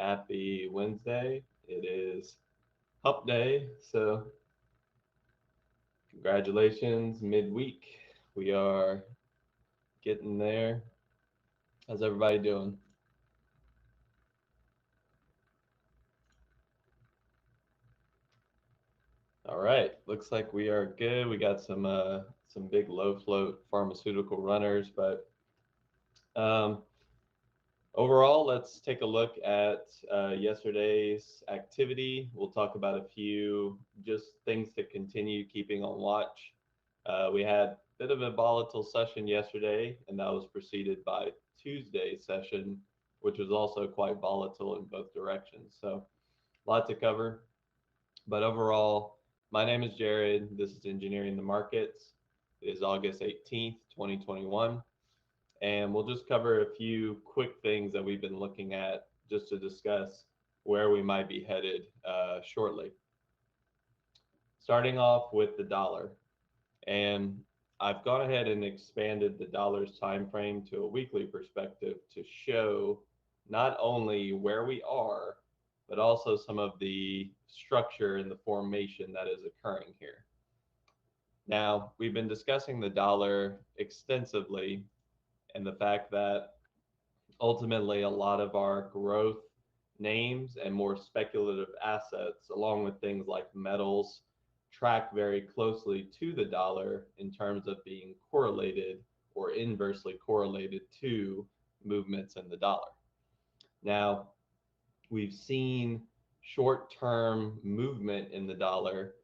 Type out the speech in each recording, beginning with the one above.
Happy Wednesday. It is Hump Day, so congratulations, midweek. We are getting there. How's everybody doing? All right, looks like we are good. We got some big low float pharmaceutical runners, but um, overall, let's take a look at yesterday's activity. We'll talk about a few just things to continue keeping on watch. We had a bit of a volatile session yesterday, and that was preceded by Tuesday's session, which was also quite volatile in both directions. So, a lot to cover. But overall, my name is Jared. This is Engineering the Markets. It is August 18th, 2021. And we'll just cover a few quick things that we've been looking at just to discuss where we might be headed shortly. Starting off with the dollar. And I've gone ahead and expanded the dollar's time frame to a weekly perspective to show not only where we are, but also some of the structure and the formation that is occurring here. Now, we've been discussing the dollar extensively and the fact that ultimately a lot of our growth names and more speculative assets, along with things like metals, track very closely to the dollar in terms of being correlated or inversely correlated to movements in the dollar. Now, we've seen short term movement in the dollar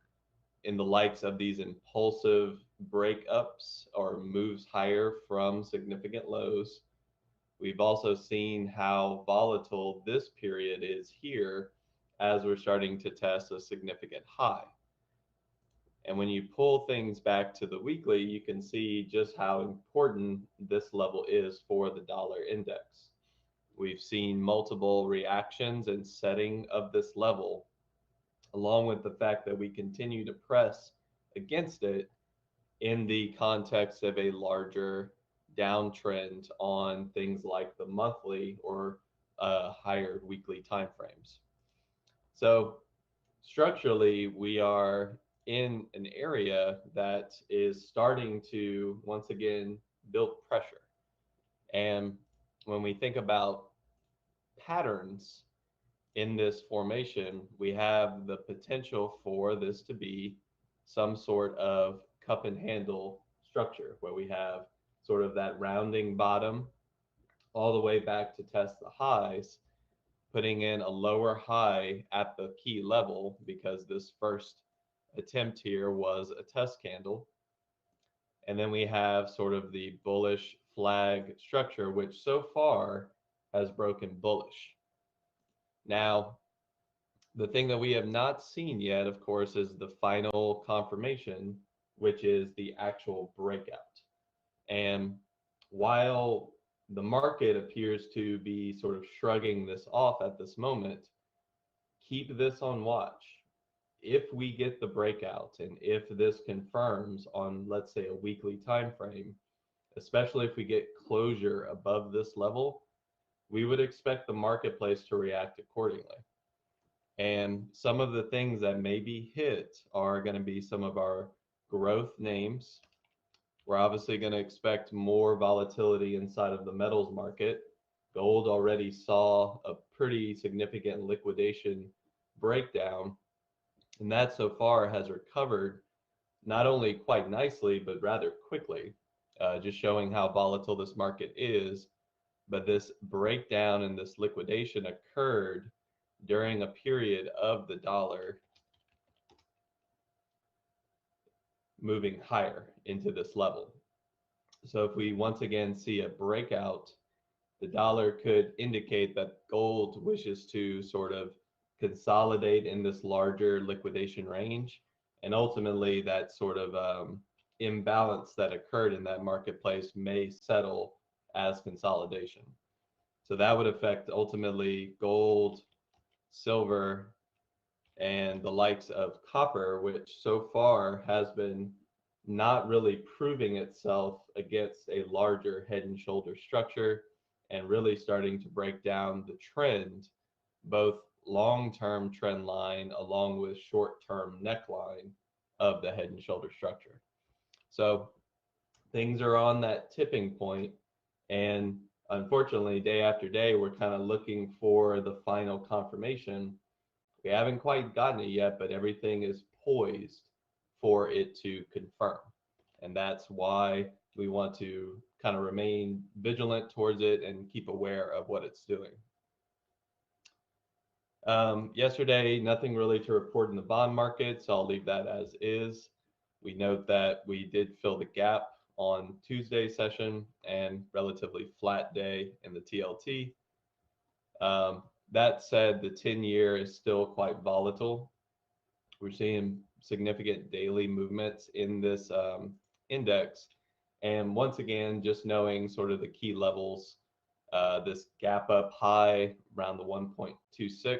in the likes of these impulsive breakups or moves higher from significant lows. We've also seen how volatile this period is here as we're starting to test a significant high. And when you pull things back to the weekly, you can see just how important this level is for the dollar index. We've seen multiple reactions and setting of this level, along with the fact that we continue to press against it in the context of a larger downtrend on things like the monthly or higher weekly timeframes. So structurally, we are in an area that is starting to once again build pressure. And when we think about patterns in this formation, we have the potential for this to be some sort of cup and handle structure where we have sort of that rounding bottom all the way back to test the highs, putting in a lower high at the key level because this first attempt here was a test candle. And then we have sort of the bullish flag structure, which so far has broken bullish. Now, the thing that we have not seen yet, of course, is the final confirmation, which is the actual breakout. And while the market appears to be sort of shrugging this off at this moment, keep this on watch. If we get the breakout and if this confirms on, let's say, a weekly time frame, especially if we get closure above this level, we would expect the marketplace to react accordingly. And some of the things that may be hit are going to be some of our growth names. We're obviously going to expect more volatility inside of the metals market. Gold already saw a pretty significant liquidation breakdown, and that so far has recovered not only quite nicely, but rather quickly, just showing how volatile this market is. But this breakdown and this liquidation occurred during a period of the dollar moving higher into this level. So if we once again see a breakout, the dollar could indicate that gold wishes to sort of consolidate in this larger liquidation range. And ultimately, that sort of imbalance that occurred in that marketplace may settle as consolidation. So that would affect ultimately gold, silver, and the likes of copper, which so far has been not really proving itself against a larger head and shoulder structure and really starting to break down the trend both long-term trend line along with short-term neckline of the head and shoulder structure. So things are on that tipping point, and unfortunately, day after day, we're kind of looking for the final confirmation. We haven't quite gotten it yet, but everything is poised for it to confirm. And that's why we want to kind of remain vigilant towards it and keep aware of what it's doing. Yesterday, nothing really to report in the bond market, so I'll leave that as is. We note that we did fill the gap on Tuesday session and relatively flat day in the TLT. That said, the 10-year is still quite volatile. We're seeing significant daily movements in this index. And once again, just knowing sort of the key levels, this gap up high around the 1.26.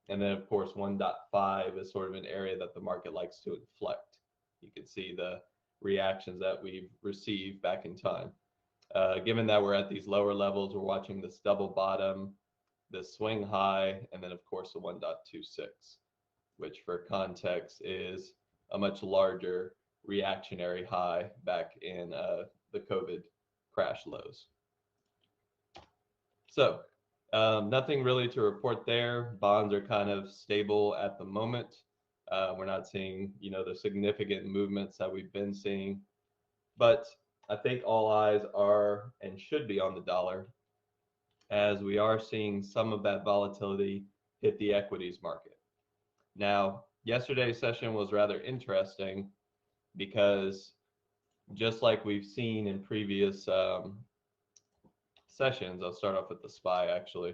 And then of course, 1.5 is sort of an area that the market likes to inflect. You can see the reactions that we've received back in time. Given that we're at these lower levels, we're watching this double bottom, this swing high, and then of course the 1.26, which for context is a much larger reactionary high back in the COVID crash lows. So nothing really to report there. Bonds are kind of stable at the moment. We're not seeing, the significant movements that we've been seeing, but I think all eyes are and should be on the dollar, as we are seeing some of that volatility hit the equities market. Now, yesterday's session was rather interesting because just like we've seen in previous sessions, I'll start off with the SPY actually.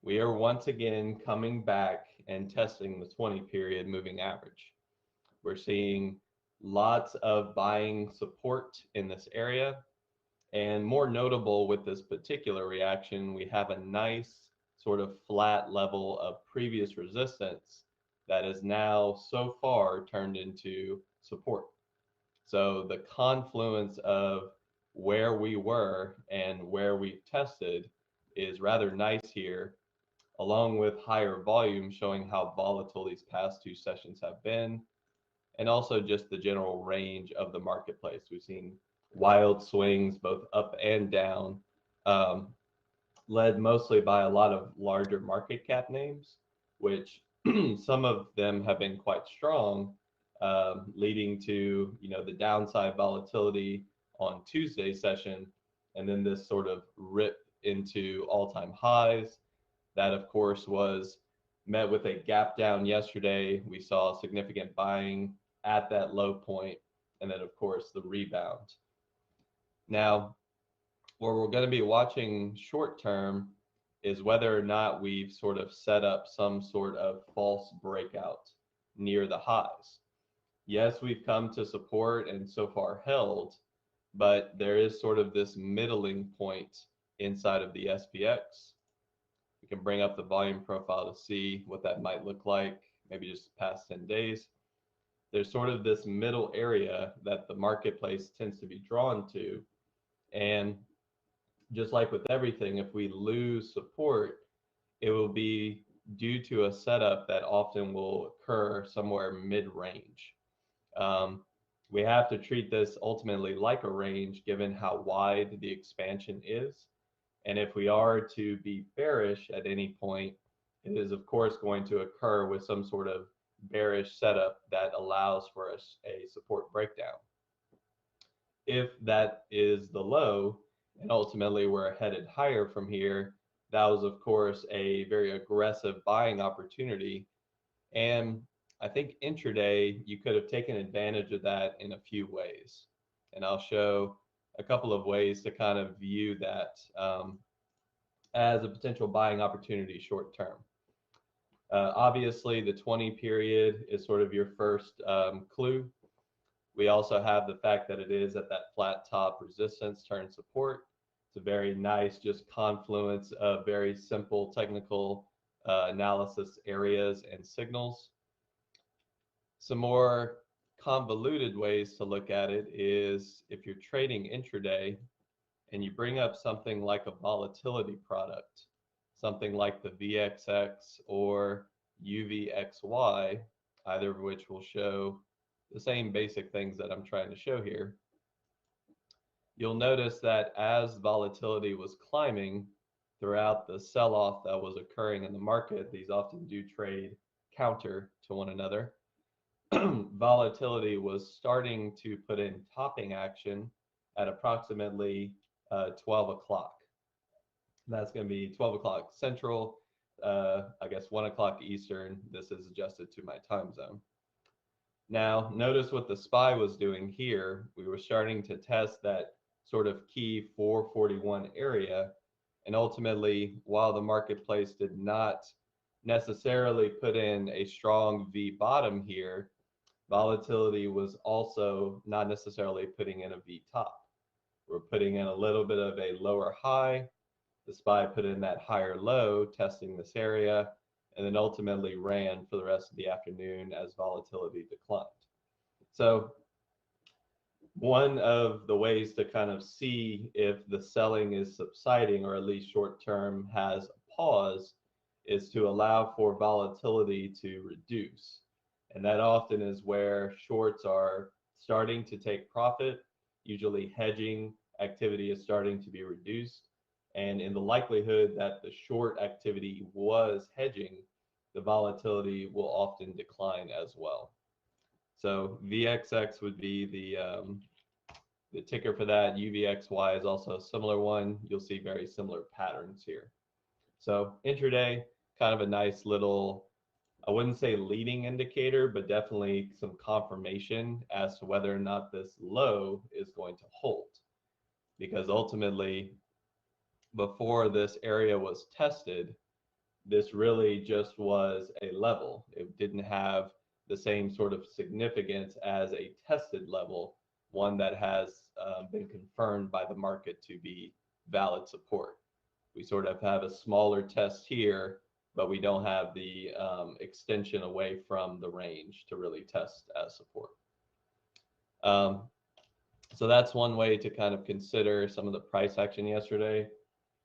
We are once again coming back and testing the 20 period moving average. We're seeing lots of buying support in this area. And more notable with this particular reaction, we have a nice sort of flat level of previous resistance that is now so far turned into support. So the confluence of where we were and where we've tested is rather nice here, along with higher volume showing how volatile these past two sessions have been, and also just the general range of the marketplace. We've seen wild swings both up and down, led mostly by a lot of larger market cap names, which some of them have been quite strong, leading to the downside volatility on Tuesday session, and then this sort of rip into all-time highs. That of course was met with a gap down yesterday. We saw significant buying at that low point, and then of course the rebound. Now, what we're going to be watching short term is whether or not we've sort of set up some sort of false breakout near the highs. Yes, we've come to support and so far held, but there is sort of this middling point inside of the SPX. We can bring up the volume profile to see what that might look like, maybe just the past 10 days. There's sort of this middle area that the marketplace tends to be drawn to. And just like with everything, if we lose support, it will be due to a setup that often will occur somewhere mid-range. We have to treat this ultimately like a range given how wide the expansion is. And if we are to be bearish at any point, it is of course going to occur with some sort of bearish setup that allows for a support breakdown. If that is the low, and ultimately we're headed higher from here, that was of course a very aggressive buying opportunity. And I think intraday, you could have taken advantage of that in a few ways. And I'll show a couple of ways to kind of view that as a potential buying opportunity short term. Obviously, the 20 period is sort of your first clue. We also have the fact that it is at that flat top resistance turn support. It's a very nice just confluence of very simple technical analysis areas and signals. Some more convoluted ways to look at it is if you're trading intraday and you bring up something like a volatility product, something like the VXX or UVXY, either of which will show the same basic things that I'm trying to show here, you'll notice that as volatility was climbing throughout the sell-off that was occurring in the market, these often do trade counter to one another. Volatility was starting to put in topping action at approximately 12 o'clock. That's going to be 12 o'clock Central, I guess 1 o'clock Eastern. This is adjusted to my time zone. Now, notice what the SPY was doing here. We were starting to test that sort of key 441 area. And ultimately, while the marketplace did not necessarily put in a strong V bottom here, volatility was also not necessarily putting in a V top. We're putting in a little bit of a lower high. The SPY put in that higher low, testing this area, and then ultimately ran for the rest of the afternoon as volatility declined. So one of the ways to kind of see if the selling is subsiding, or at least short term has a pause, is to allow for volatility to reduce. And that often is where shorts are starting to take profit. Usually hedging activity is starting to be reduced. And in the likelihood that the short activity was hedging, the volatility will often decline as well. So VXX would be the ticker for that. UVXY is also a similar one. You'll see very similar patterns here. So intraday, kind of a nice little, I wouldn't say leading indicator, but definitely some confirmation as to whether or not this low is going to hold. Because ultimately, before this area was tested, this really just was a level. It didn't have the same sort of significance as a tested level, one that has been confirmed by the market to be valid support. We sort of have a smaller test here, but we don't have the extension away from the range to really test as support. So that's one way to kind of consider some of the price action yesterday.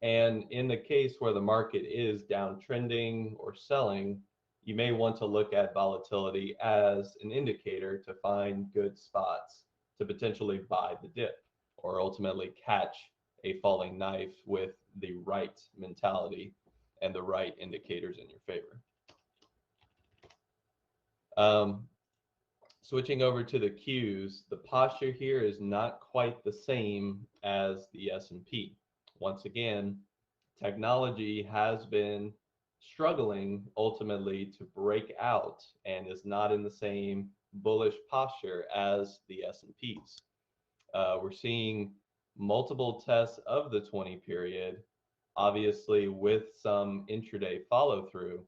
And in the case where the market is downtrending or selling, you may want to look at volatility as an indicator to find good spots to potentially buy the dip, or ultimately catch a falling knife with the right mentality and the right indicators in your favor. Switching over to the Qs, the posture here is not quite the same as the S&P. Once again, technology has been struggling ultimately to break out and is not in the same bullish posture as the S&Ps. We're seeing multiple tests of the 20 period, obviously with some intraday follow through,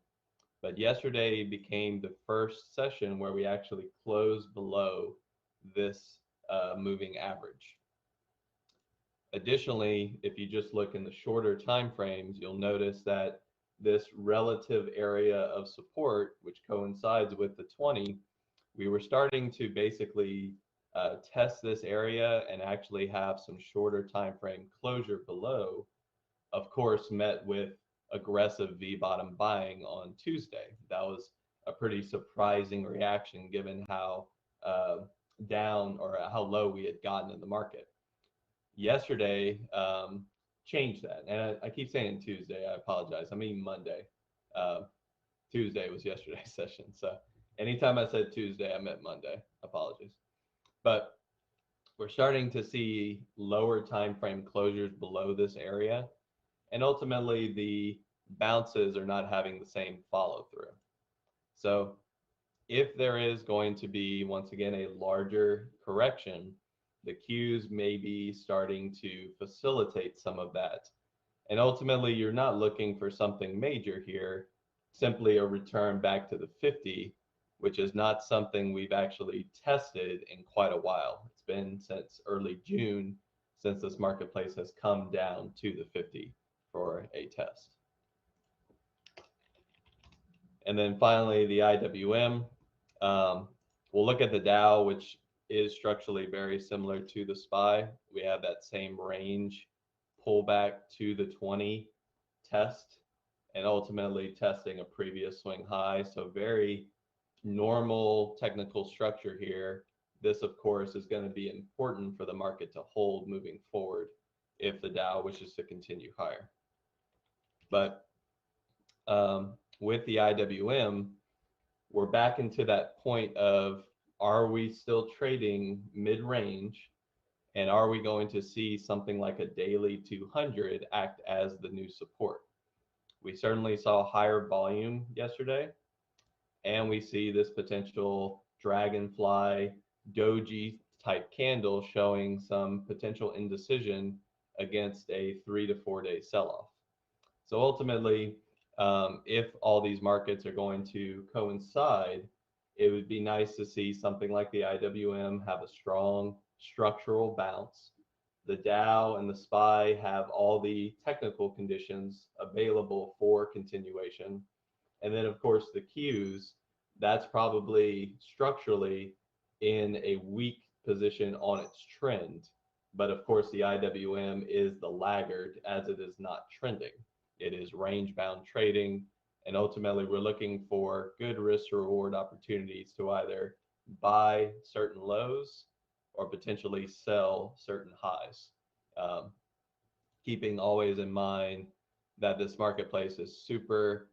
but yesterday became the first session where we actually closed below this moving average. Additionally, if you just look in the shorter time frames, you'll notice that this relative area of support, which coincides with the 20, we were starting to basically test this area and actually have some shorter time frame closure below, of course, met with aggressive V bottom buying on Tuesday. That was a pretty surprising reaction given how down or how low we had gotten in the market. Yesterday changed that. And I keep saying Tuesday, I apologize. I mean Monday. Tuesday was yesterday's session. So anytime I said Tuesday, I meant Monday. Apologies. But we're starting to see lower time frame closures below this area. And ultimately, the bounces are not having the same follow through. So if there is going to be, once again, a larger correction, the Qs may be starting to facilitate some of that. And ultimately, you're not looking for something major here, simply a return back to the 50, which is not something we've actually tested in quite a while. It's been since early June since this marketplace has come down to the 50 for a test. And then finally, the IWM. We'll look at the Dow, which is structurally very similar to the SPY. We have that same range pullback to the 20 test. and ultimately testing a previous swing high. So very normal technical structure here. This, of course, is going to be important for the market to hold moving forward if the Dow wishes to continue higher. But with the IWM, we're back into that point of, are we still trading mid-range, and are we going to see something like a daily 200 act as the new support? We certainly saw higher volume yesterday, and we see this potential dragonfly doji type candle showing some potential indecision against a 3 to 4 day sell-off. So ultimately, if all these markets are going to coincide, it would be nice to see something like the IWM have a strong structural bounce. The Dow and the SPY have all the technical conditions available for continuation. And then, of course, the Qs, that's probably structurally in a weak position on its trend. But of course, the IWM is the laggard, as it is not trending. It is range bound trading. And ultimately, we're looking for good risk to reward opportunities to either buy certain lows or potentially sell certain highs. Um, Keeping always in mind that this marketplace is super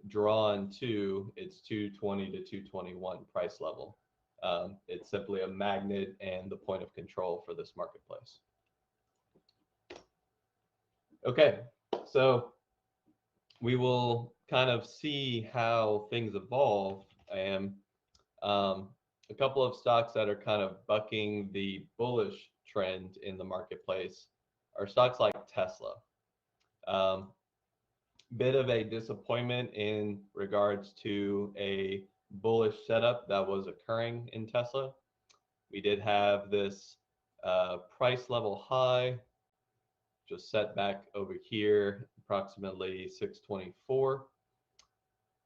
drawn to its 220 to 221 price level. It's simply a magnet and the point of control for this marketplace. Okay, so we will kind of see how things evolve, and a couple of stocks that are kind of bucking the bullish trend in the marketplace are stocks like Tesla. Bit of a disappointment in regards to a bullish setup that was occurring in Tesla. We did have this price level high just set back over here, approximately 624.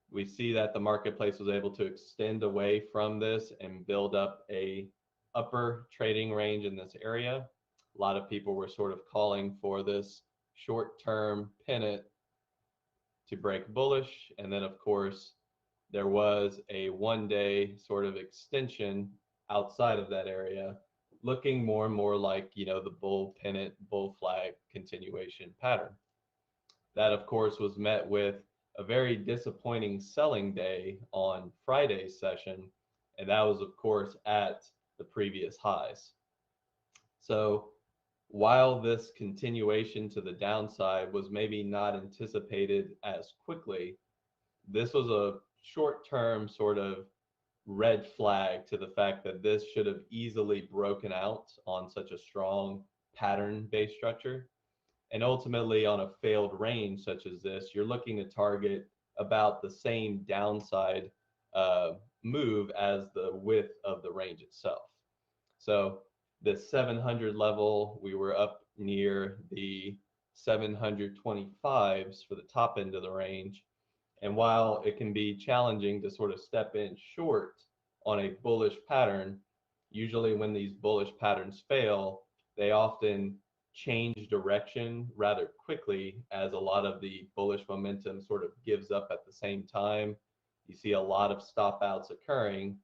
We see that the marketplace was able to extend away from this and build up a upper trading range in this area. A lot of people were sort of calling for this short-term pennant to break bullish. And then, of course, there was a one-day sort of extension outside of that area, looking more and more like, the bull pennant, bull flag continuation pattern. That, of course, was met with a very disappointing selling day on Friday's session, and that was, of course, at the previous highs. So while this continuation to the downside was maybe not anticipated as quickly, this was a short-term sort of red flag to the fact that this should have easily broken out on such a strong pattern-based structure. And ultimately, on a failed range such as this, you're looking to target about the same downside move as the width of the range itself. So the 700 level, we were up near the 725s for the top end of the range. And while it can be challenging to sort of step in short on a bullish pattern, usually when these bullish patterns fail, they often change direction rather quickly, as a lot of the bullish momentum sort of gives up at the same time. You see a lot of stop outs occurring,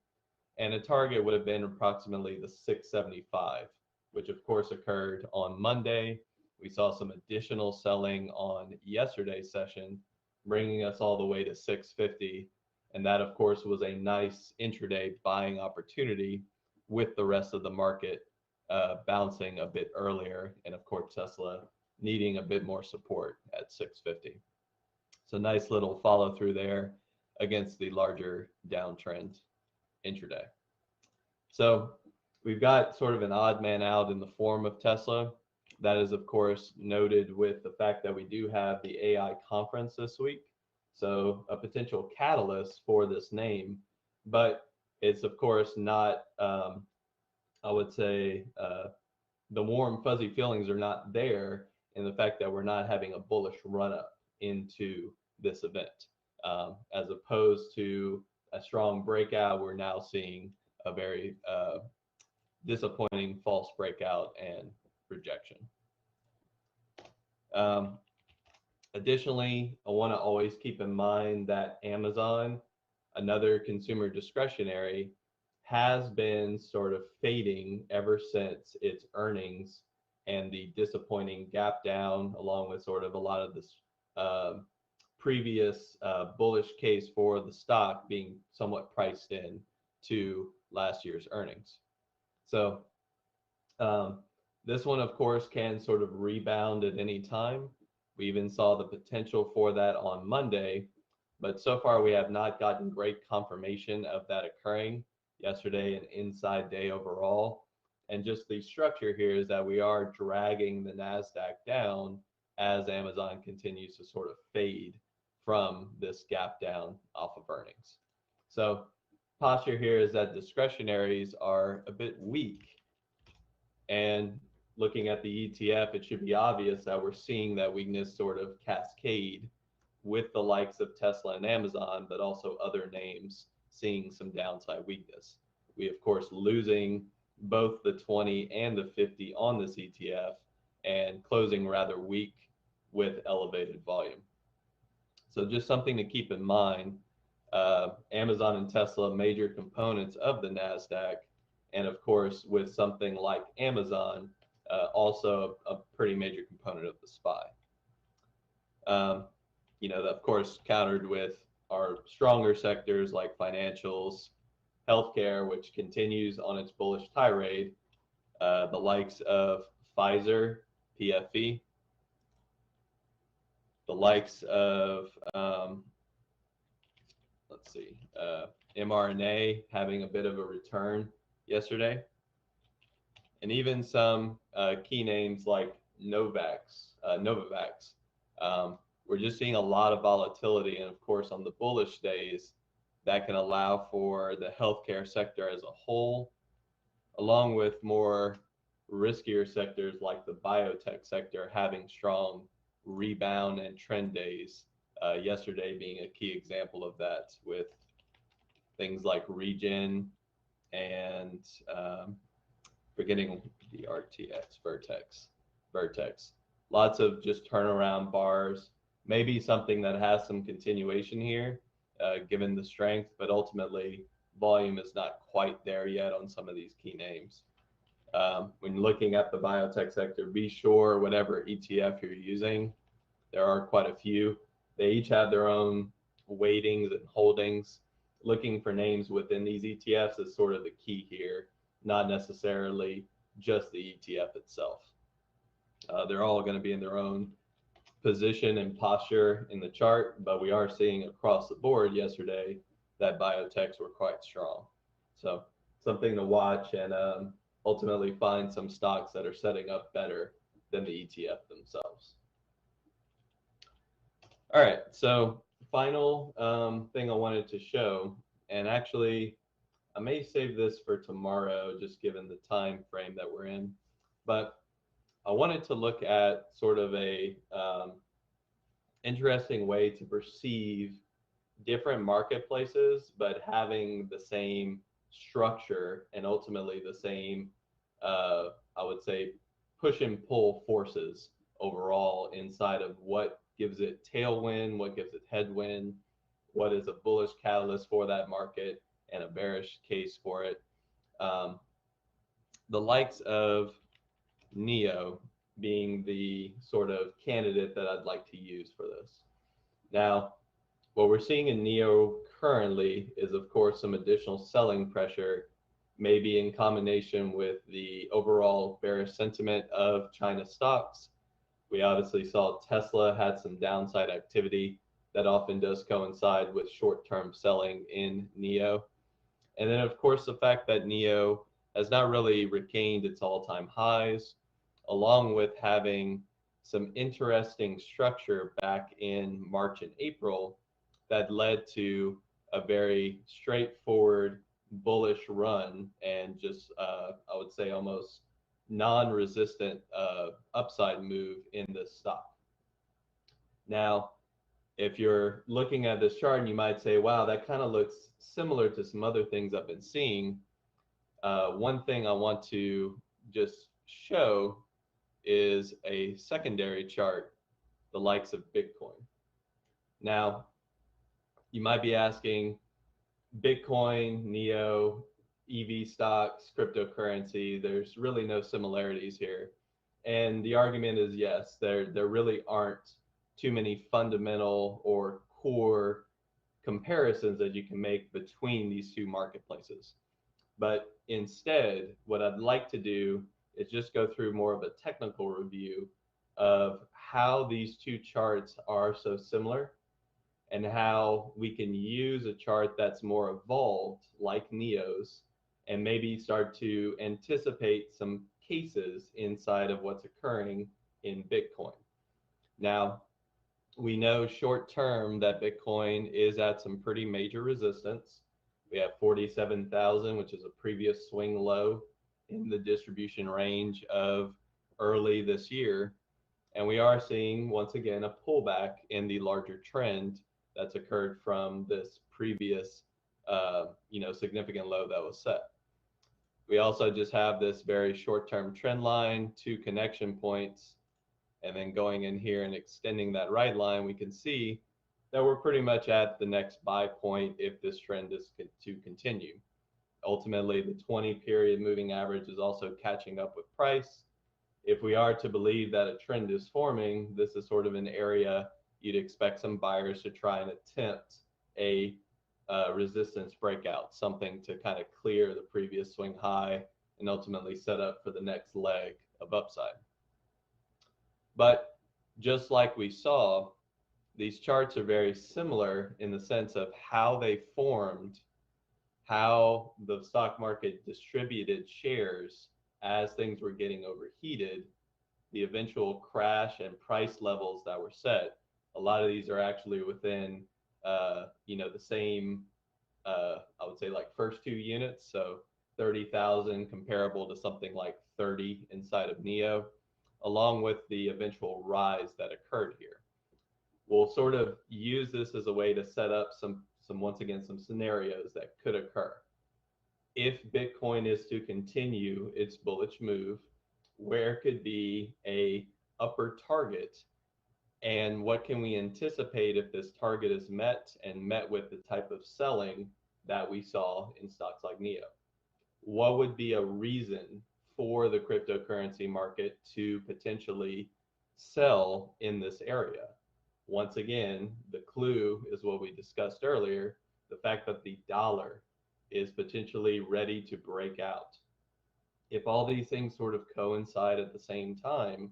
and a target would have been approximately the 675, which of course occurred on Monday. We saw some additional selling on yesterday's session, bringing us all the way to 650. And that, of course, was a nice intraday buying opportunity, with the rest of the market bouncing a bit earlier, and of course Tesla needing a bit more support at 650. So nice little follow through there against the larger downtrend intraday. So we've got sort of an odd man out in the form of Tesla. That is, of course, noted with the fact that we do have the AI conference this week. So a potential catalyst for this name, but it's, of course, not, I would say, the warm, fuzzy feelings are not there in the fact that we're not having a bullish run up into this event. As opposed to a strong breakout, we're now seeing a very disappointing false breakout and rejection. Additionally, I want to always keep in mind that Amazon, another consumer discretionary, has been sort of fading ever since its earnings and the disappointing gap down, along with sort of a lot of this previous bullish case for the stock being somewhat priced in to last year's earnings. So um, this one, of course, can sort of rebound at any time. We even saw the potential for that on Monday, but so far we have not gotten great confirmation of that occurring. Yesterday, an inside day overall. And just the structure here is that we are dragging the NASDAQ down as Amazon continues to sort of fade from this gap down off of earnings. So posture here is that discretionaries are a bit weak, and looking at the ETF, it should be obvious that we're seeing that weakness sort of cascade with the likes of Tesla and Amazon, but also other names seeing some downside weakness. We, of course, losing both the 20 and the 50 on this ETF and closing rather weak with elevated volume. So just something to keep in mind. Amazon and Tesla, major components of the NASDAQ, and of course, with something like Amazon, also a pretty major component of the SPY. Of course, countered with our stronger sectors like financials, healthcare, which continues on its bullish tirade, the likes of Pfizer, PFE, the likes of, let's see, mRNA having a bit of a return yesterday, and even some key names like Novavax. We're just seeing a lot of volatility, and of course, on the bullish days, that can allow for the healthcare sector as a whole, along with more riskier sectors like the biotech sector having strong rebound and trend days. Yesterday being a key example of that, with things like Regen and forgetting the RTX, Vertex. Lots of just turnaround bars, maybe something that has some continuation here, given the strength, but ultimately volume is not quite there yet on some of these key names. When looking at the biotech sector, be sure whatever ETF you're using, there are quite a few. They each have their own weightings and holdings. Looking for names within these ETFs is sort of the key here, not necessarily just the ETF itself. They're all going to be in their own position and posture in the chart, but we are seeing across the board yesterday that biotechs were quite strong. So something to watch, and ultimately find some stocks that are setting up better than the ETF themselves. All right, so final thing I wanted to show, and actually I may save this for tomorrow, just given the time frame that we're in, but I wanted to look at sort of a interesting way to perceive different marketplaces, but having the same structure and ultimately the same, I would say, push and pull forces overall inside of what gives it tailwind, what gives it headwind, what is a bullish catalyst for that market and a bearish case for it. The likes of NEO being the sort of candidate that I'd like to use for this. Now, what we're seeing in NEO currently is, of course, some additional selling pressure, maybe in combination with the overall bearish sentiment of China stocks. We obviously saw Tesla had some downside activity that often does coincide with short-term selling in NEO. And then, of course, the fact that NEO has not really regained its all-time highs, along with having some interesting structure back in March and April that led to a very straightforward bullish run and just, I would say, almost non-resistant upside move in this stock. Now, if you're looking at this chart and you might say, wow, that kind of looks similar to some other things I've been seeing. One thing I want to just show is a secondary chart. the likes of Bitcoin. Now, you might be asking, Bitcoin, Neo, EV stocks, cryptocurrency, there's really no similarities here. And the argument is yes, there really aren't too many fundamental or core comparisons that you can make between these two marketplaces. But instead, what I'd like to do is just go through more of a technical review of how these two charts are so similar and how we can use a chart that's more evolved, like Neo's, and maybe start to anticipate some cases inside of what's occurring in Bitcoin. Now, we know short term that Bitcoin is at some pretty major resistance. We have 47,000, which is a previous swing low in the distribution range of early this year. And we are seeing, once again, a pullback in the larger trend that's occurred from this previous, significant low that was set. We also just have this very short-term trend line, two connection points, and then going in here and extending that right line, we can see that we're pretty much at the next buy point if this trend is to continue. Ultimately, the 20 period moving average is also catching up with price. If we are to believe that a trend is forming, this is sort of an area you'd expect some buyers to try and attempt a resistance breakout, something to kind of clear the previous swing high and ultimately set up for the next leg of upside. But just like we saw, these charts are very similar in the sense of how they formed, how the stock market distributed shares as things were getting overheated, the eventual crash and price levels that were set. A lot of these are actually within, the same, I would say like first two units. So 30,000 comparable to something like 30 inside of Neo, along with the eventual rise that occurred here. We'll sort of use this as a way to set up some once again, some scenarios that could occur. If Bitcoin is to continue its bullish move, where could be a upper target, and what can we anticipate if this target is met and met with the type of selling that we saw in stocks like Neo? What would be a reason for the cryptocurrency market to potentially sell in this area? Once again, the clue is what we discussed earlier, the fact that the dollar is potentially ready to break out. If all these things sort of coincide at the same time,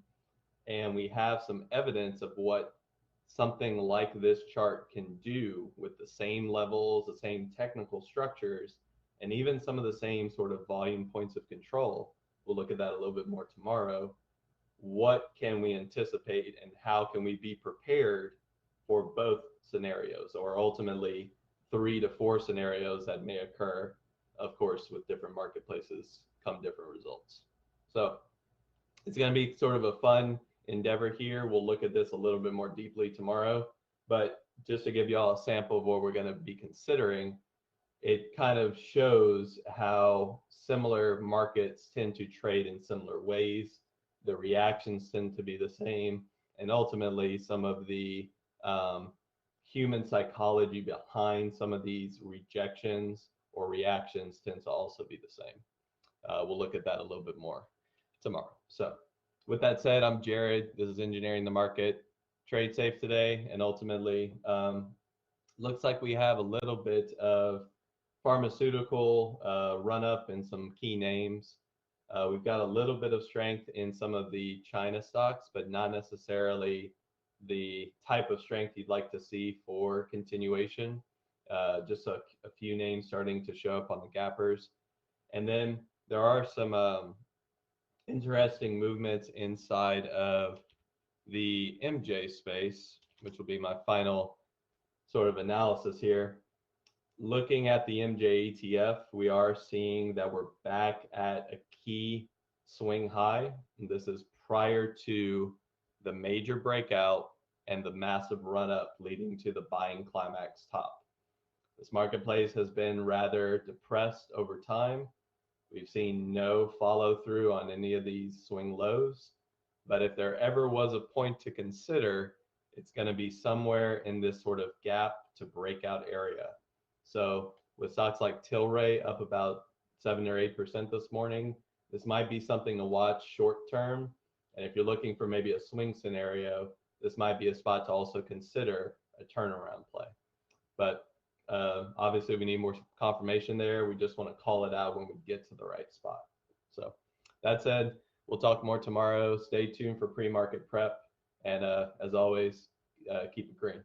and we have some evidence of what something like this chart can do with the same levels, the same technical structures, and even some of the same sort of volume points of control, we'll look at that a little bit more tomorrow. What can we anticipate and how can we be prepared for both scenarios, or ultimately 3 to 4 scenarios that may occur? Of course, with different marketplaces come different results. So it's going to be sort of a fun endeavor here. We'll look at this a little bit more deeply tomorrow, but just to give you all a sample of what we're going to be considering, it kind of shows how similar markets tend to trade in similar ways. The reactions tend to be the same, and ultimately some of the human psychology behind some of these rejections or reactions tends to also be the same. We'll look at that a little bit more tomorrow. So with that said, I'm Jared. This is Engineering the Market. Trade safe today, and ultimately looks like we have a little bit of pharmaceutical run up in some key names. We've got a little bit of strength in some of the China stocks, but not necessarily the type of strength you'd like to see for continuation. Just a few names starting to show up on the gappers. And then there are some interesting movements inside of the MJ space, which will be my final sort of analysis here. Looking at the MJ ETF, we are seeing that we're back at a key swing high. This is prior to the major breakout and the massive run up leading to the buying climax top. This marketplace has been rather depressed over time. We've seen no follow through on any of these swing lows, but if there ever was a point to consider, it's going to be somewhere in this sort of gap to breakout area. So with stocks like Tilray up about 7 or 8% this morning, this might be something to watch short term. And if you're looking for maybe a swing scenario, this might be a spot to also consider a turnaround play. But obviously, we need more confirmation there. We just want to call it out when we get to the right spot. So that said, we'll talk more tomorrow. Stay tuned for pre-market prep. And as always, keep it green.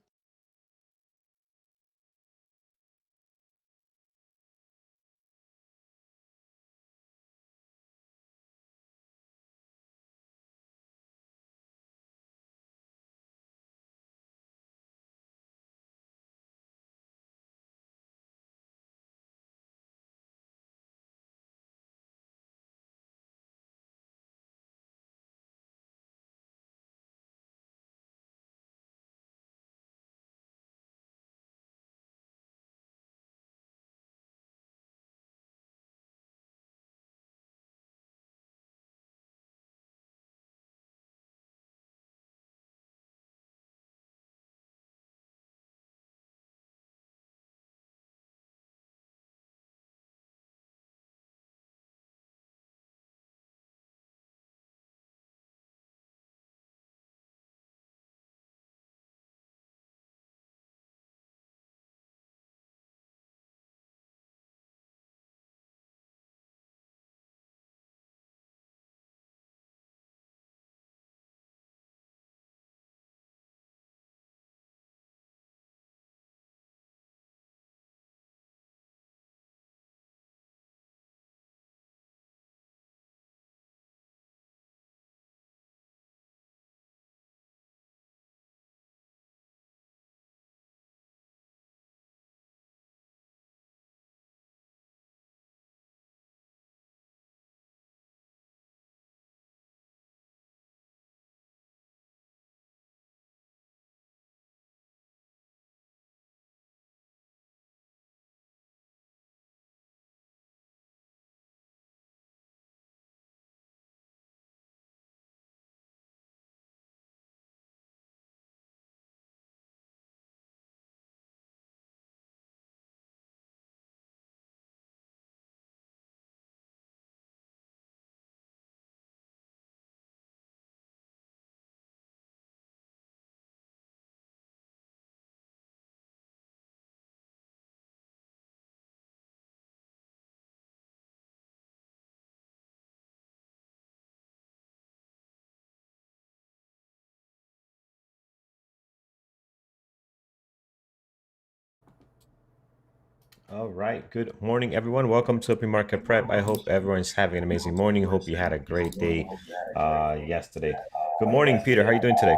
All right. Good morning, everyone. Welcome to Pre-Market Prep. I hope everyone's having an amazing morning. Hope you had a great day yesterday. Good morning, Peter. How are you doing today?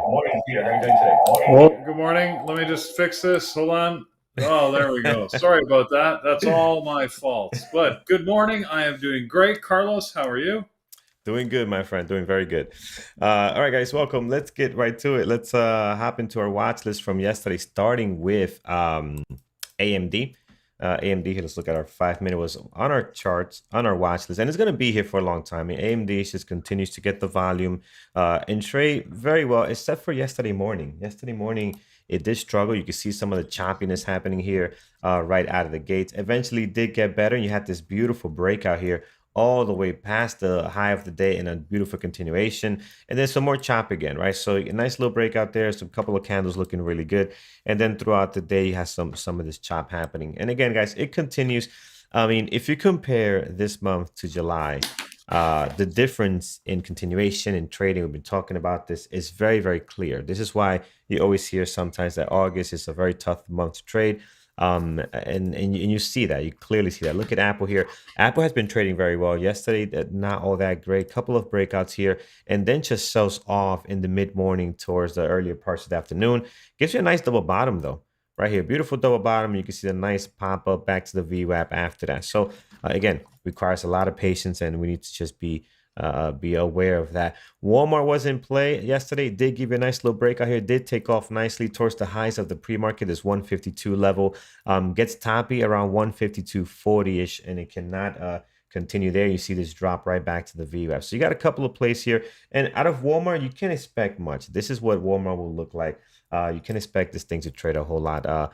Well, good morning. Let me just fix this. Hold on. Oh, there we go. Sorry about that. That's all my fault. But good morning. I am doing great. Carlos, how are you? Doing good, my friend. Doing very good. All right, guys. Welcome. Let's get right to it. Let's hop into our watch list from yesterday, starting with AMD. AMD, let's look at our 5 minute was on our charts, on our watch list, and it's going to be here for a long time. I mean, AMD just continues to get the volume and trade very well, except for yesterday morning. Yesterday morning, it did struggle. You can see some of the choppiness happening here right out of the gates. Eventually, it did get better. You had this beautiful breakout here all the way past the high of the day and a beautiful continuation. And then some more chop again, right? So a nice little breakout there, some couple of candles looking really good. And then throughout the day, you have some of this chop happening. And again, guys, it continues. I mean, if you compare this month to July, the difference in continuation in trading, we've been talking about this, is very, very clear. This is why you always hear sometimes that August is a very tough month to trade. And you see that, you clearly see that. Look at Apple here. Apple has been trading very well. Yesterday, not all that great. Couple of breakouts here, and then just sells off in the mid morning towards the earlier parts of the afternoon. Gives you a nice double bottom though. Right here, beautiful double bottom. You can see the nice pop up back to the VWAP after that. So again, requires a lot of patience, and we need to just be aware of that. Walmart was in play yesterday. Did give you a nice little breakout here. Did take off nicely towards the highs of the pre-market. This 152 level gets toppy around 152.40ish, and it cannot continue there. You see this drop right back to the VWAP. So you got a couple of plays here. And out of Walmart, you can't expect much. This is what Walmart will look like. You can expect this thing to trade a whole lot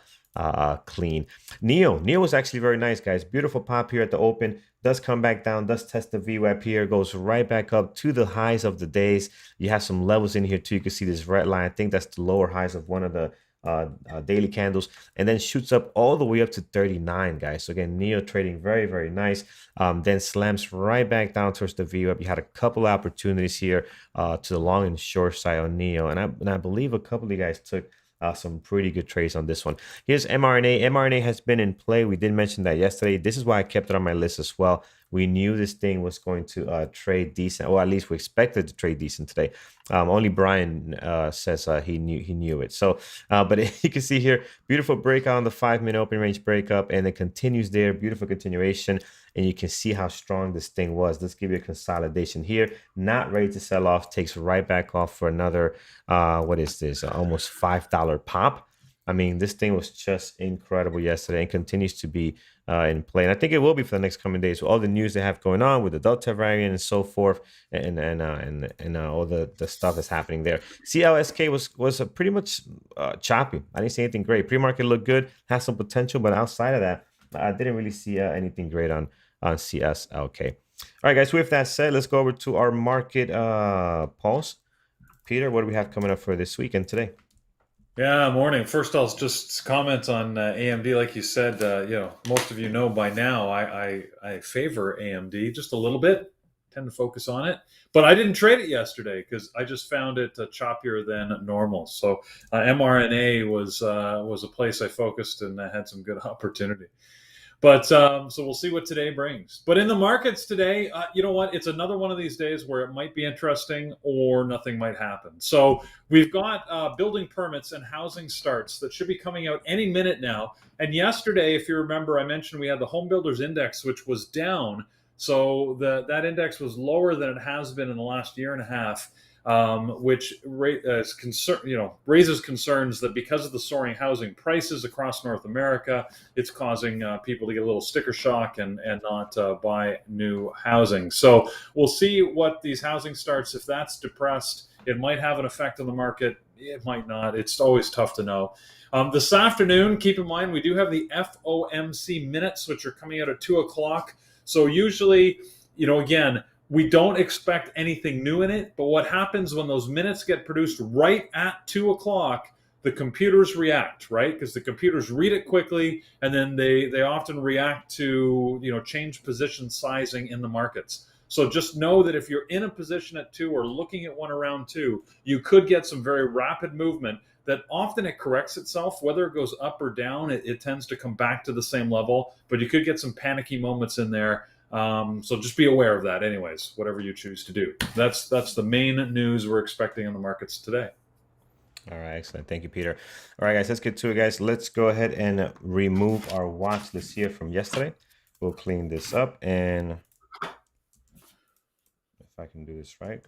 clean. Neo was actually very nice, guys. Beautiful pop here at the open. Does come back down, does test the VWAP here, goes right back up to the highs of the days. You have some levels in here too. You can see this red line. I think that's the lower highs of one of the daily candles, and then shoots up all the way up to 39, guys. So again, Neo trading very, very nice. Then slams right back down towards the VWAP. You had a couple of opportunities here to the long and short side on Neo, and I believe a couple of you guys took some pretty good trades on this one. Here's mRNA. mRNA has been in play. We did mention that yesterday. This is why I kept it on my list as well. We knew this thing was going to trade decent, or at least we expected to trade decent today. Only Brian says he knew it. So, but you can see here, beautiful breakout on the 5-minute open range breakup, and it continues there. Beautiful continuation, and you can see how strong this thing was. Let's give you a consolidation here. Not ready to sell off. Takes right back off for another. What is this? Almost $5 pop. I mean, this thing was just incredible yesterday and continues to be in play. And I think it will be for the next coming days. With all the news they have going on with the Delta variant and so forth, and all the stuff that's happening there. CLSK was pretty much choppy. I didn't see anything great. Pre-market looked good, has some potential, but outside of that, I didn't really see anything great on CSLK. All right, guys, with that said, let's go over to our market pulse. Peter, what do we have coming up for this weekend today? Yeah, morning. First, I'll just comment on AMD. Like you said, most of you know by now, I favor AMD just a little bit. Tend to focus on it, but I didn't trade it yesterday because I just found it choppier than normal. So mRNA was a place I focused and I had some good opportunity. But so we'll see what today brings. But in the markets today, you know what? It's another one of these days where it might be interesting or nothing might happen. So we've got building permits and housing starts that should be coming out any minute now. And yesterday, if you remember, I mentioned we had the home builders index, which was down. So that index was lower than it has been in the last year and a half. Which raises concerns that because of the soaring housing prices across North America, it's causing people to get a little sticker shock and not buy new housing. So we'll see what these housing starts. If that's depressed, it might have an effect on the market. It might not. It's always tough to know. This afternoon, keep in mind, we do have the FOMC minutes, which are coming out at 2 o'clock. So usually, again, we don't expect anything new in it, but what happens when those minutes get produced right at 2 o'clock, the computers react, right? Because the computers read it quickly, and then they often react to, change position sizing in the markets. So just know that if you're in a position at 2 or looking at one around 2, you could get some very rapid movement that often it corrects itself. Whether it goes up or down, it tends to come back to the same level, but you could get some panicky moments in there. So just be aware of that anyways, whatever you choose to do. That's the main news we're expecting in the markets today. All right, excellent. Thank you, Peter. All right, guys, let's get to it, guys. Let's go ahead and remove our watch list here from yesterday. We'll clean this up, and if I can do this right.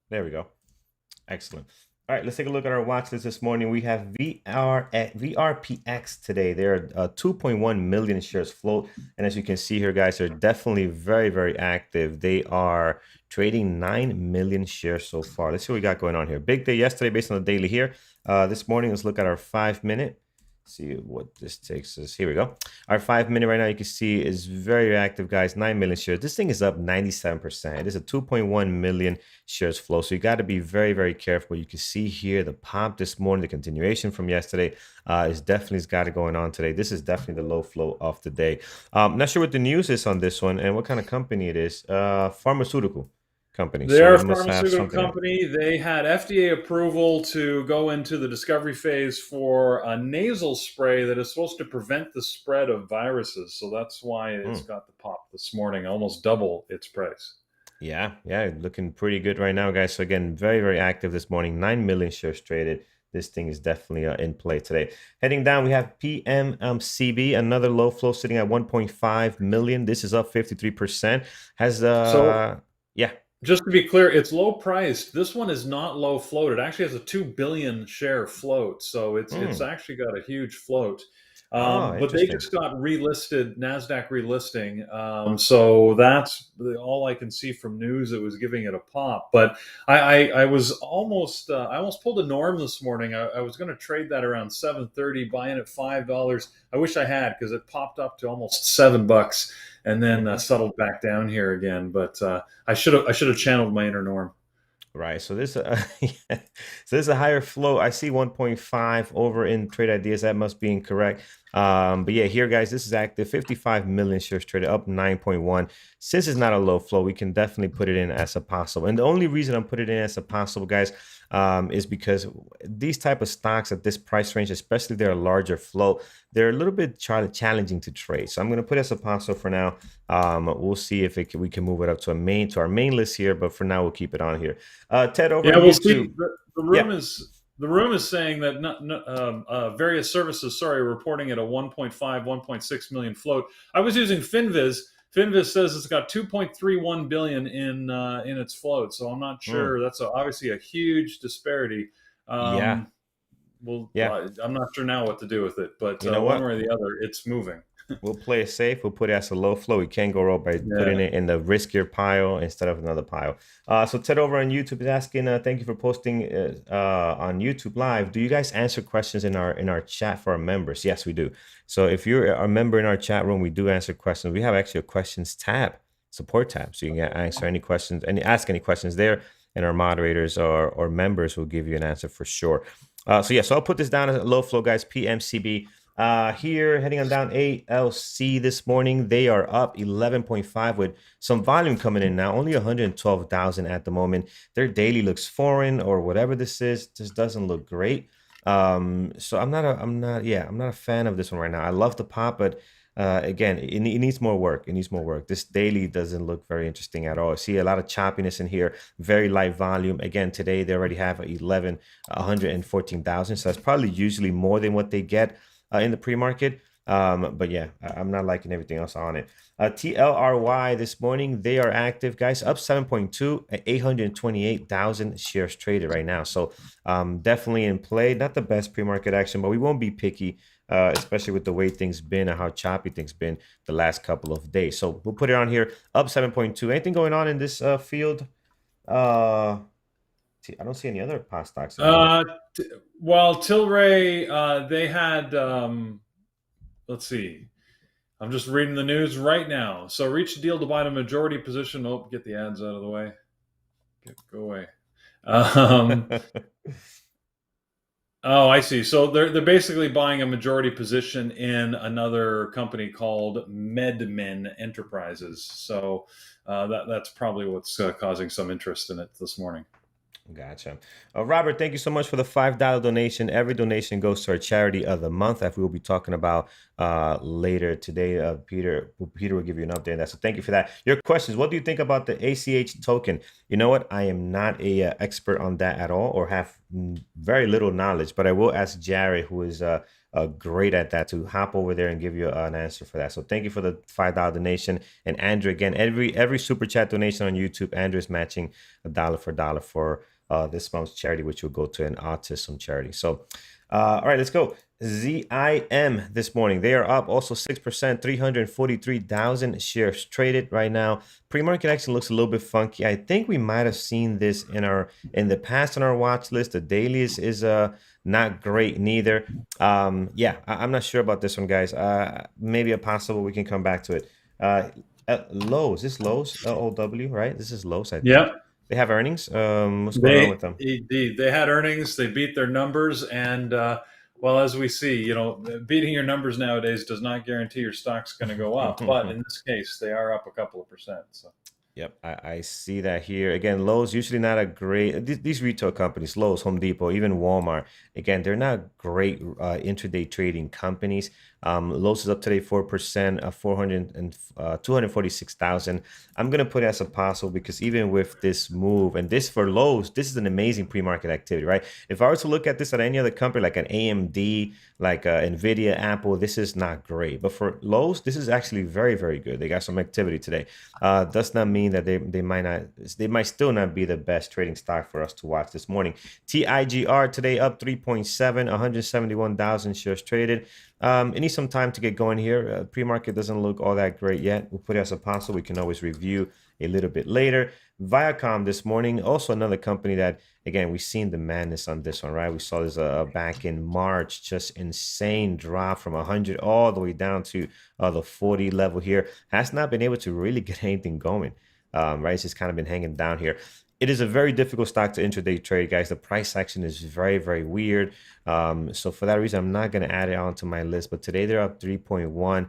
There we go. Excellent. All right, let's take a look at our watch list this morning. We have VRPX today. There are 2.1 million shares float. And as you can see here, guys, they're definitely very, very active. They are trading 9 million shares so far. Let's see what we got going on here. Big day yesterday based on the daily here. This morning, let's look at our 5-minute. See what this takes us. Here we go. Our 5-minute right now, you can see is very active, guys. 9 million shares. This thing is up 97%. It is a 2.1 million shares flow. So you got to be very, very careful. You can see here the pop this morning, the continuation from yesterday is definitely got it going on today. This is definitely the low flow of the day. Not sure what the news is on this one and what kind of company it is. Pharmaceutical company. They're a pharmaceutical company. They had FDA approval to go into the discovery phase for a nasal spray that is supposed to prevent the spread of viruses. So that's why it's got the pop this morning, almost double its price. Yeah, looking pretty good right now, guys. So again, very, very active this morning. 9 million shares traded. This thing is definitely in play today. Heading down, we have PMCB, another low flow sitting at 1.5 million. This is up 53%. Just to be clear, it's low priced. This one is not low float. It actually has a 2 billion share float. So it's actually got a huge float. Oh, But they interesting. just got relisted, Nasdaq relisting. So that's all I can see from news. It was giving it a pop, but I was almost I almost pulled a Norm this morning. I was going to trade that around 7:30, buying at $5. I wish I had, because it popped up to almost $7 and then Hmm. settled back down here again. But I should have channeled my inner Norm. Right. So this yeah. So this is a higher flow. I see 1.5 over in trade ideas. That must be incorrect. But yeah, here guys, this is active. 55 million shares traded, up 9.1. Since it's not a low flow, we can definitely put it in as a possible. And the only reason I'm putting it in as a possible, guys, is because these type of stocks at this price range, especially they're a larger flow, they're a little bit challenging to trade. So I'm going to put it as a possible for now. We'll see if we can move it up to our main list here, but for now we'll keep it on here. Ted, over Yeah, on we'll see. YouTube. The Yeah. room is saying that various services, sorry, are reporting at a 1.5, 1.6 million float. I was using Finviz. Finviz says it's got 2.31 billion in its float. So I'm not Mm, sure. That's obviously a huge disparity. yeah. Um, well, Yeah. I'm not sure now what to do with it, but You know one what? way or the other, it's moving. We'll play it safe. We'll put it as a low flow. We can't go wrong by putting Yeah. it in the riskier pile instead of another pile. So Ted over on YouTube is asking, thank you for posting on YouTube Live. Do you guys answer questions in our chat for our members? Yes, we do. So if you're a member in our chat room, we do answer questions. We have actually a questions tab, support tab, so you can answer any questions and ask any questions there, and our moderators or members will give you an answer for sure. So yeah, so I'll put this down as a low flow, guys. PMCB. Here, heading on down, ALC this morning, they are up 11.5 with some volume coming in now, only 112,000 at the moment. Their daily looks foreign, or whatever this is, just doesn't look great. So I'm not a fan of this one right now. I love the pop, but again, it needs more work. It needs more work. This daily doesn't look very interesting at all. I see a lot of choppiness in here, very light volume. Again, today they already have 114,000, so that's probably usually more than what they get in the pre-market. But yeah, I'm not liking everything else on it. TLRY this morning, they are active, guys, up 7.2 at 828,000 shares traded right now. So definitely in play. Not the best pre-market action, but we won't be picky, especially with the way things been and how choppy things been the last couple of days. So we'll put it on here, up 7.2. Anything going on in this field? I don't see any other past stocks in here. Well, Tilray, they had, let's see. I'm just reading the news right now. So reach a deal to buy a majority position. Oh, get the ads out of the way. Go away. Oh, I see. So they're basically buying a majority position in another company called MedMen Enterprises. So that's probably what's causing some interest in it this morning. Gotcha. Robert, thank you so much for the $5 donation. Every donation goes to our charity of the month, that we will be talking about later today. Peter will give you an update on that. So thank you for that. Your questions. What do you think about the ACH token? You know what? I am not a expert on that at all, or have very little knowledge, but I will ask Jared, who is great at that, to hop over there and give you an answer for that. So thank you for the $5 donation. And Andrew, again, every super chat donation on YouTube, Andrew is matching $1 for $1 for this month's charity, which will go to an autism charity. So all right, let's go. ZIM this morning, they are up also 6%, 343,000 shares traded right now. Pre-market action looks a little bit funky. I think we might have seen this in the past on our watch list. The daily is not great neither. Yeah, I'm not sure about this one, guys. Maybe a possible, we can come back to it. Lowe's, this Lowe's, LOW, right? This is Lowe's, I think. Yeah. They have earnings. What's going on with them? Indeed, they had earnings. They beat their numbers, and well, as we see, beating your numbers nowadays does not guarantee your stock's going to go up. But in this case, they are up a couple of percent. So. Yep, I see that here. Again, Lowe's usually not a great, these retail companies, Lowe's, Home Depot, even Walmart, again, they're not great intraday trading companies. Lowe's is up today 4%, 246,000. I'm going to put it as a possible, because even with this move, and this for Lowe's, this is an amazing pre-market activity, right? If I were to look at this at any other company, like an AMD, like NVIDIA, Apple, this is not great. But for Lowe's, this is actually very, very good. They got some activity today. Does not mean that they might still not be the best trading stock for us to watch this morning. TIGR today up 3.7, 171,000 shares traded. It needs some time to get going here. Pre-market doesn't look all that great yet. We'll put it as a possible. We can always review a little bit later. Viacom this morning, also another company that, again, we've seen the madness on this one, right? We saw this back in March, just insane drop from 100 all the way down to the 40 level here. Has not been able to really get anything going, right? It's just kind of been hanging down here. It is a very difficult stock to intraday trade, guys. The price action is very, very weird. So for that reason, I'm not going to add it onto my list. But today they're up 3.1.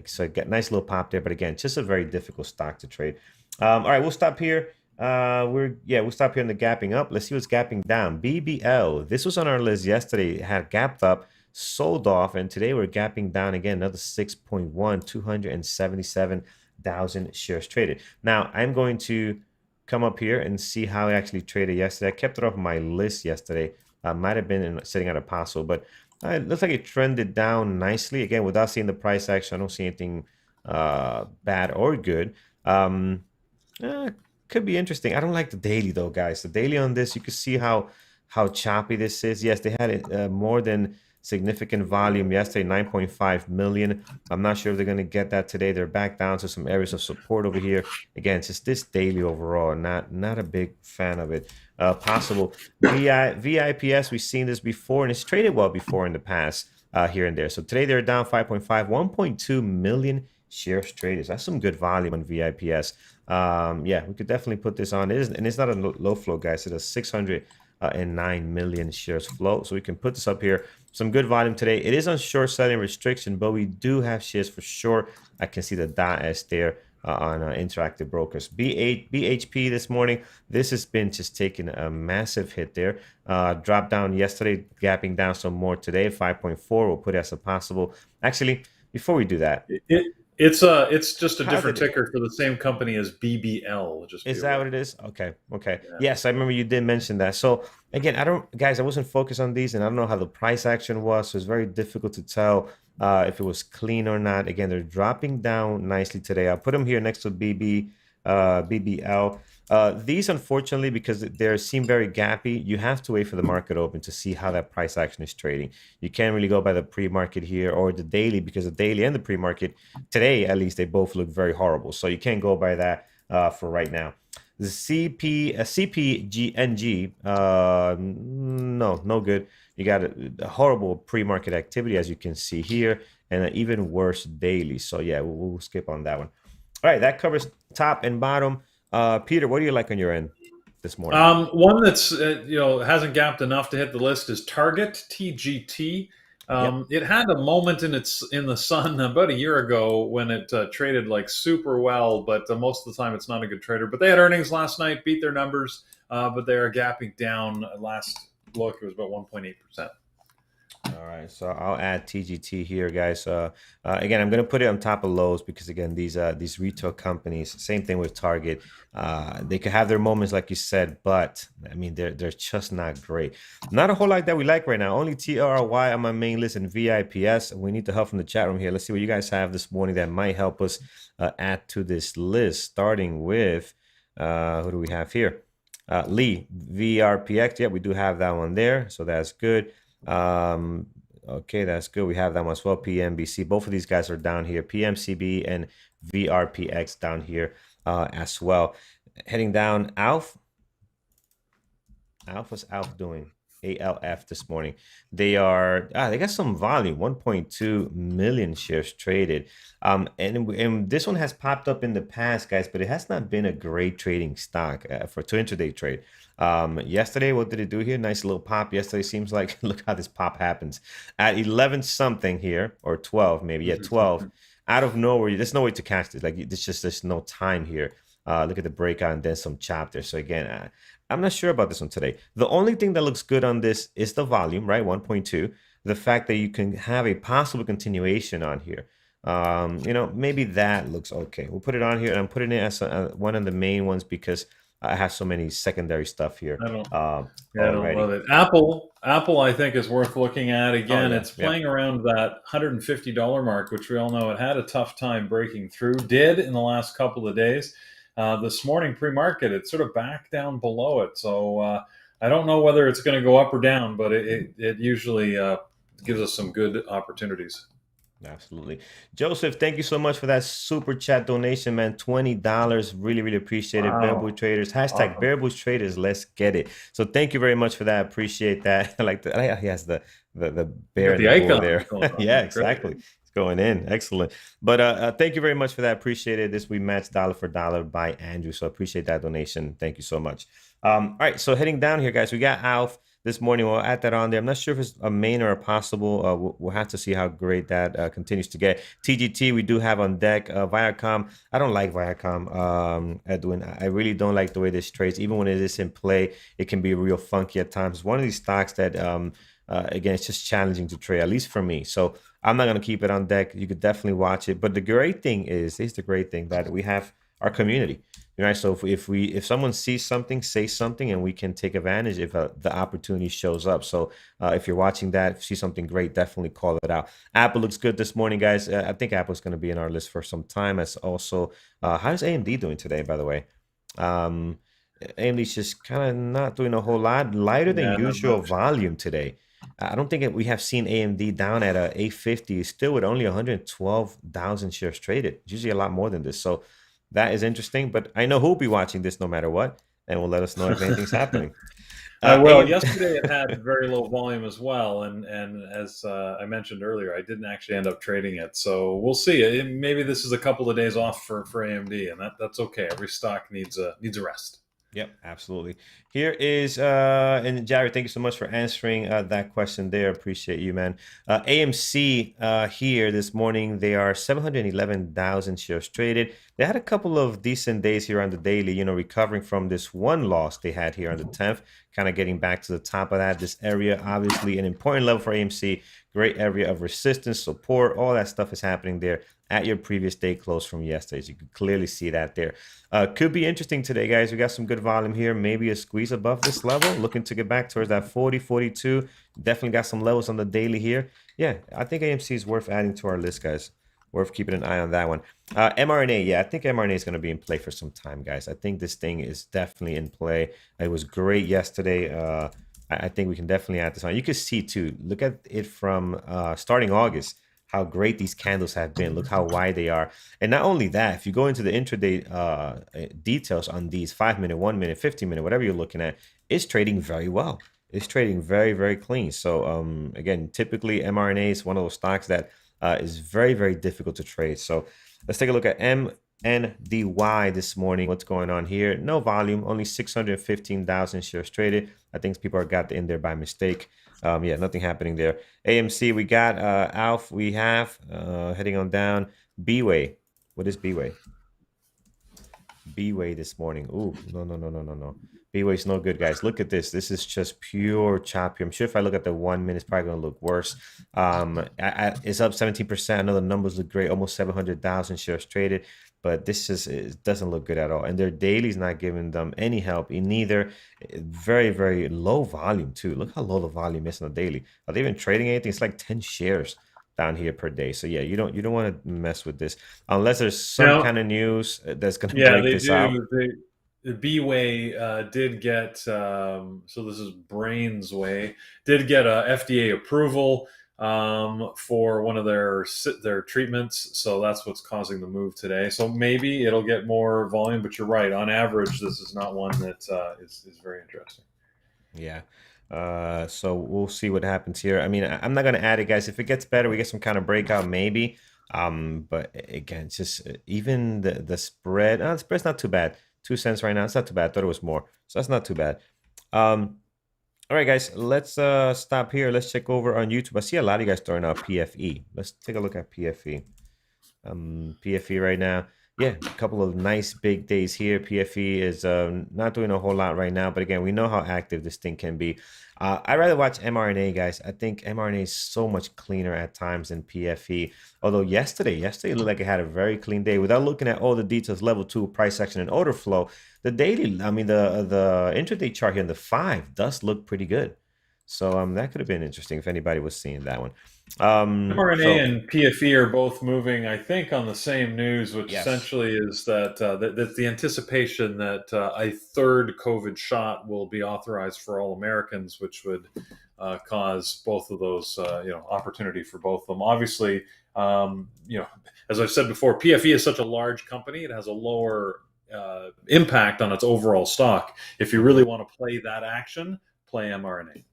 So get nice little pop there. But again, just a very difficult stock to trade. All right, we'll stop here. We'll stop here on the gapping up. Let's see what's gapping down. BBL. This was on our list yesterday. It had gapped up, sold off, and today we're gapping down again. Another 6.1, 277,000 shares traded. Now I'm going to come up here and see how it actually traded yesterday. I kept it off my list yesterday. Might have been sitting at a paso, but it looks like it trended down nicely. Again, without seeing the price action, I don't see anything bad or good. Could be interesting. I don't like the daily though, guys. The daily on this, you can see how choppy this is. Yes, they had more than significant volume yesterday, 9.5 million. I'm not sure if they're going to get that today. They're back down to some areas of support over here. Again, it's just this daily overall, not a big fan of it. Possible VIPS, we've seen this before, and it's traded well before in the past here and there. So today they're down 5.5, 1.2 million shares traded. That's some good volume on VIPS. Yeah, we could definitely put this on. And it's not a low flow, guys. It's a 609 million shares flow. So we can put this up here. Some good volume today. It is on short selling restriction, but we do have shares for sure. I can see the .S there on Interactive Brokers. BHP this morning. This has been just taking a massive hit there. Dropped down yesterday, gapping down some more today. 5.4. We'll put it as a possible. Actually, before we do that, it's just a different ticker for the same company as BBL. Is that what it is? Okay. Yeah. Yes, I remember you did mention that. So again, I wasn't focused on these, and I don't know how the price action was, so it's very difficult to tell if it was clean or not. Again, they're dropping down nicely today. I'll put them here next to BBL. These, unfortunately, because they seem very gappy, you have to wait for the market open to see how that price action is trading. You can't really go by the pre-market here or the daily, because the daily and the pre-market today, at least, they both look very horrible. So you can't go by that for right now. The CPGNG, no good. You got a horrible pre-market activity, as you can see here, and an even worse daily. So yeah, we'll skip on that one. All right, that covers top and bottom. Peter, what do you like on your end this morning? One that's hasn't gapped enough to hit the list is Target, TGT. It had a moment in the sun about a year ago when it traded like super well, but most of the time it's not a good trader. But they had earnings last night, beat their numbers, but they are gapping down. Last look, it was about 1.8%. All right, so I'll add TGT here, guys. Again, I'm going to put it on top of Lowe's because, again, these retail companies, same thing with Target. They could have their moments, like you said, but I mean, they're just not great. Not a whole lot that we like right now. Only TRY on my main list and VIPS. We need the help from the chat room here. Let's see what you guys have this morning that might help us add to this list. Starting with who do we have here? Lee, VRPX. Yeah, we do have that one there, so that's good. Okay, that's good. We have that one as well. PMBC, both of these guys are down here. PMCB and VRPX down here as well. Heading down, Alf. What's Alf doing? ALF this morning. They got some volume, 1.2 million shares traded. And this one has popped up in the past, guys, but it has not been a great trading stock to intraday trade. Yesterday, what did it do here? Nice little pop yesterday. Seems like, look how this pop happens at 11 something here, or 12 maybe. Yeah, 12. Out of nowhere, there's no way to catch this. Like, there's no time here. Look at the breakout and then some chop there. So again, I'm not sure about this one today. The only thing that looks good on this is the volume, right? 1.2. The fact that you can have a possible continuation on here. Maybe that looks okay. We'll put it on here, and I'm putting it as one of the main ones because I have so many secondary stuff here. I don't love it. Apple, I think, is worth looking at. Again, it's playing around that $150 mark, which we all know it had a tough time breaking through. Did in the last couple of days. This morning, pre-market, it's sort of back down below it. So I don't know whether it's going to go up or down, but it usually gives us some good opportunities. Absolutely. Joseph, thank you so much for that super chat donation, man. $20. Really, really appreciate it. Bear Bull Traders. Hashtag Awesome. Bear Bull Traders. Let's get it. So thank you very much for that. Appreciate that. I like the, he has the bear and The the bull icon there. going on. Yeah, That's great. exactly. It's going in. Excellent. But thank you very much for that. Appreciate it. This we matched dollar for dollar by Andrew. So appreciate that donation. Thank you so much. All right. So heading down here, guys, we got Alf this morning. We'll add that on there. I'm not sure if it's a main or a possible. We'll have to see how great that continues to get. TGT, we do have on deck. Viacom, I don't like Viacom, Edwin. I really don't like the way this trades. Even when it is in play, it can be real funky at times. One of these stocks that, again, it's just challenging to trade, at least for me. So I'm not going to keep it on deck. You could definitely watch it. But the great thing is the great thing that we have our community. Right. So if someone sees something, say something, and we can take advantage if the opportunity shows up. So if you're watching that, see something great, definitely call it out. Apple looks good this morning, guys. I think Apple's going to be in our list for some time. As also, how's AMD doing today, by the way? AMD's just kind of not doing a whole lot. Lighter than usual volume today. I don't think we have seen AMD down at a 850, still with only 112,000 shares traded. It's usually a lot more than this. So that is interesting, but I know who'll be watching this no matter what, and will let us know if anything's happening. Well, yesterday it had very low volume as well, and as I mentioned earlier, I didn't actually end up trading it, so we'll see. Maybe this is a couple of days off for AMD, and that's okay. Every stock needs a rest. Yep, absolutely. Here is, and Jared, thank you so much for answering that question there. Appreciate you, man. AMC here this morning, they are 711,000 shares traded. They had a couple of decent days here on the daily, recovering from this one loss they had here on the 10th, kind of getting back to the top of that. This area, obviously an important level for AMC, great area of resistance, support, all that stuff is happening there at your previous day close from yesterday. So you can clearly see that there. Could be interesting today, guys. We got some good volume here. Maybe a squeeze above this level. Looking to get back towards that 40, 42. Definitely got some levels on the daily here. Yeah, I think AMC is worth adding to our list, guys. Worth keeping an eye on that one. mRNA, yeah, I think mRNA is going to be in play for some time, guys. I think this thing is definitely in play. It was great yesterday. I think we can definitely add this on. You can see, too, look at it from starting August, how great these candles have been. Look how wide they are. And not only that, if you go into the intraday details on these 5-minute, 1-minute, 15-minute, whatever you're looking at, it's trading very well. It's trading very, very clean. So again, typically mRNA is one of those stocks that is very, very difficult to trade. So let's take a look at MNDY this morning. What's going on here? No volume, only 615,000 shares traded. I think people got in there by mistake. Yeah, nothing happening there. AMC, we got Alf, we have heading on down. B-Way. What is B-Way? B-Way this morning. Ooh, no. B-Way is no good, guys. Look at this. This is just pure choppy. I'm sure if I look at the 1 minute, it's probably going to look worse. It's up 17%. I know the numbers look great. Almost 700,000 shares traded. But it doesn't look good at all. And their daily is not giving them any help in neither. Very, very low volume, too. Look how low the volume is on the daily. Are they even trading anything? It's like 10 shares down here per day. So yeah, you don't want to mess with this unless there's some kind of news that's going to break this out. The B-Way did get, so this is Brain's Way, did get a FDA approval for one of their treatments. So that's what's causing the move today. So maybe it'll get more volume, but you're right. On average, this is not one that is very interesting. Yeah. So we'll see what happens here. I mean, I'm not going to add it, guys. If it gets better, we get some kind of breakout, maybe. But again, it's just even the spread. The spread's not too bad. 2 cents right now. It's not too bad. I thought it was more. So that's not too bad. All right, guys, let's stop here. Let's check over on YouTube. I see a lot of you guys throwing out PFE. Let's take a look at PFE. PFE right now. Yeah, a couple of nice big days here. PFE is not doing a whole lot right now, but again, we know how active this thing can be. I'd rather watch mRNA, guys. I think mRNA is so much cleaner at times than PFE. Although yesterday it looked like it had a very clean day. Without looking at all the details, level 2, price action, and order flow, the daily, I mean, the intraday chart here in the 5 does look pretty good. So that could have been interesting if anybody was seeing that one. mRNA and PFE are both moving, I think, on the same news, which essentially is that the anticipation that a third COVID shot will be authorized for all Americans, which would cause both of those, opportunity for both of them. Obviously, as I've said before, PFE is such a large company; it has a lower impact on its overall stock. If you really want to play that action, play mRNA.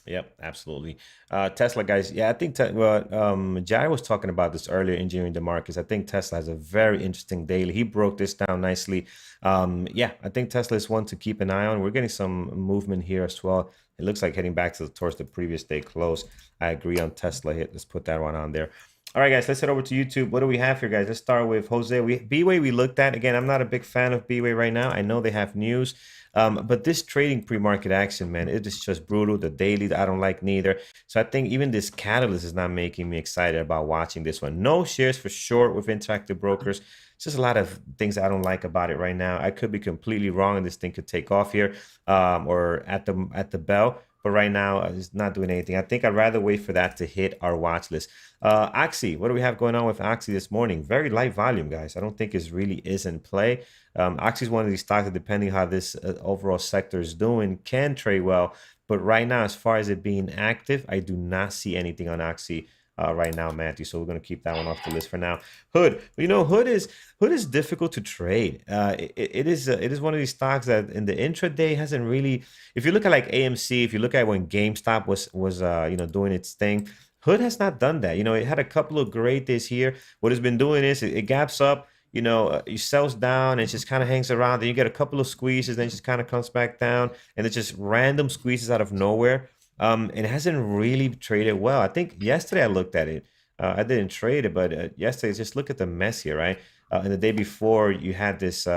Yep, absolutely. Tesla, guys. Yeah, I think Jared was talking about this earlier, engineering the markets. I think Tesla has a very interesting daily. He broke this down nicely. Yeah, I think Tesla is one to keep an eye on. We're getting some movement here as well. It looks like heading back towards the previous day close. I agree on Tesla. Let's put that one on there. All right, guys, let's head over to YouTube. What do we have here, guys? Let's start with Jose. B-Way we looked at. Again, I'm not a big fan of B-Way right now. I know they have news. But this trading pre-market action, man, it is just brutal. The daily, I don't like neither. So I think even this catalyst is not making me excited about watching this one. No shares for short with Interactive Brokers. It's just a lot of things I don't like about it right now. I could be completely wrong, and this thing could take off here or at the bell. But right now, it's not doing anything. I think I'd rather wait for that to hit our watch list. Oxy, what do we have going on with Oxy this morning? Very light volume, guys. I don't think it really is in play. Oxy is one of these stocks that, depending how this overall sector is doing, can trade well. But right now, as far as it being active, I do not see anything on Oxy right now, Matthew. So we're going to keep that one off the list for now. Hood, Hood is difficult to trade. It is one of these stocks that in the intraday hasn't really. If you look at like AMC, if you look at when GameStop was doing its thing, Hood has not done that. It had a couple of great days here. What it's been doing is it gaps up. It sells down and it just kind of hangs around. Then you get a couple of squeezes, then it just kind of comes back down, and it's just random squeezes out of nowhere. It hasn't really traded well. I think yesterday I looked at it. I didn't trade it, but yesterday, just look at the mess here, right? And the day before, you had this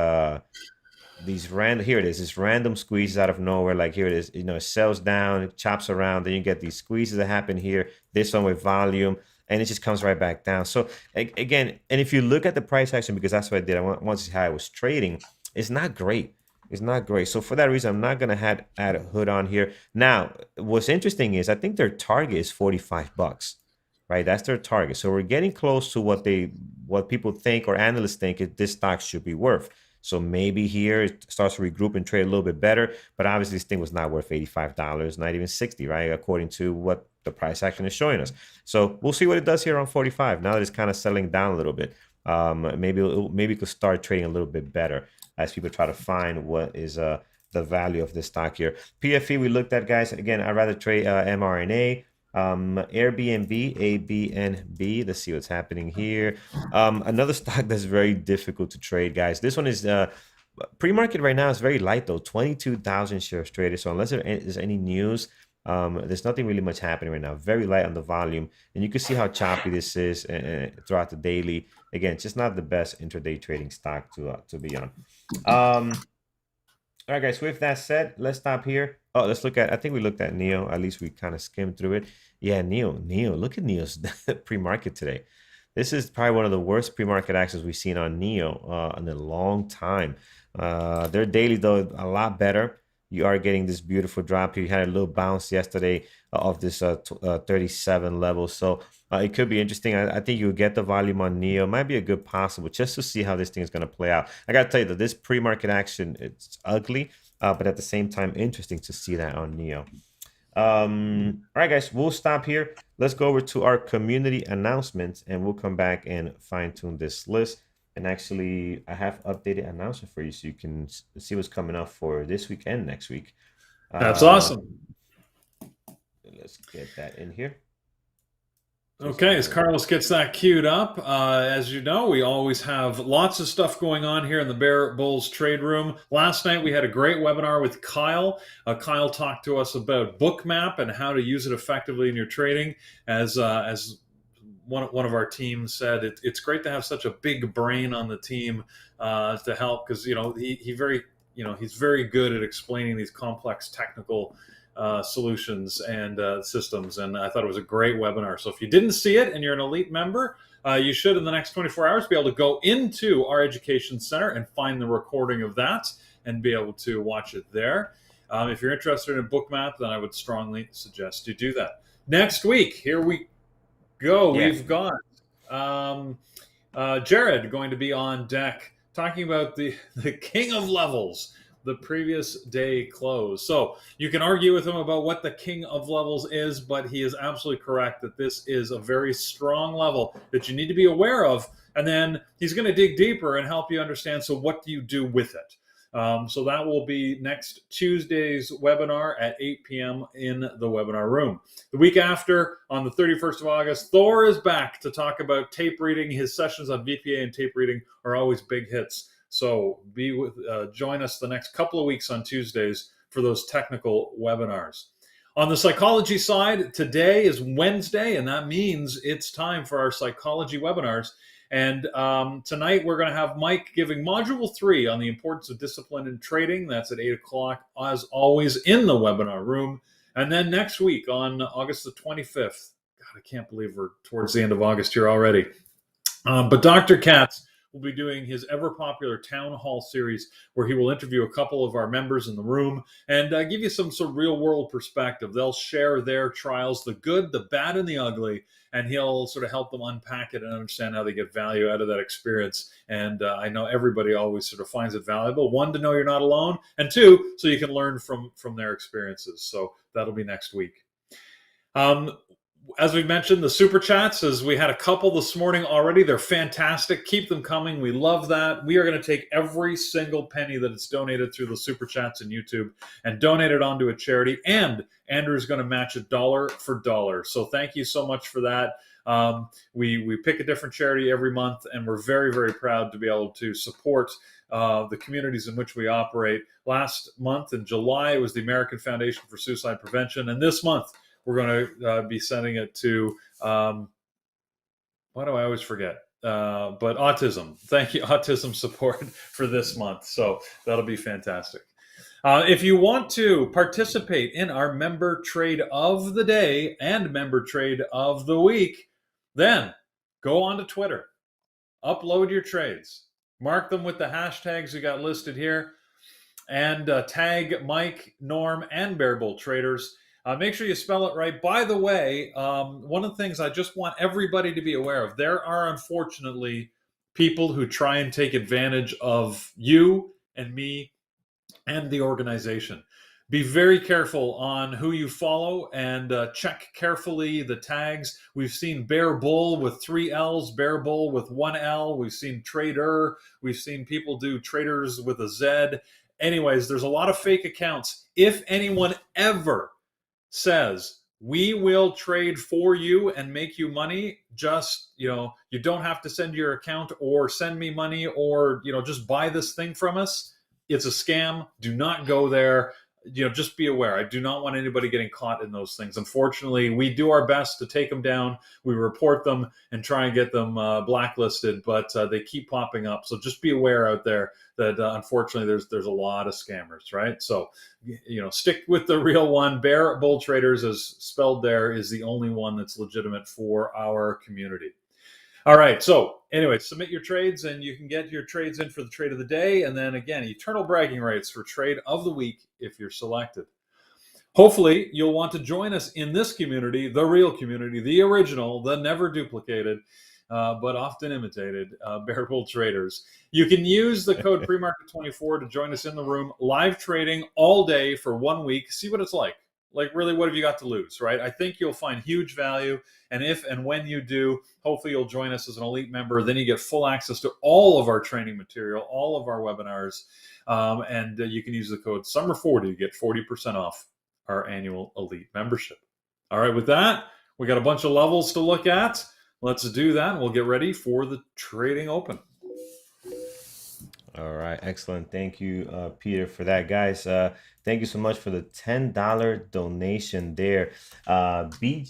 these random, here it is, this random squeezes out of nowhere. Like here it is, it sells down, it chops around, then you get these squeezes that happen here. This one with volume, and it just comes right back down. So again, and if you look at the price action, because that's what I did, I want to see how I was trading. It's not great. It's not great. So for that reason, I'm not gonna add a Hood on here. Now, what's interesting is I think their target is $45, right? That's their target. So we're getting close to what people think or analysts think this stock should be worth. So maybe here it starts to regroup and trade a little bit better. But obviously, this thing was not worth $85, not even $60, right? According to what the price action is showing us. So we'll see what it does here on 45. Now that it's kind of settling down a little bit, maybe it could start trading a little bit better as people try to find what is the value of this stock here. PFE we looked at, guys. Again, I'd rather trade mRNA. Airbnb, ABNB. Let's see what's happening here. Another stock that's very difficult to trade, guys. This one is pre-market right now is very light though, 22,000 shares traded. So unless there's any news, there's nothing really much happening right now. Very light on the volume, and you can see how choppy this is throughout the daily. Again, it's just not the best intraday trading stock to be on. All right, guys. With that said, let's stop here. Oh, let's look at. I think we looked at NEO. At least we kind of skimmed through it. Yeah, NEO. Look at NEO's pre-market today. This is probably one of the worst pre-market actions we've seen on NEO in a long time. Their daily though a lot better. You are getting this beautiful drop here. You had a little bounce yesterday of this 37 level. So it could be interesting. I think you'll get the volume on NEO. Might be a good possible just to see how this thing is going to play out. I got to tell you that this pre-market action, it's ugly, but at the same time, interesting to see that on NEO. All right, guys, we'll stop here. Let's go over to our community announcements, and we'll come back and fine-tune this list. And actually, I have updated announcement for you so you can see what's coming up for this week and next week. That's awesome. Let's get that in here. Okay, as Carlos gets that queued up, as you know, we always have lots of stuff going on here in the Bear Bulls trade room. Last night we had a great webinar with Kyle. Kyle talked to us about Bookmap and how to use it effectively in your trading. As one of our team said, it's great to have such a big brain on the team to help, because he's very good at explaining these complex technical solutions and systems, and I thought it was a great webinar. So if you didn't see it and you're an elite member, you should in the next 24 hours be able to go into our education center and find the recording of that and be able to watch it there. If you're interested in Bookmap, then I would strongly suggest you do that. Next week, here we go. Yeah. We've got Jared going to be on deck talking about the king of levels, the previous day close. So you can argue with him about what the king of levels is, but he is absolutely correct that this is a very strong level that you need to be aware of. And then he's going to dig deeper and help you understand. So what do you do with it? So that will be next Tuesday's webinar at 8 p.m. in the webinar room. The week after, on the 31st of August, Thor is back to talk about tape reading. His sessions on VPA and tape reading are always big hits. So join us the next couple of weeks on Tuesdays for those technical webinars. On the psychology side, today is Wednesday, and that means it's time for our psychology webinars. And tonight we're going to have Mike giving Module 3 on the importance of discipline in trading. That's at 8 o'clock, as always, in the webinar room. And then next week on August the 25th, God, I can't believe we're towards the end of August here already. But Dr. Katz will be doing his ever-popular Town Hall series, where he will interview a couple of our members in the room and give you some sort of real-world perspective. They'll share their trials, the good, the bad, and the ugly, and he'll sort of help them unpack it and understand how they get value out of that experience. And I know everybody always sort of finds it valuable. One, to know you're not alone, and two, so you can learn from their experiences. So that'll be next week. As we mentioned, the super chats, as we had a couple this morning already, they're fantastic. Keep them coming. We love that. We are going to take every single penny that is donated through the super chats and YouTube and donate it onto a charity. And Andrew's going to match it dollar for dollar. So thank you so much for that. We pick a different charity every month, and we're very, very proud to be able to support the communities in which we operate. Last month in July, it was the American Foundation for Suicide Prevention. And this month, we're going to be sending it to, why do I always forget? But autism. Thank you, autism support for this month. So that'll be fantastic. If you want to participate in our member trade of the day and member trade of the week, then go on to Twitter, upload your trades, mark them with the hashtags you got listed here, and tag Mike, Norm, and Bear Bull Traders. Make sure you spell it right. By the way, one of the things I just want everybody to be aware of, there are unfortunately people who try and take advantage of you and me and the organization. Be very careful on who you follow and check carefully the tags. We've seen Bear Bull with 3 L's, Bear Bull with 1 L. We've seen Trader. We've seen people do Traders with a Z. Anyways, there's a lot of fake accounts. If anyone ever says we will trade for you and make you money, just, you don't have to send your account or send me money or, just buy this thing from us. It's a scam. Do not go there. Just be aware. I do not want anybody getting caught in those things. Unfortunately, we do our best to take them down. We report them and try and get them blacklisted, but they keep popping up. So just be aware out there that unfortunately there's a lot of scammers, right? So, stick with the real one. Bear Bull Traders, as spelled there, is the only one that's legitimate for our community. All right. So anyway, submit your trades and you can get your trades in for the trade of the day. And then again, eternal bragging rights for trade of the week if you're selected. Hopefully you'll want to join us in this community, the real community, the original, the never duplicated, but often imitated Bear Bull Traders. You can use the code premarket24 to join us in the room, live trading all day for 1 week. See what it's like. Like, really, what have you got to lose, right? I think you'll find huge value. And if and when you do, hopefully you'll join us as an elite member. Then you get full access to all of our training material, all of our webinars. And you can use the code SUMMER40 to get 40% off our annual elite membership. All right, with that, we got a bunch of levels to look at. Let's do that. We'll get ready for the trading open. All right, excellent. Thank you, Peter, for that, guys. Thank you so much for the $10 donation there. B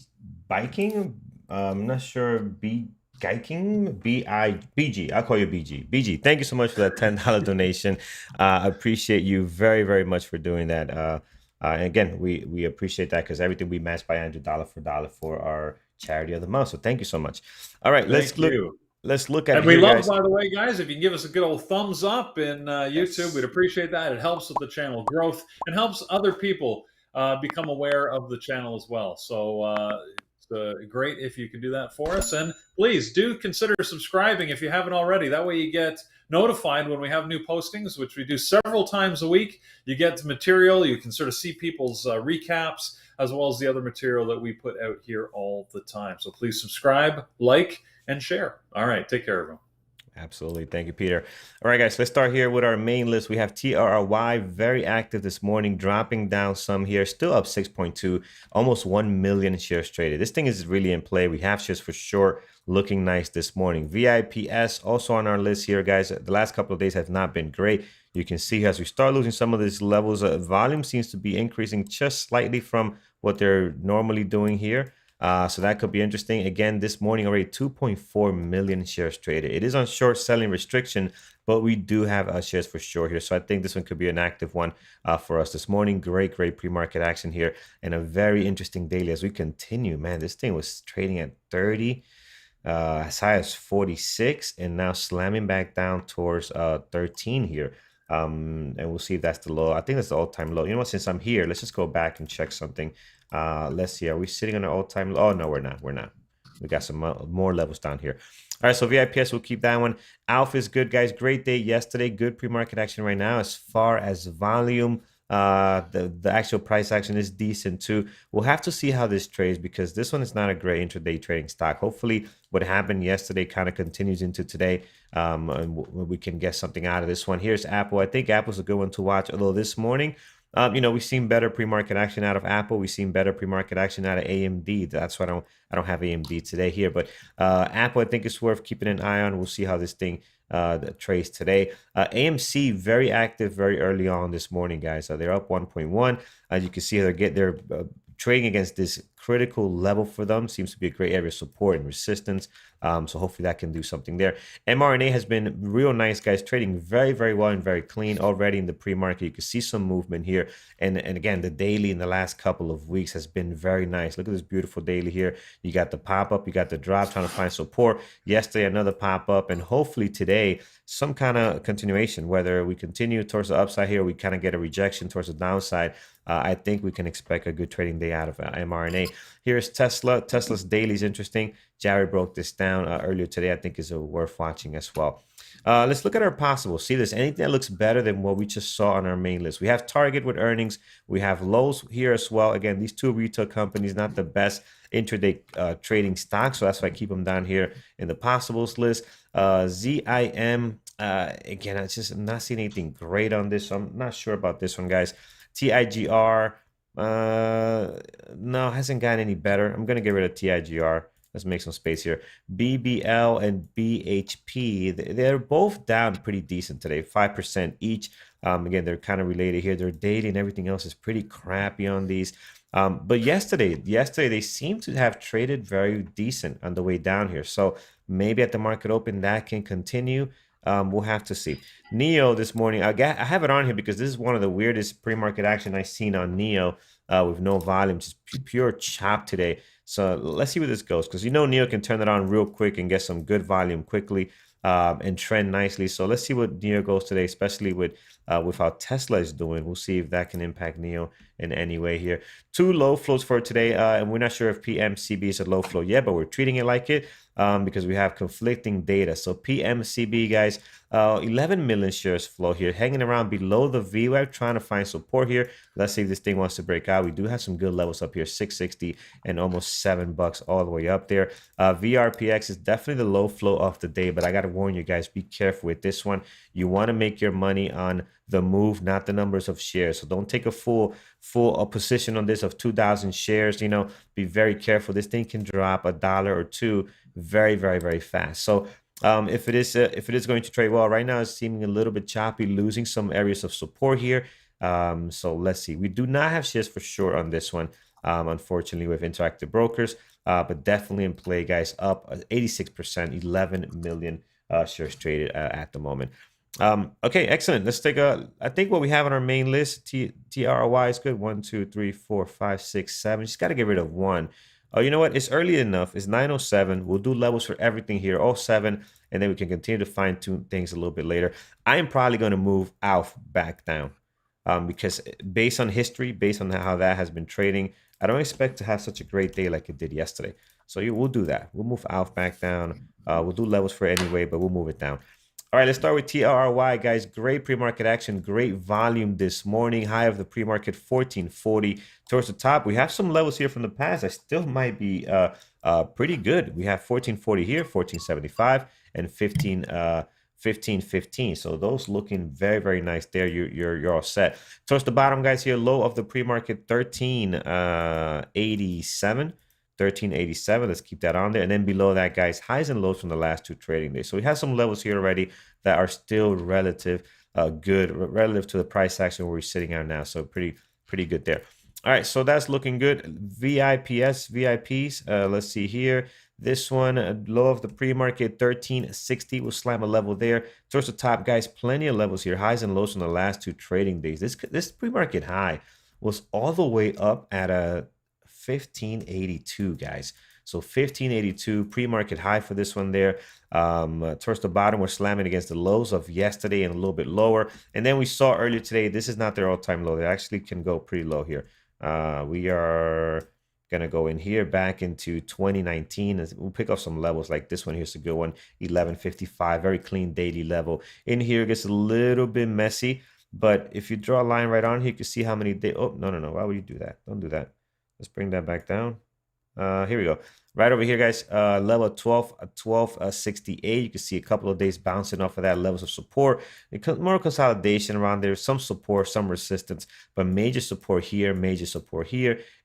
Biking, I'm not sure. B Giking, BG. I'll call you BG. BG. Thank you so much for that $10 donation. I appreciate you very, very much for doing that. And again, we appreciate that because everything we match by Andrew dollar for our charity of the month. So thank you so much. All right, let's look at it. And we love, by the way, guys, if you can give us a good old thumbs up in YouTube, we'd appreciate that. It helps with the channel growth and helps other people become aware of the channel as well. So great if you could do that for us. And please do consider subscribing if you haven't already. That way you get notified when we have new postings, which we do several times a week. You get the material. You can sort of see people's recaps, as well as the other material that we put out here all the time. So please subscribe, like, and share. All right. Take care, everyone. Absolutely. Thank you, Peter. All right, guys, let's start here with our main list. We have TRRY very active this morning, dropping down some here, still up 6.2, almost 1 million shares traded. This thing is really in play. We have shares for sure looking nice this morning. VIPS also on our list here, guys. The last couple of days have not been great. You can see as we start losing some of these levels, volume seems to be increasing just slightly from what they're normally doing here. So that could be interesting. Again, this morning already 2.4 million shares traded. It is on short selling restriction, but we do have shares for sure here. So I think this one could be an active one for us this morning. Great pre-market action here and a very interesting daily as we continue. Man, this thing was trading at 30, as high as 46, and now slamming back down towards 13 here. And we'll see if that's the low. I think that's the all-time low. You know what? Since I'm here, let's just go back and check something. Let's see. Are we sitting on an all-time low? Oh, no, we're not. We're not. We got some more levels down here. All right, so VIPS, we'll keep that one. Alpha is good, guys. Great day yesterday. Good pre-market action right now. As far as volume, the actual price action is decent too. We'll have to see how this trades because this one is not a great intraday trading stock. Hopefully what happened yesterday kind of continues into today, and we can get something out of this one. Here's Apple. I think Apple's a good one to watch, although this morning we've seen better pre-market action out of Apple. We've seen better pre-market action out of AMD. That's why I don't have AMD today here. But Apple, I think, is worth keeping an eye on. We'll see how this thing trades today. AMC very active very early on this morning, guys. They're up 1.1. You can see they're trading against this critical level for them. Seems to be a great area of support and resistance. So hopefully that can do something there. mRNA has been real nice, guys, trading very well and very clean already in the pre-market. You can see some movement here. And again, the daily in the last couple of weeks has been very nice. Look at this beautiful daily here. You got the pop-up, you got the drop, trying to find support. Yesterday, another pop-up, and hopefully today, some kind of continuation, whether we continue towards the upside here, we kind of get a rejection towards the downside. I think we can expect a good trading day out of mRNA. Here's Tesla. Tesla's daily is interesting. Jared broke this down earlier today. I think is worth watching as well. Let's look at our possibles. See, there's anything that looks better than what we just saw on our main list. We have Target with earnings. We have Lowe's here as well. Again, these two retail companies, not the best intraday trading stocks. So that's why I keep them down here in the possibles list. ZIM, again, I'm not seeing anything great on this. So I'm not sure about this one, guys. TIGR, no, hasn't gotten any better. I'm going to get rid of TIGR. Let's make some space here. BBL and BHP, they're both down pretty decent today, 5% each. Again, they're kind of related here. Their daily and everything else is pretty crappy on these. But yesterday they seem to have traded very decent on the way down here. So maybe at the market open that can continue. We'll have to see. NEO this morning, I have it on here because this is one of the weirdest pre-market action I've seen on NEO with no volume, just pure chop today. So let's see where this goes because NEO can turn it on real quick and get some good volume quickly and trend nicely. So let's see what NEO goes today, especially with how Tesla is doing. We'll see if that can impact NEO in any way here. Two low flows for today, and we're not sure if PMCB is a low flow yet, but we're treating it like it. Because we have conflicting data. So PMCB, guys, 11 million shares flow here, hanging around below the VWAP, trying to find support here. Let's see if this thing wants to break out. We do have some good levels up here, 660 and almost $7 all the way up there. VRPX is definitely the low flow of the day, but I got to warn you guys, be careful with this one. You want to make your money on the move, not the numbers of shares. So don't take a full position on this of 2,000 shares. Be very careful. This thing can drop $1 or $2 very fast. So if it is going to trade well, right now it's seeming a little bit choppy, losing some areas of support here. So let's see. We do not have shares for sure on this one, unfortunately, with Interactive Brokers, but definitely in play, guys. Up 86%, 11 million shares traded at the moment. Okay, excellent. Let's take I think what we have on our main list, TRY is good. 1, 2, 3, 4, 5, 6, 7. Just got to get rid of one. Oh, you know what? It's early enough. It's 9:07. We'll do levels for everything here, all 7, and then we can continue to fine tune things a little bit later. I am probably going to move ALF back down because based on history, based on how that has been trading, I don't expect to have such a great day like it did yesterday. So we'll do that. We'll move ALF back down. We'll do levels for it anyway, but we'll move it down. All right, let's start with TRY, guys. Great pre-market action, great volume this morning. High of the pre-market, 1440. Towards the top, we have some levels here from the past that still might be pretty good. We have 1440 here, 1475, and 1515. So those looking very, very nice there. You're all set. Towards the bottom, guys, here, low of the pre-market, 1387. 1387. Let's keep that on there. And then below that, guys, highs and lows from the last 2 trading days. So we have some levels here already that are still relative good relative to the price action where we're sitting at now. So pretty good there. All right, so that's looking good. VIPs, let's see here. This one, low of the pre-market, 1360. We'll slam a level there. Towards the top, guys, plenty of levels here. Highs and lows from the last 2 trading days. This pre-market high was all the way up at a 1582, guys. So 1582 pre-market high for this one there. Towards the bottom, we're slamming against the lows of yesterday and a little bit lower. And then we saw earlier today, this is not their all-time low. They actually can go pretty low here. We are gonna go in here back into 2019. We'll pick up some levels like this one. Here's a good one, 1155, very clean daily level. In here it gets a little bit messy, but if you draw a line right on here, you can see how many days. Oh, no. Why would you do that? Don't do that. Let's bring that back down. Here we go. Right over here, guys, level 1268. You can see a couple of days bouncing off of that, levels of support. More consolidation around there, some support, some resistance, but major support here,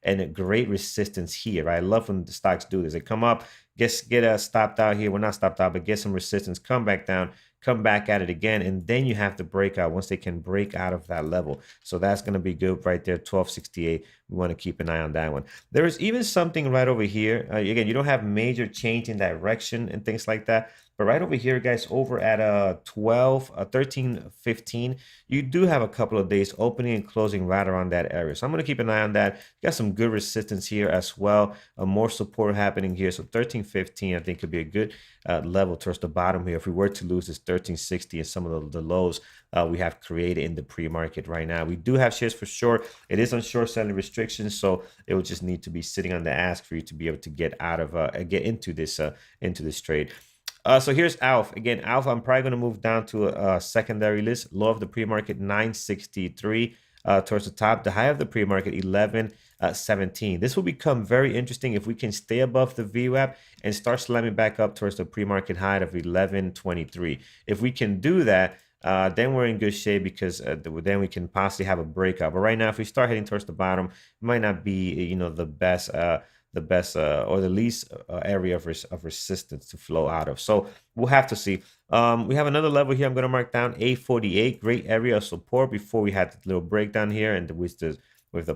and a great resistance here, right? I love when the stocks do this. They come up, get stopped out here. Well, not stopped out, but get some resistance, come back down, come back at it again, and then you have to break out once they can break out of that level. So that's going to be good right there, 1268. We want to keep an eye on that one. There is even something right over here. Again, you don't have major change in direction and things like that. But right over here, guys, over at 1315, you do have a couple of days opening and closing right around that area. So I'm going to keep an eye on that. You got some good resistance here as well. More support happening here. So 1315, I think, could be a good level towards the bottom here. If we were to lose this 1360 and some of the lows we have created in the pre-market right now. We do have shares for short. It is on short selling restrictions, so it will just need to be sitting on the ask for you to be able to get out of get into this trade. So here's ALF. Again, ALF, I'm probably going to move down to a secondary list. Low of the pre-market, 963. Towards the top, the high of the pre-market, 1117. This will become very interesting if we can stay above the VWAP and start slamming back up towards the pre-market high of 1123. If we can do that, then we're in good shape because then we can possibly have a breakout. But right now, if we start heading towards the bottom, it might not be the best or the least area of resistance to flow out of. So we'll have to see. We have another level here. I'm going to mark down 848, great area of support before we had the little breakdown here and with the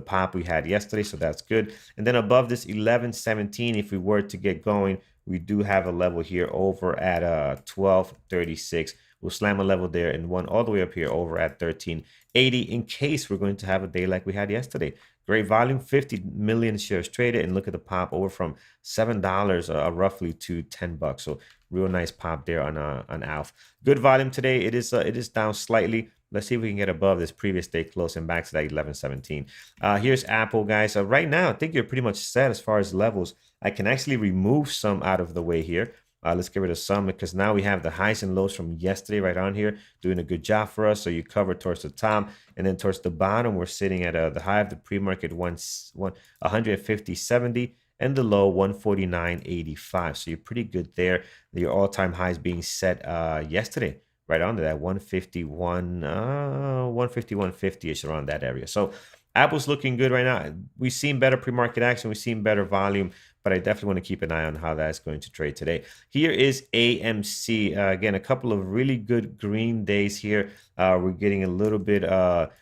pop we had yesterday. So that's good. And then above this 1117, if we were to get going, we do have a level here over at 1236. We'll slam a level there and one all the way up here over at 1380 in case we're going to have a day like we had yesterday. Great volume, 50 million shares traded, and look at the pop over from $7 roughly to $10. So real nice pop there on ALF. Good volume today. It is down slightly. Let's see if we can get above this previous day close and back to that 1117. Here's Apple, guys. Right now, I think you're pretty much set as far as levels. I can actually remove some out of the way here. Let's get rid of some because now we have the highs and lows from yesterday right on here doing a good job for us. So you cover towards the top and then towards the bottom, we're sitting at the high of the pre-market 150.70 and the low 149.85. So you're pretty good there. Your all-time highs being set yesterday right under that 151.50ish around that area. So Apple's looking good right now. We've seen better pre-market action. We've seen better volume, but I definitely want to keep an eye on how that's going to trade today. Here is AMC. Again, a couple of really good green days here. We're getting a little bit of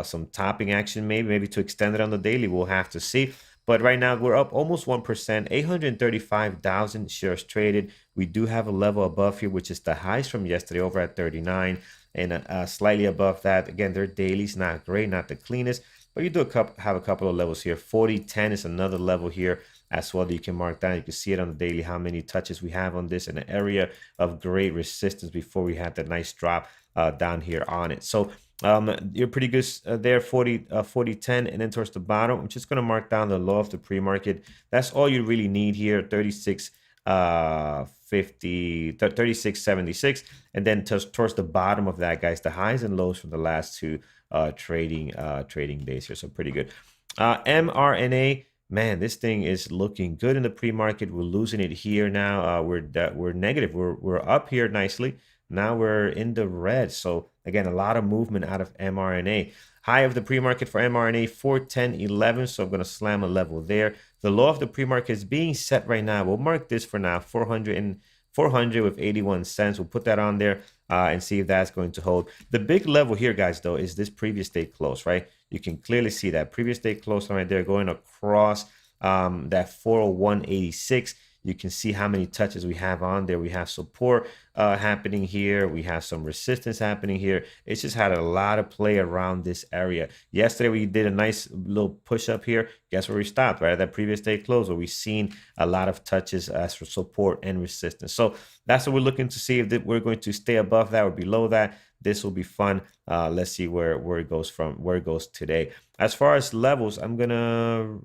some topping action, maybe to extend it on the daily. We'll have to see. But right now, we're up almost 1%, 835,000 shares traded. We do have a level above here, which is the highs from yesterday over at 39. And slightly above that, again, their daily's not great, not the cleanest, but you do have a couple of levels here. 40.10 is another level here as well that you can mark down. You can see it on the daily, how many touches we have on this, in an area of great resistance before we had that nice drop down here on it. So You're pretty good there, 40.10, and then towards the bottom, I'm just going to mark down the low of the pre-market. That's all you really need here, 36.76, and then towards the bottom of that, guys, the highs and lows from the last two trading days here. So pretty good. mRNA, man, this thing is looking good in the pre-market. We're losing it here now. We're negative. We're up here nicely. Now we're in the red. So again, a lot of movement out of mRNA. High of the pre-market for mRNA, 410.11. So I'm going to slam a level there. The low of the pre-market is being set right now. We'll mark this for now, 400 with 81 cents. We'll put that on there and see if that's going to hold. The big level here, guys, though, is this previous day close, right? You can clearly see that previous day close right there going across that 401.86. You can see how many touches we have on there. We have support happening here. We have some resistance happening here. It's just had a lot of play around this area. Yesterday, we did a nice little push up here. Guess where we stopped, right? At that previous day close, where we've seen a lot of touches as for support and resistance. So that's what we're looking to see, if we're going to stay above that or below that. This will be fun. Let's see where it goes today. As far as levels, I'm gonna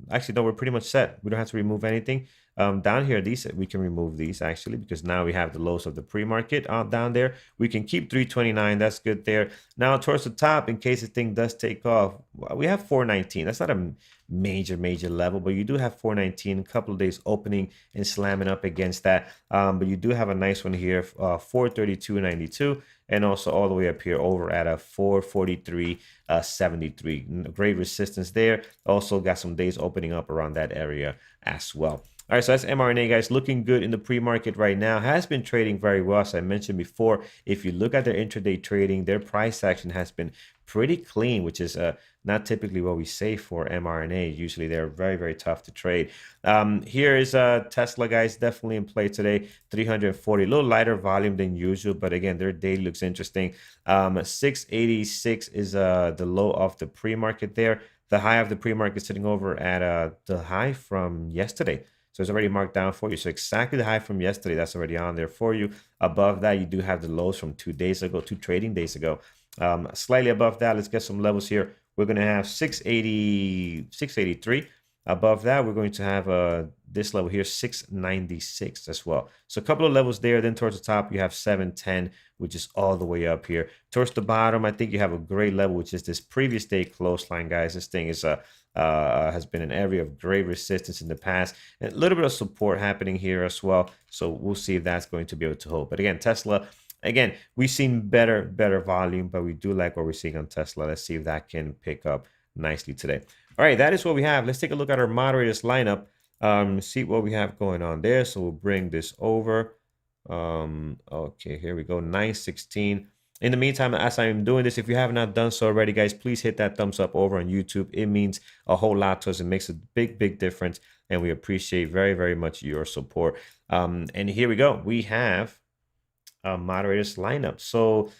actually, no, we're pretty much set. We don't have to remove anything. Down here, these we can remove these actually, because now we have the lows of the pre-market down there. We can keep 329. That's good there. Now towards the top, in case the thing does take off, we have 419. That's not a major level, but you do have 419. A couple of days opening and slamming up against that. But you do have a nice one here, 432.92. And also all the way up here over at a 443.73. Great resistance there. Also got some days opening up around that area as well. All right, so that's mRNA, guys, looking good in the pre-market right now. Has been trading very well, as I mentioned before. If you look at their intraday trading, their price action has been pretty clean, which is not typically what we say for mRNA. Usually they're very tough to trade. Here is Tesla, guys, definitely in play today. 340, a little lighter volume than usual, but again, their day looks interesting. 686 is the low of the pre-market there. The high of the pre-market sitting over at the high from yesterday. So it's already marked down for you. So exactly the high from yesterday, that's already on there for you. Above that, you do have the lows from 2 trading days ago. Slightly above that, let's get some levels here. We're going to have 683. Above that, we're going to have this level here, 696 as well. So a couple of levels there. Then towards the top, you have 710, which is all the way up here. Towards the bottom, I think you have a great level, which is this previous day close line, guys. This thing is has been an area of great resistance in the past, and a little bit of support happening here as well. So we'll see if that's going to be able to hold. But again, Tesla, again, we've seen better volume, but we do like what we're seeing on Tesla. Let's see if that can pick up nicely today. All right, that is what we have. Let's take a look at our moderators lineup. See what we have going on there. So we'll bring this over. Okay, here we go, 916. In the meantime, as I'm doing this, if you have not done so already, guys, please hit that thumbs up over on YouTube. It means a whole lot to us. It makes a big difference, and we appreciate very much your support. And here we go. We have a moderators lineup. So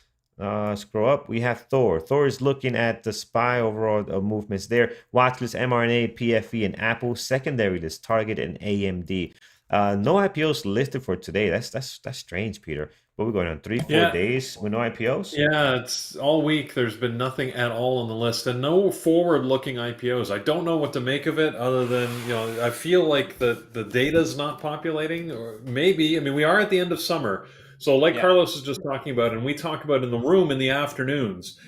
scroll up. We have Thor. Thor is looking at the SPY overall movements there. Watchlist, mRNA, PFE, and Apple. Secondary list, Target, and AMD. No IPOs listed for today. That's strange, Peter. But we're going on 3-4 days with no IPOs. Yeah, it's all week. There's been nothing at all on the list, and no forward-looking IPOs. I don't know what to make of it, other than I feel like the data's not populating, or maybe. I mean, we are at the end of summer. So like Carlos is just talking about, and we talk about in the room in the afternoons,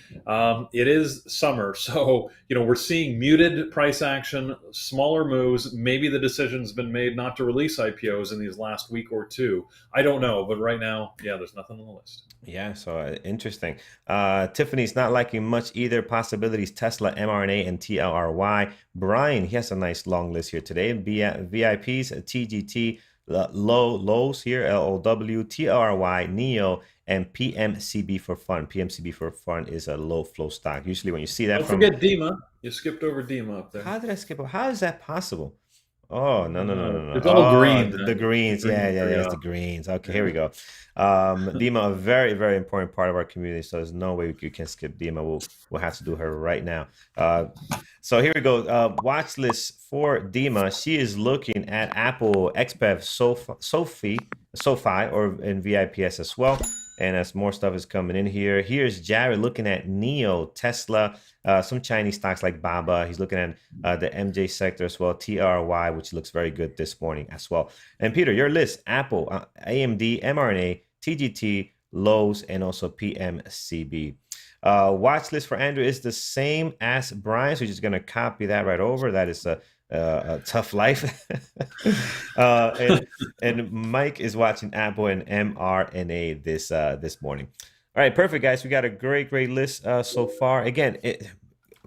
it is summer. So, we're seeing muted price action, smaller moves. Maybe the decision's been made not to release IPOs in these last week or two. I don't know. But right now, there's nothing on the list. Yeah, so interesting. Tiffany's not liking much either. Possibilities, Tesla, mRNA, and TLRY. Brian, he has a nice long list here today. VIPs, TGT, lows here, LOW, TRY, NEO, and PMCB for fun. PMCB for fun is a low flow stock. Usually when you see that, don't forget DEMA. You skipped over DEMA up there. How did I skip? How is that possible? Oh, no. It's all green. The greens. Yeah, it's the greens. Okay, here we go. DEMA, a very important part of our community, so there's no way you can skip DEMA. We'll have to do her right now. So here we go. Watch list for DEMA. She is looking at Apple, XPEV, SoFi, or in VIPS as well. And as more stuff is coming in here, here's Jared looking at NEO, Tesla, some Chinese stocks like Baba. He's looking at the MJ sector as well, TRY, which looks very good this morning as well. And Peter, your list: Apple, AMD, mRNA, TGT, Lowe's, and also PMCB. Watch list for Andrew is the same as Brian, so you're just gonna copy that right over. That is a tough life. And Mike is watching Apple and mRNA this morning. All right, perfect, guys. We got a great list so far. Again,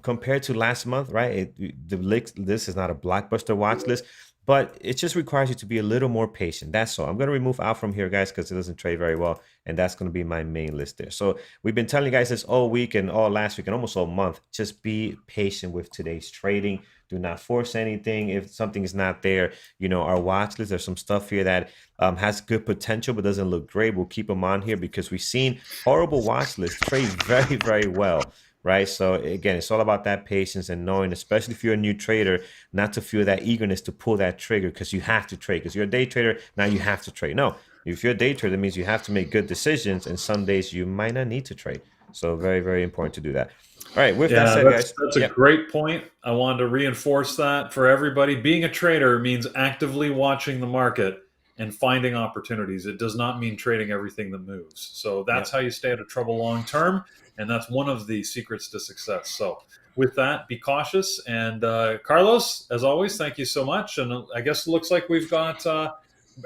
compared to last month, right? This is not a blockbuster watch list, but it just requires you to be a little more patient. That's all. I'm going to remove out from here, guys, because it doesn't trade very well, and that's going to be my main list there. So we've been telling you guys this all week and all last week and almost all month. Just be patient with today's trading. Do not force anything. If something is not there, our watch list, there's some stuff here that has good potential but doesn't look great. We'll keep them on here because we've seen horrible watch lists trade very, very well. Right. So again, it's all about that patience and knowing, especially if you're a new trader, not to feel that eagerness to pull that trigger because you have to trade, because you're a day trader. Now you have to trade. No, if you're a day trader, that means you have to make good decisions. And some days you might not need to trade. So very, very important to do that. All right. With that said, guys, that's a great point. I wanted to reinforce that for everybody. Being a trader means actively watching the market and finding opportunities. It does not mean trading everything that moves. So that's how you stay out of trouble long term. And that's one of the secrets to success. So with that, be cautious. And Carlos, as always, thank you so much. And I guess it looks like we've got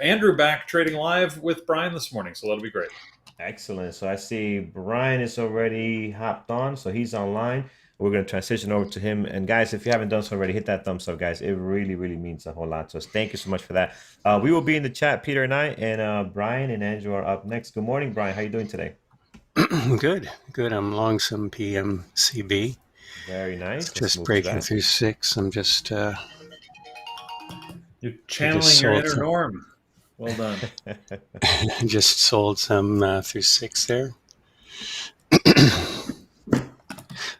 Andrew back trading live with Brian this morning. So that'll be great. Excellent. So I see Brian is already hopped on. So he's online. We're going to transition over to him. And guys, if you haven't done so already, hit that thumbs up, guys. It really, really means a whole lot to us. Thank you so much for that. We will be in the chat, Peter and I, and Brian and Andrew are up next. Good morning, Brian. How are you doing today? Good. I'm long some PMCB. Very nice. Just breaking through 6. I'm just you're channeling your inner Norm. Well done. Just sold some through 6 there. I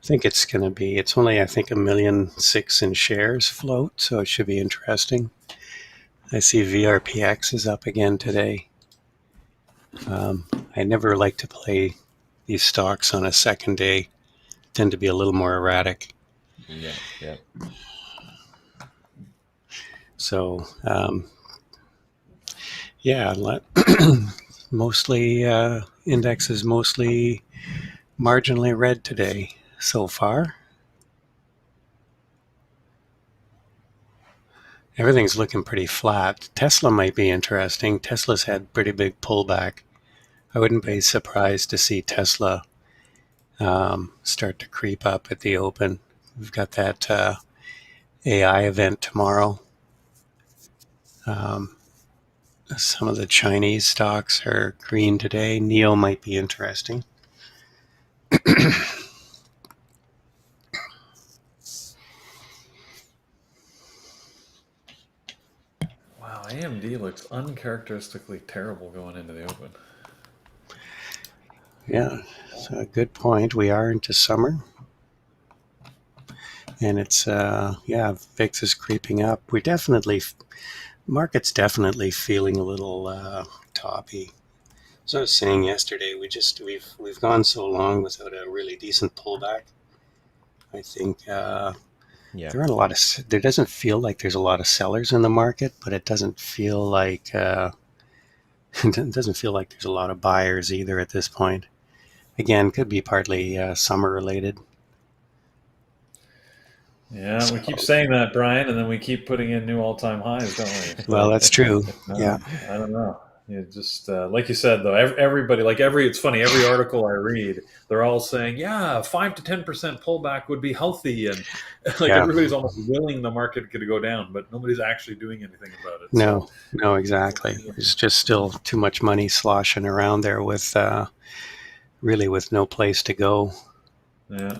think it's going to be, it's only, I think, 1.6 million in shares float, so it should be interesting. I see VRPX is up again today. I never like to play these stocks on a second day. Tend to be a little more erratic. Yeah. So, mostly index is mostly marginally red today so far. Everything's looking pretty flat. Tesla might be interesting. Tesla's had pretty big pullback. I wouldn't be surprised to see Tesla start to creep up at the open. We've got that AI event tomorrow. Some of the Chinese stocks are green today. NEO might be interesting. Wow, AMD looks uncharacteristically terrible going into the open. Yeah, so a good point. We are into summer. And it's, VIX is creeping up. Market's definitely feeling a little toppy. As I was saying yesterday, we've gone so long without a really decent pullback. I think there doesn't feel like there's a lot of sellers in the market, but it doesn't feel like there's a lot of buyers either at this point. Again, could be partly summer related. Yeah, we keep saying that, Brian, and then we keep putting in new all-time highs, don't we? Well, that's true. Yeah. I don't know. Just like you said, though, everybody, it's funny, every article I read, they're all saying, 5 to 10% pullback would be healthy. And everybody's almost willing the market to go down, but nobody's actually doing anything about it. No, exactly. There's just still too much money sloshing around there with no place to go. Yeah.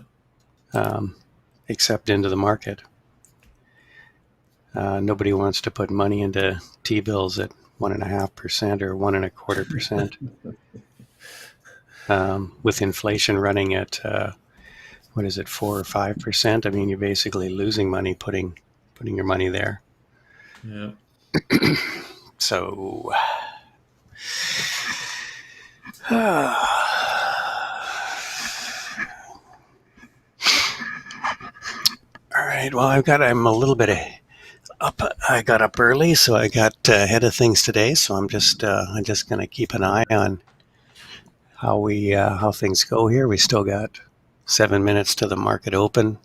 Except into the market. Nobody wants to put money into T-bills at 1.5% or 1.25%. With inflation running at 4 or 5%? I mean, you're basically losing money putting your money there. Yeah. So, All right. Well, I'm a little bit up. I got up early, so I got ahead of things today. So I'm just going to keep an eye on how things go here. We still got 7 minutes to the market open.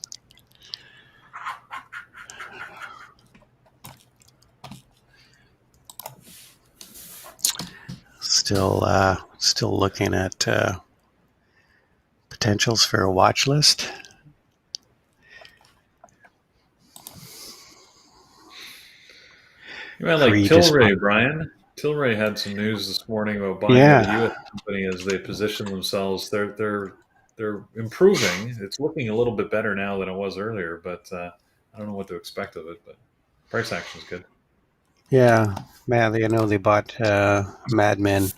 Still looking at potentials for a watch list. You might like Tilray, Brian. Tilray had some news this morning about buying out a U.S. company as they position themselves. They're improving. It's looking a little bit better now than it was earlier, but I don't know what to expect of it. But price action is good. Yeah, man. I know they bought Mad Men.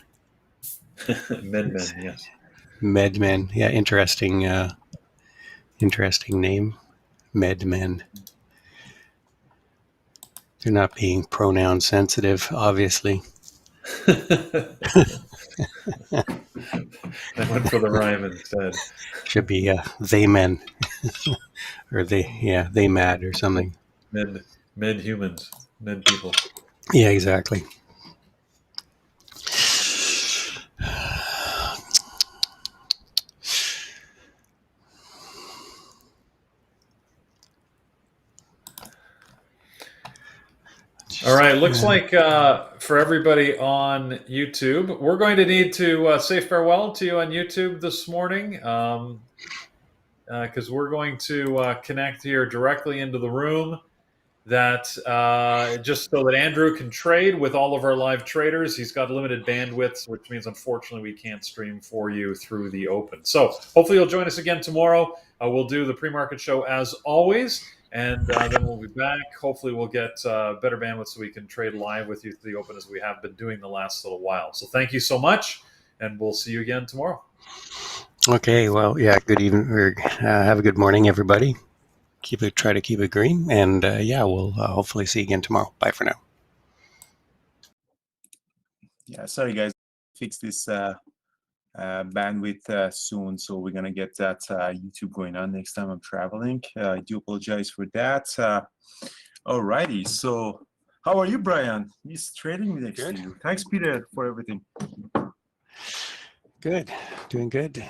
MedMen, yes. MedMen. Yeah, interesting name. MedMen. They're not being pronoun sensitive, obviously. I went for the rhyme instead. Should be they men, or they mad or something. Med humans, med people. Yeah, exactly. All right, looks like for everybody on YouTube, we're going to need to say farewell to you on YouTube this morning because we're going to connect here directly into the room that just so that Andrew can trade with all of our live traders. He's got limited bandwidth, which means unfortunately we can't stream for you through the open. So hopefully you'll join us again tomorrow. We'll do the pre-market show as always. And then we'll be back. Hopefully we'll get better bandwidth so we can trade live with you through the open as we have been doing the last little while. So thank you so much, and we'll see you again tomorrow. Okay, well, yeah, good evening, or have a good morning, everybody. Try to keep it green, and we'll hopefully see you again tomorrow. Bye for now. Yeah, sorry guys, fix this bandwidth soon, so we're gonna get that YouTube going on next time I'm traveling. I do apologize for that. Alrighty, so how are you, Brian? He's trading next to you. Thanks, Peter, for everything. Good, doing good.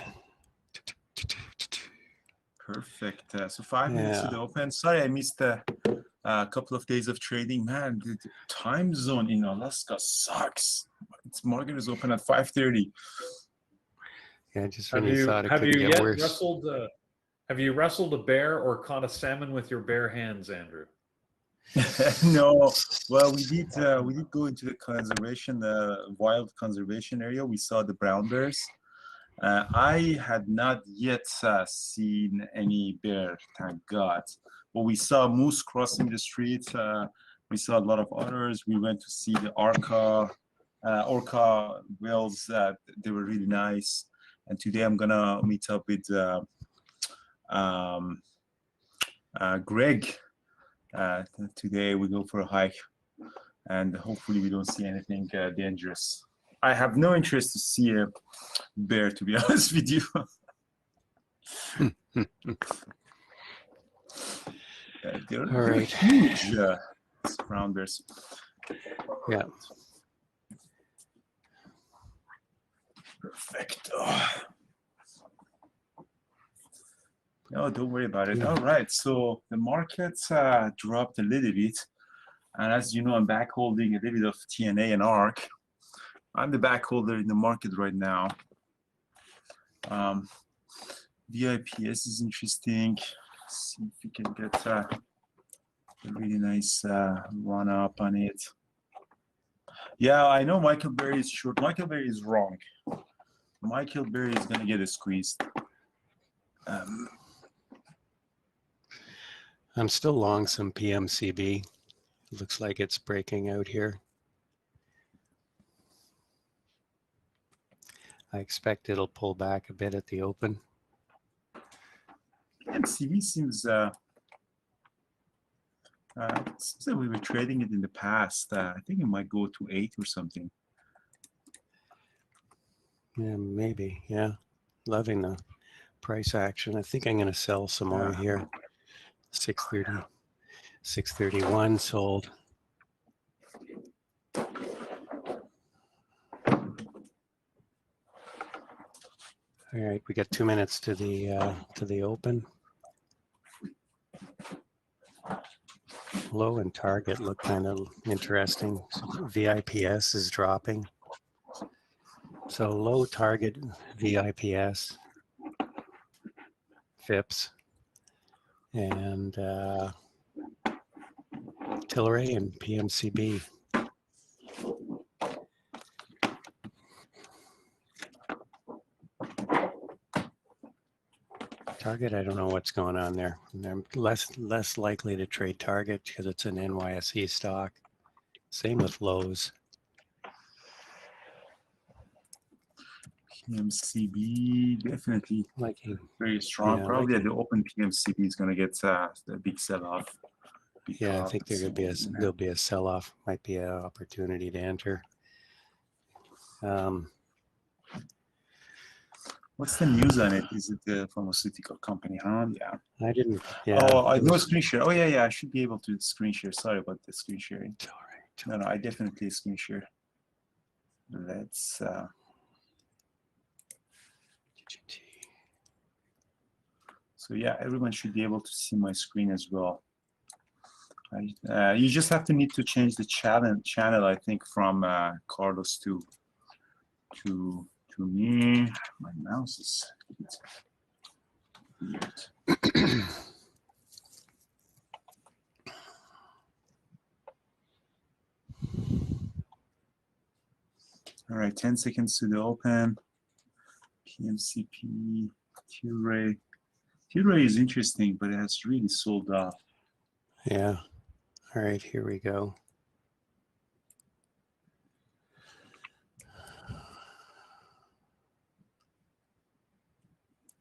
Perfect. So 5 minutes to the open. Sorry, I missed a couple of days of trading. Man, the time zone in Alaska sucks. Its market is open at 5:30. Yeah, just when you thought it could get worse. Have you wrestled a bear or caught a salmon with your bare hands, Andrew? No. Well, we did go into the conservation, wild conservation area. We saw the brown bears. I had not yet seen any bear, thank God. But we saw moose crossing the street. We saw a lot of otters. We went to see the orca whales. They were really nice. And today I'm gonna meet up with Greg. Today we go for a hike, and hopefully we don't see anything dangerous. I have no interest to see a bear, to be honest with you. They're huge brown bears. Yeah. Perfect. No, don't worry about it. All right, so the markets dropped a little bit, and as you know, I'm back holding a little bit of TNA and ARC. I'm the back holder in the market right now. VIPS is interesting. Let's see if we can get a really nice run up on it. Yeah, I know Michael Berry is short. Michael Berry is wrong. Michael Berry is going to get a squeeze. I'm still long some PMCB. Looks like it's breaking out here. I expect it'll pull back a bit at the open. PMCB seems like we were trading it in the past. I think it might go to 8 or something. Yeah, maybe. Yeah. Loving the price action. I think I'm going to sell some more here. 630, 631 sold. All right, we got 2 minutes to the open. Low and target look kind of interesting. VIPS is dropping. So low target VIPS, FIPS, and Tilray and PMCB. Target, I don't know what's going on there. I'm less likely to trade Target because it's an NYSE stock. Same with Lowe's. PMCB definitely Liking, very strong. yeah, Probably at liking. the open, PMCB is going to get a big sell-off. Yeah, I think there'll be a sell-off. Might be an opportunity to enter. What's the news on it? Is it the pharmaceutical company? Huh? Yeah. I didn't. Yeah. Oh, I know screen share. Oh, yeah. I should be able to screen share. Sorry about the screen sharing. It's all right. No, I definitely screen share. Let's. So yeah, everyone should be able to see my screen as well. You just need to change the channel. I think from Carlos to me. My mouse is weird. All right, 10 seconds to the open. PMCP, Tilray. Tilray is interesting, but it has really sold off. Yeah. All right, here we go.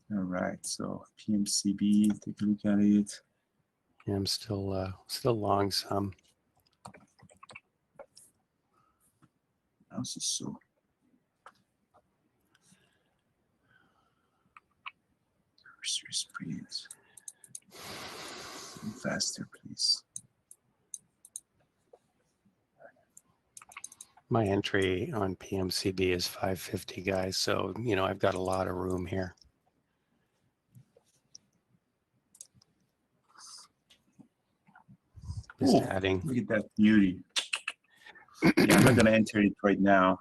All right, so PMCB, take a look at it. Yeah, I'm still long some. Mouse is so. Cursor speed. Faster, please. My entry on PMCB is 550, guys. So, I've got a lot of room here. Just adding. Look at that beauty. Yeah, I'm not going to enter it right now.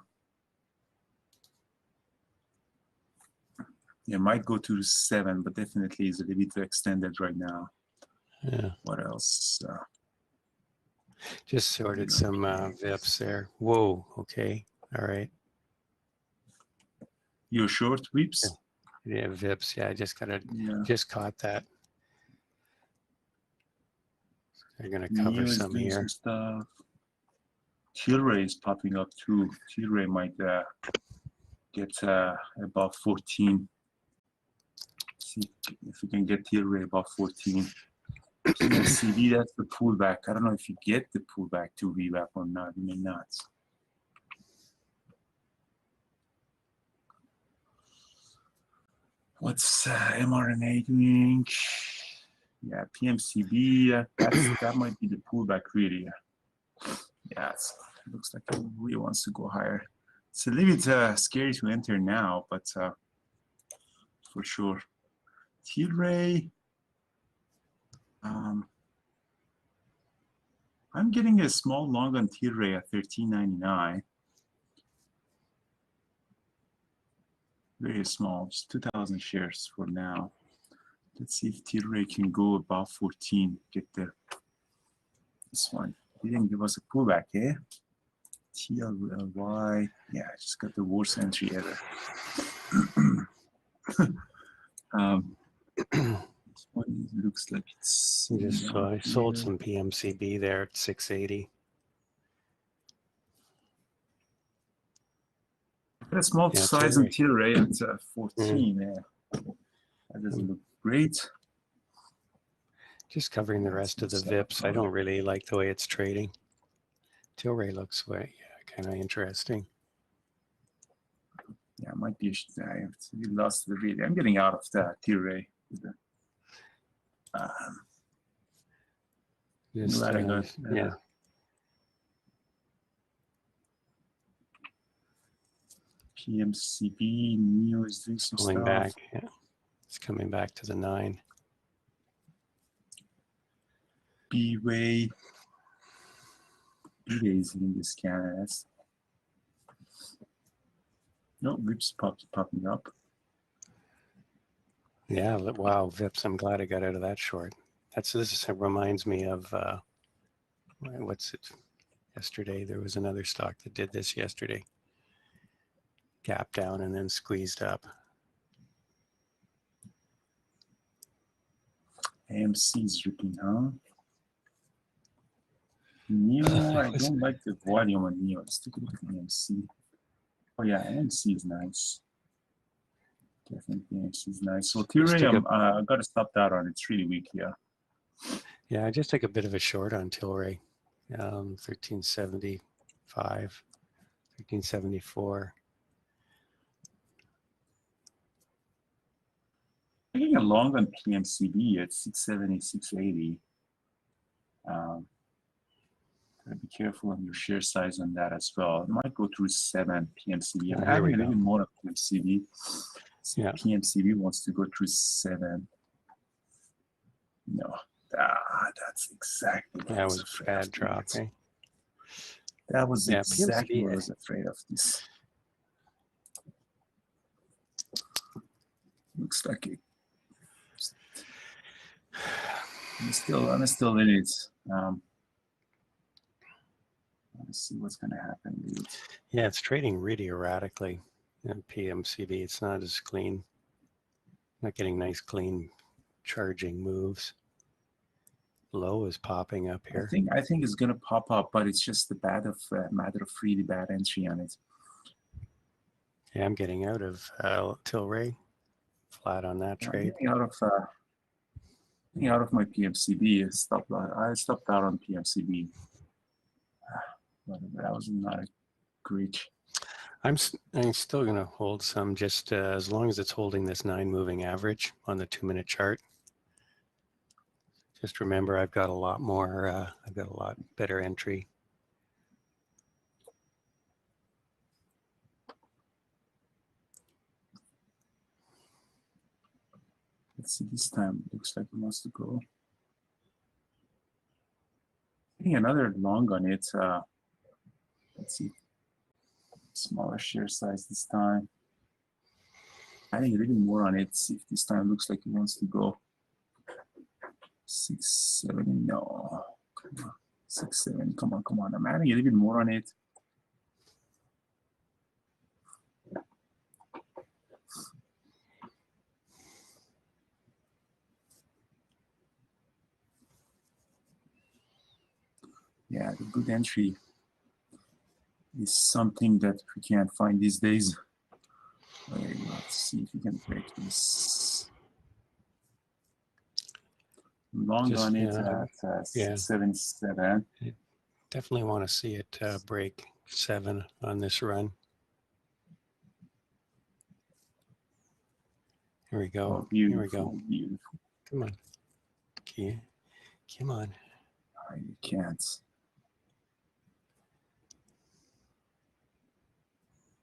Yeah, might go to 7, but definitely is a little bit extended right now. Yeah. What else? Just sorted some VIPs there. Whoa. Okay. All right. You're short, Weeps? Yeah, VIPs. Yeah, I just caught that. They're going to cover some here. Some stuff. Tilray is popping up too. Tilray might get above 14. See if we can get Tilray above 14. PMCB, that's the pullback. I don't know if you get the pullback to revap or not. You may not. What's mRNA doing? Yeah, PMCB, that might be the pullback really. Yeah, it looks like it really wants to go higher. It's a little bit scary to enter now, but for sure. Tilray, I'm getting a small long on Tilray at $13.99. Very small, just 2,000 shares for now. Let's see if Tilray can go above 14. Get this one. They didn't give us a pullback, eh? TLY. Yeah, I just got the worst entry ever. This one looks like it's. I sold some PMCB there at 680. Got a small size on Tilray at 14. Yeah. That doesn't look great. Just covering the rest of the VIPs. I don't really like the way it's trading. Tilray looks kind of interesting. Yeah, it might be. We lost the read. I'm getting out of the T-ray. Just, Glad I got. yeah. PMCB, NEO is doing some Pulling stuff. back. Yeah. It's coming back to the 9. B-Way. B-Way is in this Cannabis. No, Vips popping up. Yeah, wow, Vips, I'm glad I got out of that short. This reminds me of, what's it, yesterday, there was another stock that did this yesterday. Gap down and then squeezed up. AMC is ripping, huh? NEO, I don't like the volume on NEO. Let's take a look at AMC. Oh yeah, AMC is nice. Definitely AMC is nice. So T-Ray, I got to stop that on. It's really weak here. Yeah, I just took a bit of a short on Tilray. 1375, 1374. Taking a long on PMCB at 670, 680. Be careful on your share size on that as well. It might go through 7 PMCB. I'm adding a little bit more of PMCB. So yeah. PMCB wants to go through 7. No, that's exactly what that was a bad drop. Eh? That was exactly what I was afraid of. This looks like it. I'm still in it. Let's see what's going to happen. Yeah, it's trading really erratically in PMCB. It's not as clean. Not getting nice, clean charging moves. Low is popping up here. I think it's going to pop up, but it's just a matter of really bad entry on it. Yeah, I'm getting out of Tilray. Flat on that trade. Getting out of my PMCB. I stopped out on PMCB. But that was not a great. I'm still going to hold some just as long as it's holding this 9 moving average on the 2-minute chart. Just remember, I've got a lot more. I've got a lot better entry. Let's see. This time looks like it wants to go. Getting another long on it. Let's see. Smaller share size this time. Adding a little more on it. See if this time looks like it wants to go. 670. No. Come on. 670. Come on. I'm adding a little bit more on it. Yeah, the good entry is something that we can't find these days. Okay, let's see if we can break this. Long on it at 677. Definitely want to see it break 7 on this run. Here we go. Oh, beautiful, here we go. Beautiful. Come on. Okay. Come on. Oh, you can't.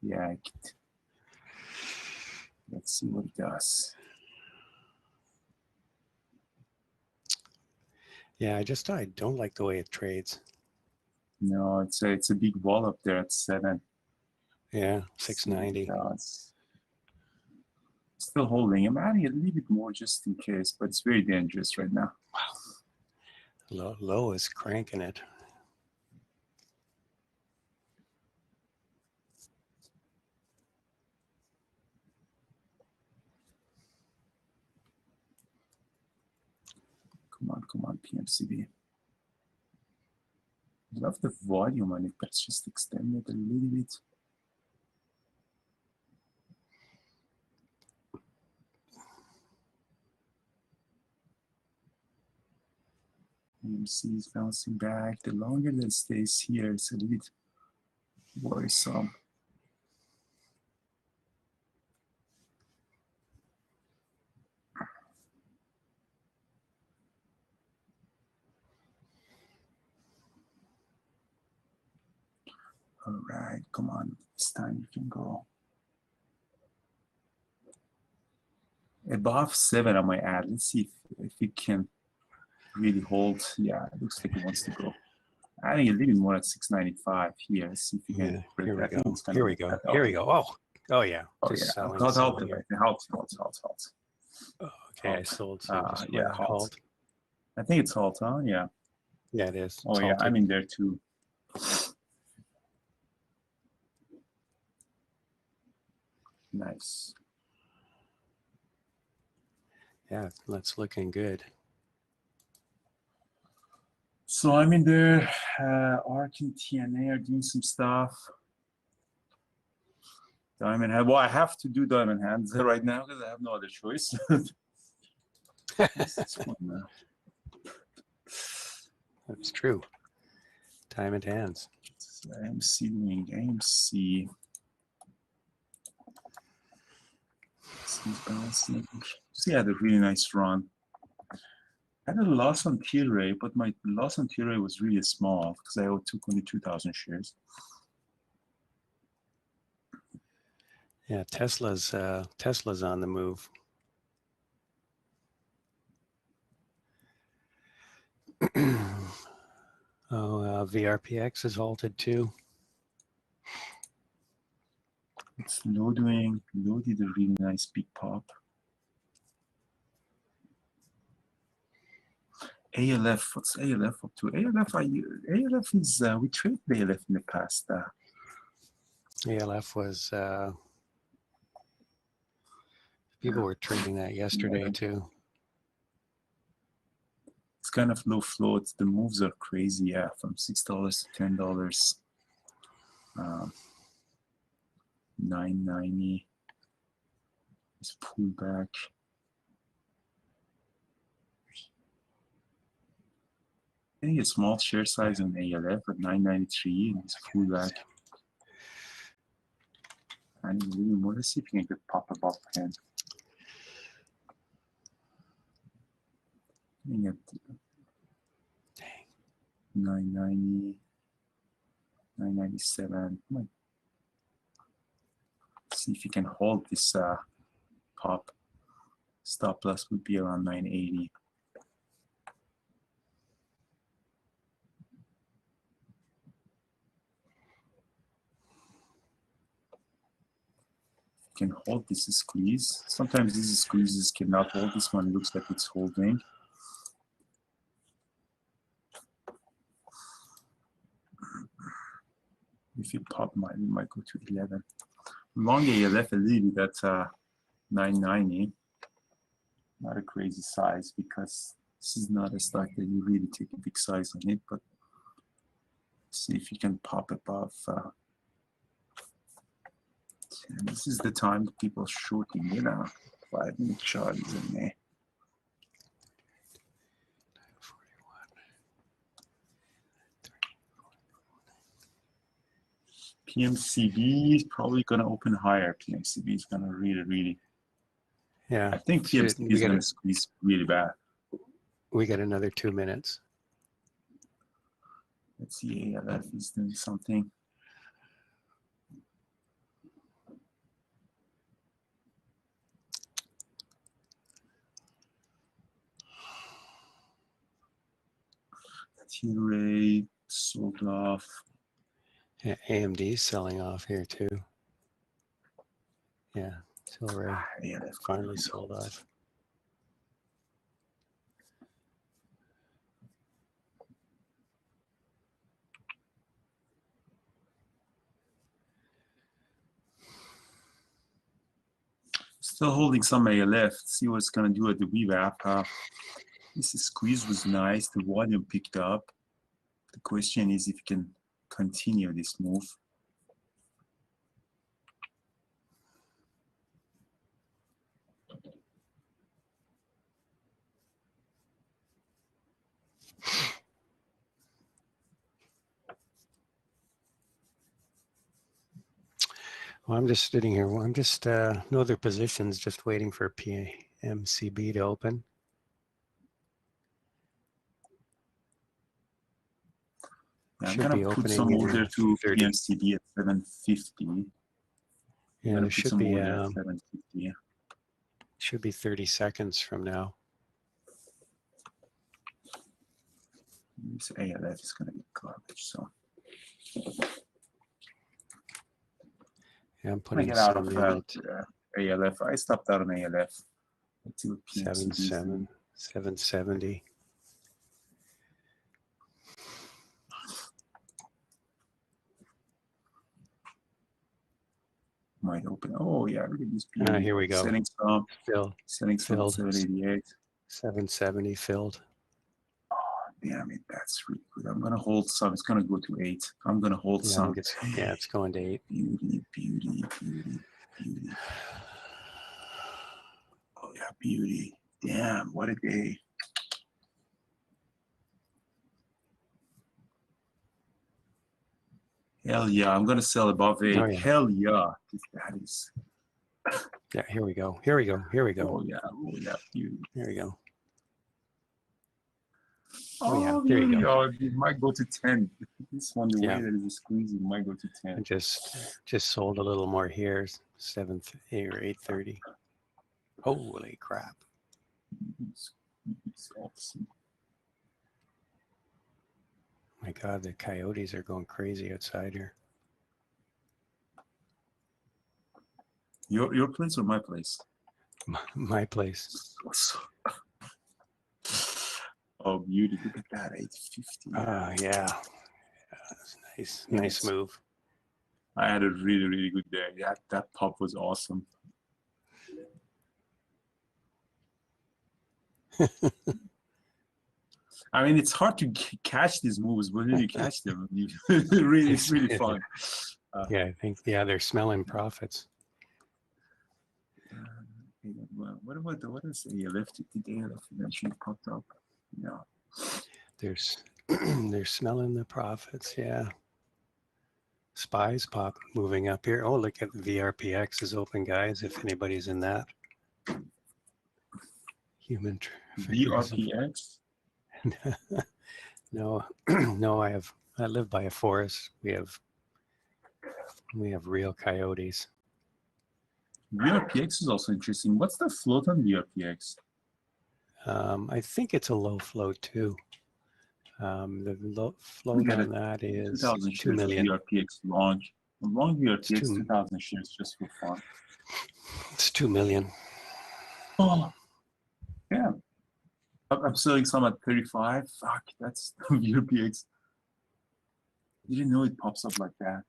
Yeah. Let's see what it does. Yeah, I don't like the way it trades. No, it's a big wall up there at 7. Yeah, 690. Still holding. I'm adding a little bit more just in case, but it's very dangerous right now. Wow. Low is cranking it. Come on, PMCB. Love the volume on it, but it's just extended a little bit. PMC is bouncing back. The longer that it stays here, it's a little bit worrisome. All right, come on. This time you can go. Above 7 on my ad. Let's see if it can really hold. Yeah, it looks like it wants to go. I think it's leaving more at 695 here. Let's see if you can break Here we that. I think go. it's gonna Here we break go. that. Here we go. Oh yeah. Oh Just yeah. selling. Halt. selling here. Halt. Oh, okay, I Halt. sold. So just Yeah, hold. halt. I think it's halt, huh? Yeah. Yeah, it is. Oh It's yeah, halted. I'm in there too. Nice. Yeah, that's looking good. So I'm in there. ARK and TNA are doing some stuff. Diamond hand. Well, I have to do diamond hands right now because I have no other choice. This is fun now. That's true. Diamond hands. AMC doing AMC. He's bouncing. See, I had a really nice run. I had a loss on Tilray, but my loss on Tilray was really small because I took only 2,000 shares. Yeah, Tesla's on the move. VRPX is halted too. It's loaded a really nice big pop. ALF, what's ALF up to? ALF is, we traded ALF in the past. ALF was, people were trading that yesterday too. It's kind of low float. The moves are crazy, yeah, from $6 to $10. $9.90. Let's pull back. I think a small share size on ALF at 993 and it's pull back. And really more. Let's see if we can get pop above 10. At 990, 997. Let's see if you can hold this pop. Stop loss would be around 980. Can hold this squeeze. Sometimes these squeezes cannot hold. This one looks like it's holding. If you pop, we might go to 11. Long ALF a little bit at 990. Not a crazy size because this is not a stock that you really take a big size on it, but see if you can pop above. And this is the time that people are shorting, 5-minute chart is in there. PMCB is probably going to open higher. PMCB is going to really. Yeah. I think PMCB is going to squeeze really bad. We got another 2 minutes. Let's see, ALF is doing something. Tilray sold off. Yeah, AMD selling off here too. Yeah, Tilray finally sold off. Still holding some ALF. See what it's going to do at the VWAP. This squeeze was nice. The volume picked up. The question is if you can continue this move. Well, I'm just sitting here. I'm just no other positions, just waiting for PMCB to open. I'm Should gonna be put opening some in order to 30. PMCB at 750. Yeah, there should be 750. should be 30 seconds from now. This ALF is gonna be garbage, so Yeah, I'm I'm gonna putting get out some of in at ALF. I stopped out on ALF. Let's see what PMCB is 7.7, 770. might open. Oh yeah, look at this. Here we go. Setting some Filled. 788. 770 filled. Damn it, that's really good. I'm gonna hold some. It's gonna go to 8. I'm gonna hold Yeah, some. it's going to 8. Beauty, beauty, beauty, beauty. Oh yeah, beauty. Damn, what a day. Hell yeah, I'm gonna sell above 8. Oh, yeah. Hell yeah. That is. Yeah, here we go. Here we go. Here we go. Oh yeah, beauty. Here we go. Oh yeah, there you beauty. go. Oh, it might go to 10. This one, the Yeah. way that is squeezing, might go to 10. I just sold a little more here. 7th or 8:30. Holy crap! It's awesome. My God, the coyotes are going crazy outside here. Your place or my place? My place. Oh, beauty. Look at that, 850. Yeah. Nice move. I had a really, really good day. That pop was awesome. I mean, it's hard to catch these moves, but when you catch them, it's really fun. Yeah, I think they're smelling profits. What is ALF? Did ALF eventually popped up? No. They're smelling the profits. Yeah. Spies pop moving up here. Oh, look at the VRPX is open, guys. If anybody's in that. Human VRPX? No, no. I live by a forest. We have real coyotes. VRPX is also interesting. What's the float on VRPX? I think it's a low float too. The low float on that is 2 million. VRPX long VRPX 2,000 shares just for fun. It's 2 million. Oh, yeah. I'm selling some at 35. Fuck, that's VRPX. You didn't know it pops up like that.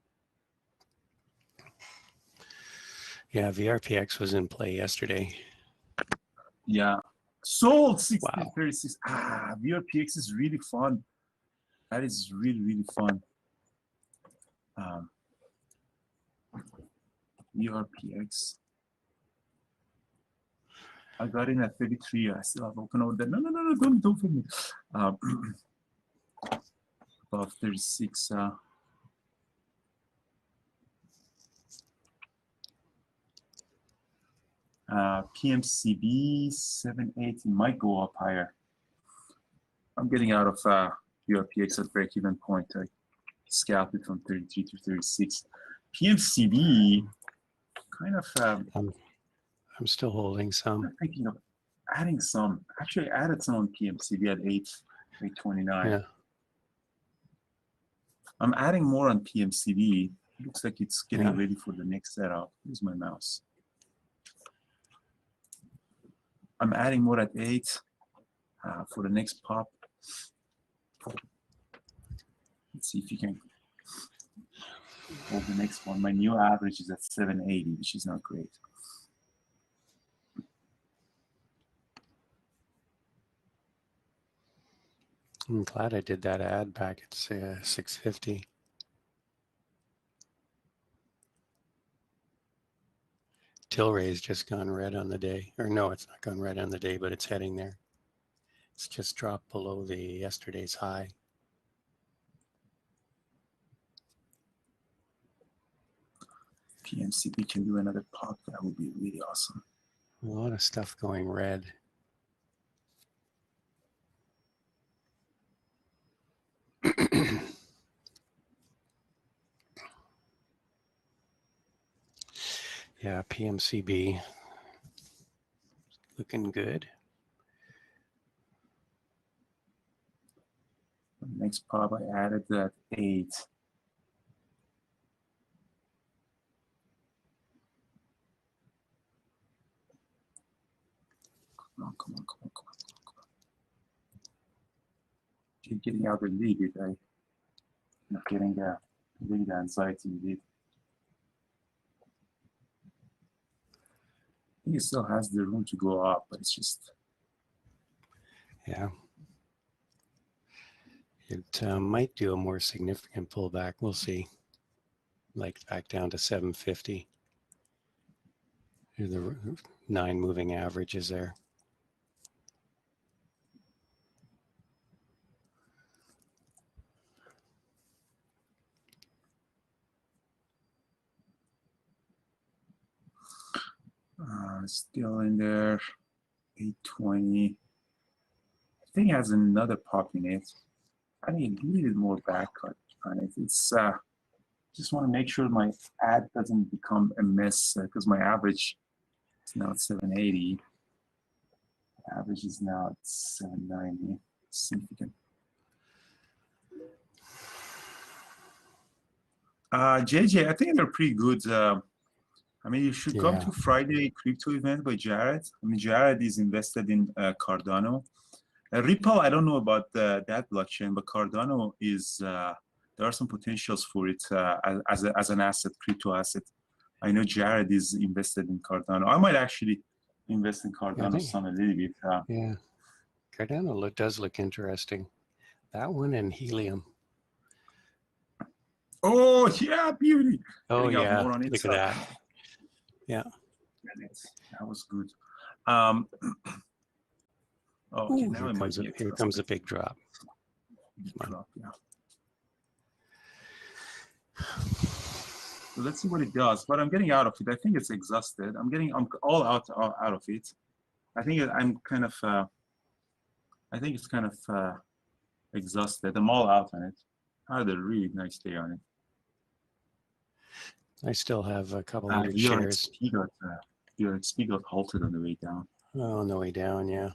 Yeah, VRPX was in play yesterday. Yeah. Sold 1636. Wow. VRPX is really fun. That is really, really fun. VRPX. I got in at 33. I still have open order. No, don't for me. Above 36. PMCB 780 might go up higher. I'm getting out of VRPX at break-even point. I scalped it from 33 to 36. PMCB kind of. I'm still holding some. I'm thinking of adding some. Actually, I added some on PMCB at 829. Yeah. I'm adding more on PMCB. It looks like it's getting ready for the next setup. Here's my mouse. I'm adding more at 8 for the next pop. Let's see if you can hold the next one. My new average is at 780, which is not great. I'm glad I did that ad back at 650. Tilray's just gone red on the day. Or no, it's not gone red on the day, but it's heading there. It's just dropped below the yesterday's high. PMCB can do another pop. That would be really awesome. A lot of stuff going red. Yeah, PMCB looking good. Next pop, I added that 8. Come on, come on, come on, come on, come on. Keep getting out the lead. I'm not getting lead anxiety indeed. I think it still has the room to go up, but it's just. Yeah. It might do a more significant pullback. We'll see. Like back down to 750. The 9 moving averages there. Still in there. 820. I think it has another pop in it. I think it needed more back cut on it. It's just want to make sure my ad doesn't become a mess because my average is now at 780. Average is now at 790. Significant. JJ, I think they're pretty good. I mean, you should come to Friday crypto event by Jared. I mean, Jared is invested in Cardano. Ripple, I don't know about that blockchain, but Cardano is, there are some potentials for it as an asset, crypto asset. I know Jared is invested in Cardano. I might actually invest in Cardano some a little bit. Yeah, Cardano does look interesting. That one and helium. Oh, yeah, beauty. Oh, yeah, look at that. Yeah. That was good. Okay, ooh, now here comes a big drop. Yeah. So let's see what it does. But I'm getting out of it. I think it's exhausted. I'm all out of it. I think I'm kind of. I think it's kind of exhausted. I'm all out on it. I had a really nice day on it. I still have a couple hundred shares. Your XP got halted on the way down. Oh, on the way down, yeah.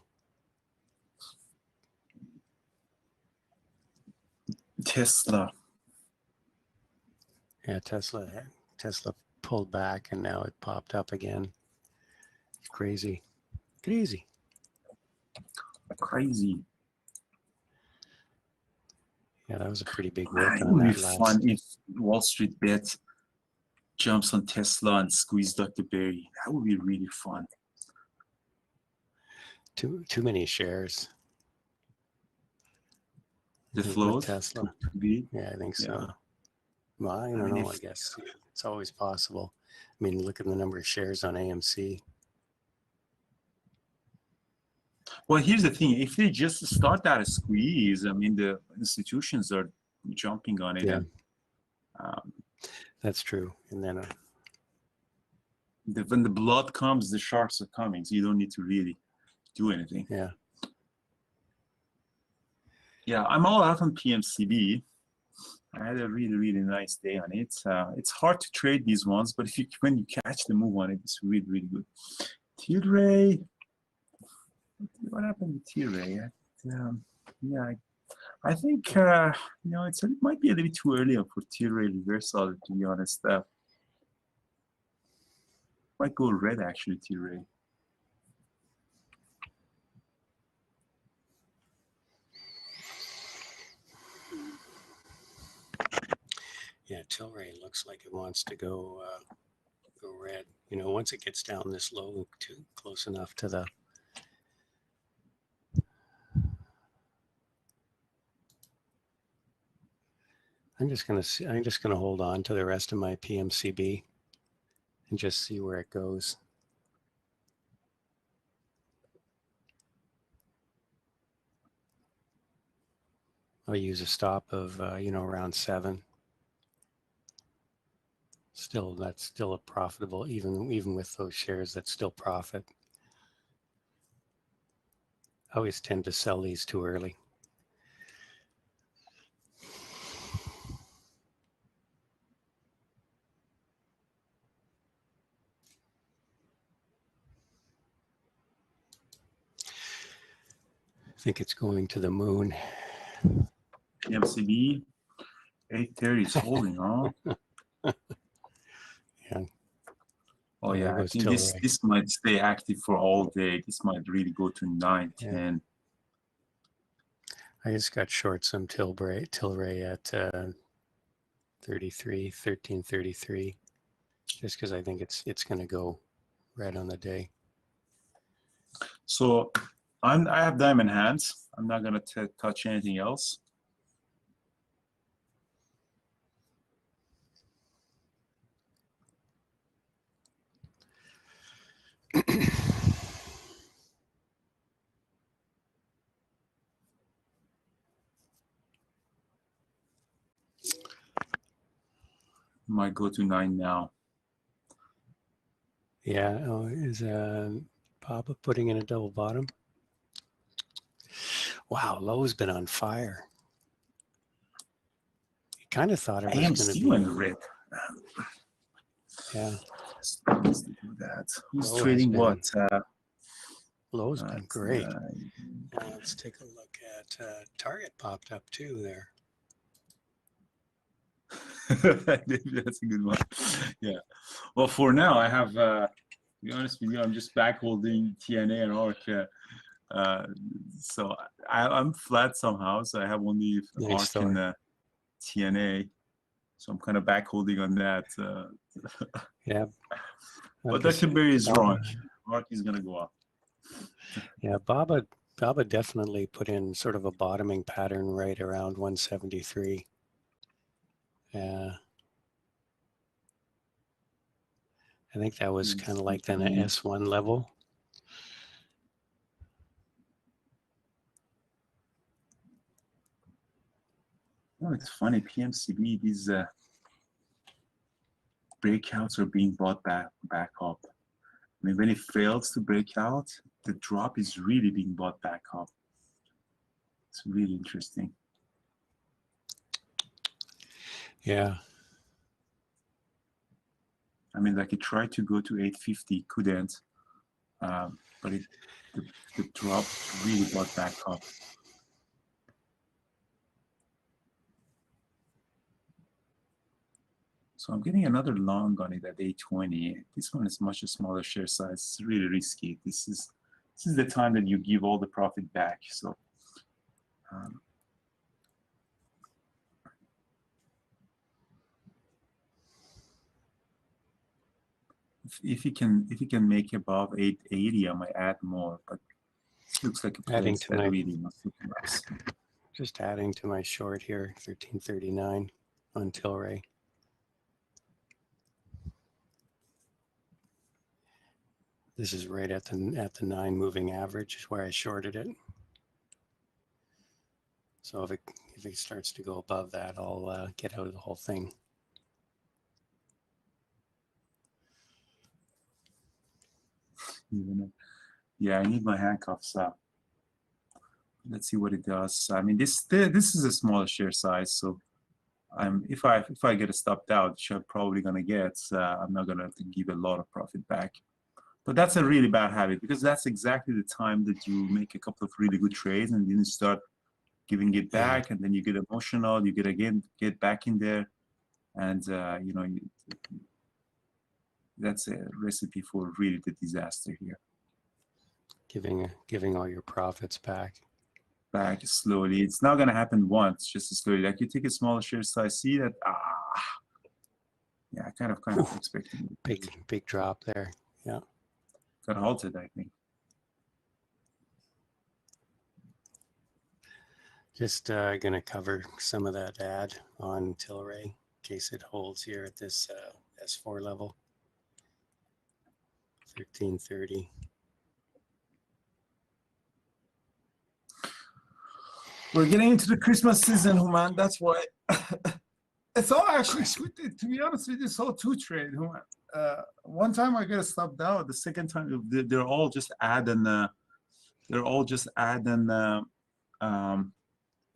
Tesla. Yeah, Tesla pulled back and now it popped up again. It's crazy. Crazy. Yeah, that was a pretty big work on that last. It would be fun if Wall Street Bet jumps on Tesla and squeeze Dr. Berry. That would be really fun. Too many shares. The float? Tesla. Yeah, I think so. Yeah. Well, I don't know. I guess it's always possible. I mean, look at the number of shares on AMC. Well, here's the thing. If they just start that squeeze, I mean, the institutions are jumping on it. Yeah. And, that's true. And then when the blood comes, the sharks are coming. So you don't need to really do anything. Yeah. Yeah, I'm all out on PMCB. I had a really, really nice day on it. It's hard to trade these ones, but when you catch the move on it, it's really, really good. Tilray. What happened to Tilray? Yeah, I think it might be a little bit too early for Tilray reversal, to be honest. Might go red actually, Tilray. Yeah, Tilray looks like it wants to go red. You know, once it gets down this low, close enough to the. I'm just gonna hold on to the rest of my PMCB and just see where it goes. I'll use a stop of around 7. Still, that's still a profitable, even with those shares, that's still profit. I always tend to sell these too early. think it's going to the moon. PMCB 830 is holding, huh? Yeah. Oh There yeah, I goes think Tilray. this might stay active for all day. This might really go to 9, Yeah. 10. I just got short some Tilray at 1333, just because I think it's going to go right on the day. So I have diamond hands. I'm not gonna touch anything else. Might go to 9 now. Yeah. Oh, is Papa putting in a double bottom? Wow, low's been on fire. You kind of thought it was going to AMC be. went red. Yeah. Let's do that. Who's Low trading has what? Low's been great. Uh, Now let's take a look at Target popped up too there. That's a good one. Yeah. Well, for now, I have, to be honest with you, I'm just back holding TNA and ARC. So I'm flat somehow. So I have only Nice ARC story. and TNA. So I'm kind of back holding on that. Yeah. But Like Dr. Berry is Baba- wrong. ARC is going to go up. Yeah, Baba definitely put in sort of a bottoming pattern right around 173. Yeah. I think that was kind of like an S1 level. Oh, it's funny. PMCB, these breakouts are being bought back up. I mean, when it fails to break out, the drop is really being bought back up. It's really interesting. Yeah. I mean, like it tried to go to 850, couldn't, but the drop really bought back up. So I'm getting another long on it at 820. This one is much a smaller share size. It's really risky. This is the time that you give all the profit back. So if you can make above 880, I might add more. But it looks like a Adding place to that my- really must look nice. Just adding to my short here, 1339 on Tilray. This is right at the 9 moving average is where I shorted it. So if it starts to go above that, I'll get out of the whole thing. Yeah, I need my handcuffs up. Let's see what it does. I mean, this is a small share size, so if I get stopped out, which I'm probably gonna get, I'm not gonna have to give a lot of profit back. But that's a really bad habit because that's exactly the time that you make a couple of really good trades and then you start giving it back, and then you get emotional. You get back in there, and that's a recipe for really the disaster here. Giving all your profits back. Back slowly. It's not gonna happen once, just slowly. Like you take a small share size, see that yeah, kind of expecting big drop there. Yeah. Got halted, I think. Just gonna cover some of that ad on Tilray in case it holds here at this S4 level. 1330. We're getting into the Christmas season, Human. That's why it's all actually, to be honest with you, it's all two trade, Human. One time I got stopped out. The second time they're all just adding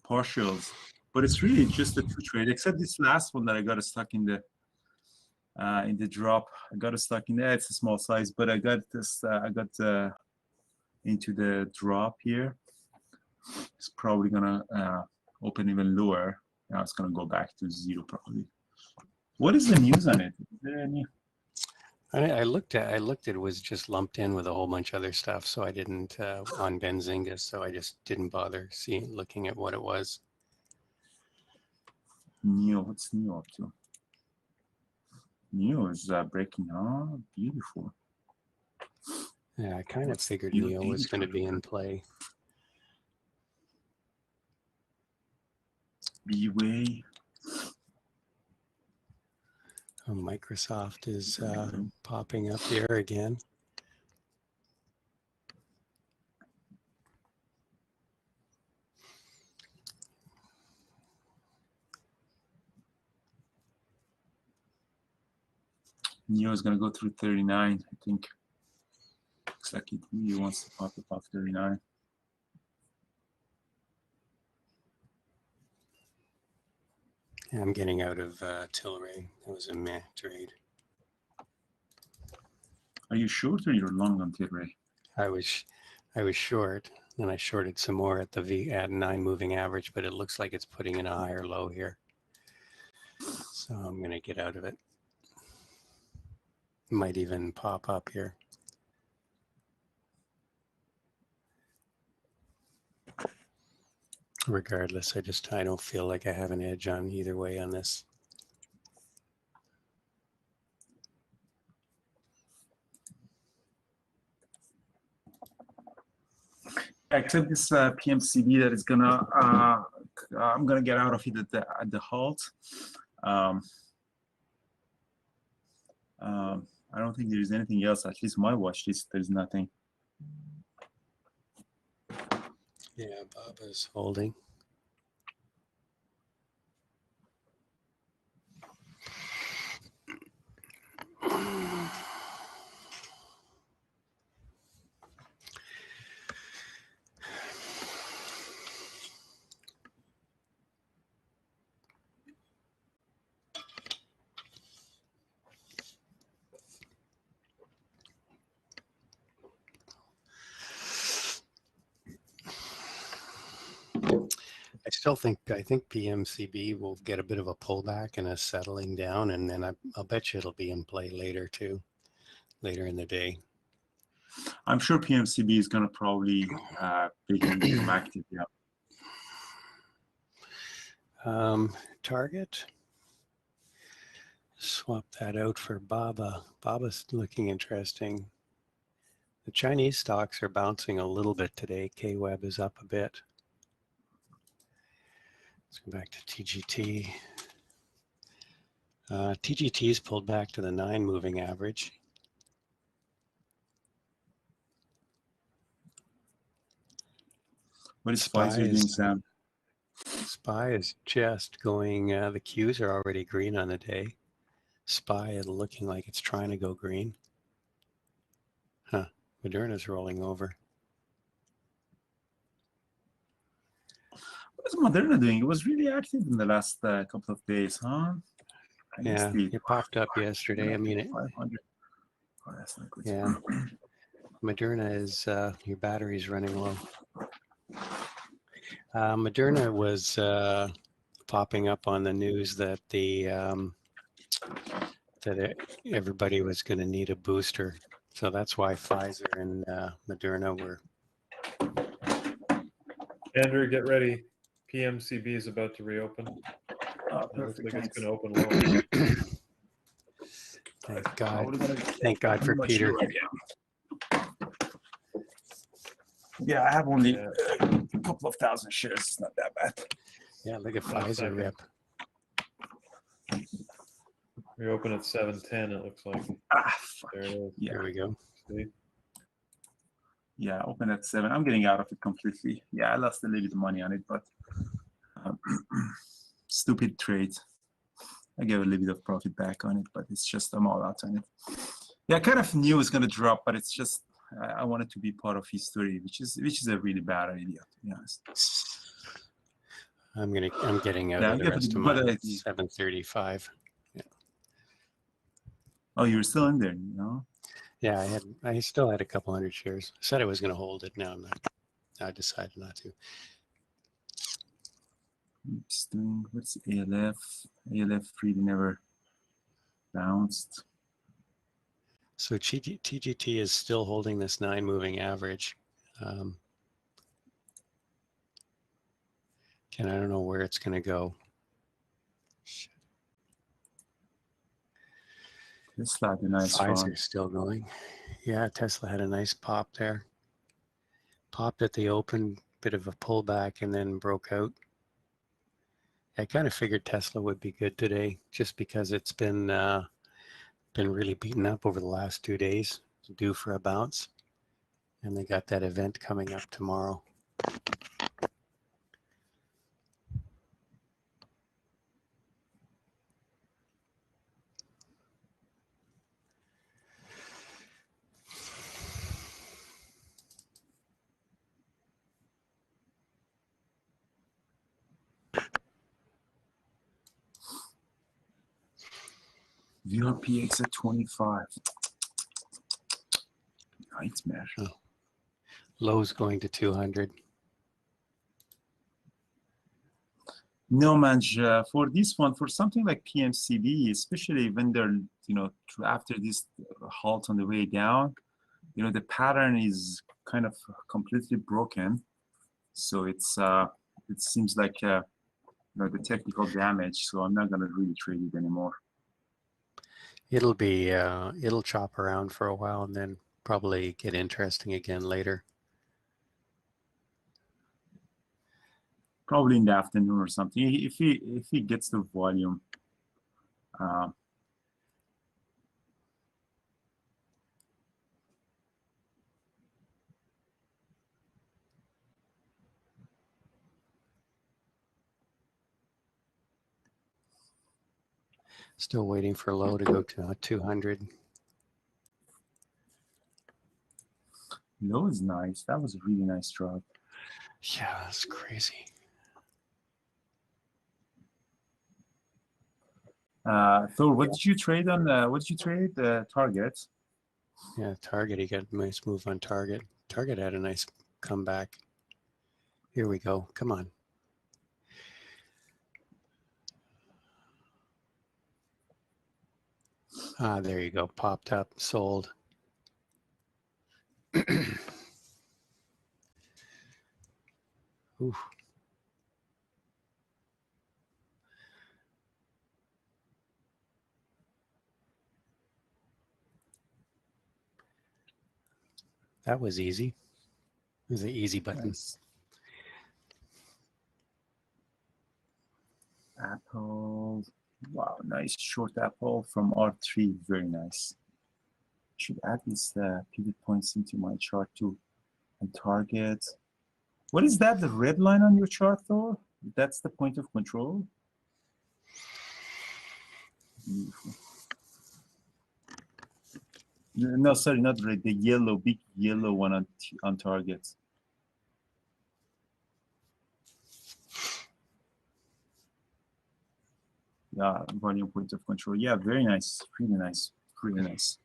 partials, but it's really just the two trade. Except this last one that I got stuck in the drop. I got stuck in there. It's a small size, but I got this. I got into the drop here. It's probably gonna open even lower. Now it's gonna go back to 0 probably. What is the news on it? Is there any? I looked at it was just lumped in with a whole bunch of other stuff, so I didn't on Benzinga, so I just didn't bother looking at what it was. NEO, what's NEO up to? NEO is breaking. Oh, beautiful. Yeah, I kind of figured NEO NEO was going to be in play. B-Way. Oh, Microsoft is popping up here again. NEO is going to go through 39, I think. Looks like it really wants to pop above 39. Yeah, I'm getting out of Tilray. That was a meh trade. Are you short or you're long on Tilray? I was short, and I shorted some more at the at 9 moving average, but it looks like it's putting in a higher low here. So I'm going to get out of it. Might even pop up here. Regardless, I don't feel like I have an edge on either way on this. Except this PMCB that is gonna, I'm gonna get out of it at the halt. I don't think there's anything else. At least my watch list, there's nothing. Yeah, Baba's holding. I think PMCB will get a bit of a pullback and a settling down, and then I'll bet you it'll be in play later too, later in the day. I'm sure PMCB is gonna probably become active. Yeah. Target. Swap that out for Baba. Baba's looking interesting. The Chinese stocks are bouncing a little bit today. KWeb is up a bit. Let's go back to TGT. TGT's pulled back to the 9 moving average. What is Pfizer doing, Sam? SPY is just going, the Qs are already green on the day. SPY is looking like it's trying to go green. Huh, Moderna's rolling over. What is Moderna doing? It was really active in the last couple of days, huh? Yeah, it popped up yesterday. I mean, 500. Oh, that's not good. Yeah. Moderna is, your battery's running low. Moderna was popping up on the news that everybody was going to need a booster. So that's why Pfizer and Moderna were. Andrew, get ready. PMCB is about to reopen. Oh, It looks perfect. like it's Thanks. going to open low. Thank God. We're gonna Thank God for much Peter. lower, yeah, I have only Yeah. a couple of thousand shares. It's not that bad. Yeah, look at One Pfizer second. rip. We open at 7:10. It looks like. Ah, fuck. There it is. Yeah, Here we go. See? yeah. Open at 7. I'm getting out of it completely. Yeah, I lost a little bit of money on it, but stupid trade. I gave a little bit of profit back on it, but it's just I'm all out on it. Yeah, I kind of knew it was gonna drop, but it's just I wanted to be part of history, which is a really bad idea, to be honest. I'm getting out Yeah, of the rest of but my 735. Yeah. Oh, you were still in there, you know? Yeah, I still had a couple hundred shares. I said I was going to hold it. Now I'm not. I decided not to. It's doing, what's ALF? ALF really never bounced. So TGT is still holding this 9 moving average. And I don't know where it's going to go. Shit. Tesla had a nice run. Pfizer's still going. Yeah, Tesla had a nice pop there. Popped at the open, bit of a pullback, and then broke out. I kind of figured Tesla would be good today, just because it's been really beaten up over the last 2 days, due for a bounce, and they got that event coming up tomorrow. VRPX at 25. Nightmare. Oh. Low's going to 200. No, Manj, for this one, for something like PMCB, especially when they're, after this halt on the way down, the pattern is kind of completely broken. So it seems like, the technical damage. So I'm not going to really trade it anymore. It'll chop around for a while and then probably get interesting again later. Probably in the afternoon or something. If he gets the volume. Still waiting for low to go to 200. Low is nice. That was a really nice drop. Yeah, that's crazy. Thor, what did you trade on? What did you trade? Target. Yeah, Target. He got a nice move on Target. Target had a nice comeback. Here we go. Come on. Ah, there you go. Popped up, sold. Oof. That was easy. It was an easy button. Nice. Apple. Wow, nice short Apple from R3. Very nice. Should add this pivot points into my chart too. And target. What is that? The red line on your chart, Thor? That's the point of control. Beautiful. No, sorry, not red. The yellow, big yellow one on target. Yeah, volume point of control. Yeah, very nice. Really nice. Really nice.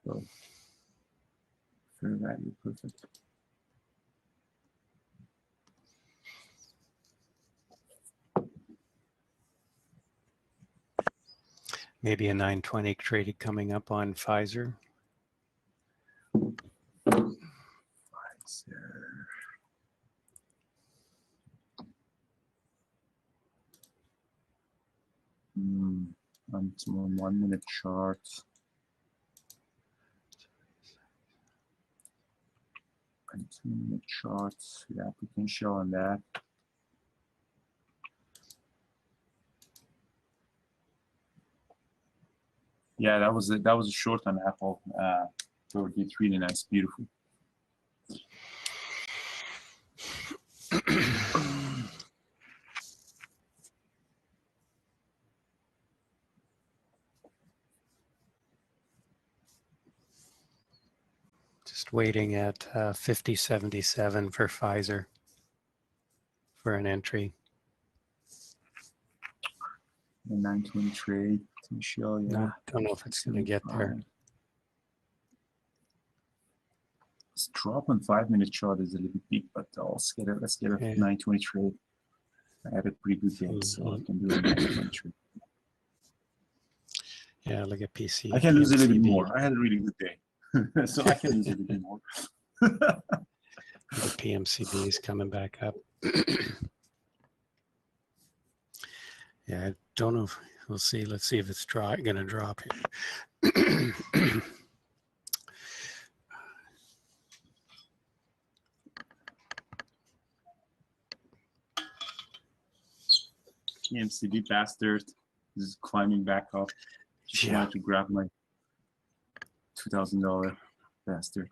So, fair value, perfect. Maybe a 920 traded coming up on Pfizer. Pfizer. On 1 minute chart. And 2 minute charts. Yeah, potential on that. Yeah, that was a short on Apple. So it's really nice, beautiful. Just waiting at 50.77 for Pfizer for an entry. The 920 trade potential, yeah. No, don't know if it's going to get there. This drop on 5 minute chart is a little bit big, but let's get a 920 trade. I had a pretty good day, so I can do a 923. Yeah, look at PC. I can lose a little bit PMCB. more. I had a really good day, so I can lose a little bit more. The PMCB is coming back up. Yeah, I don't know. We'll see. Let's see if it's going to drop here. PMCB bastard is climbing back up. Just wanted to grab my $2,000 bastard.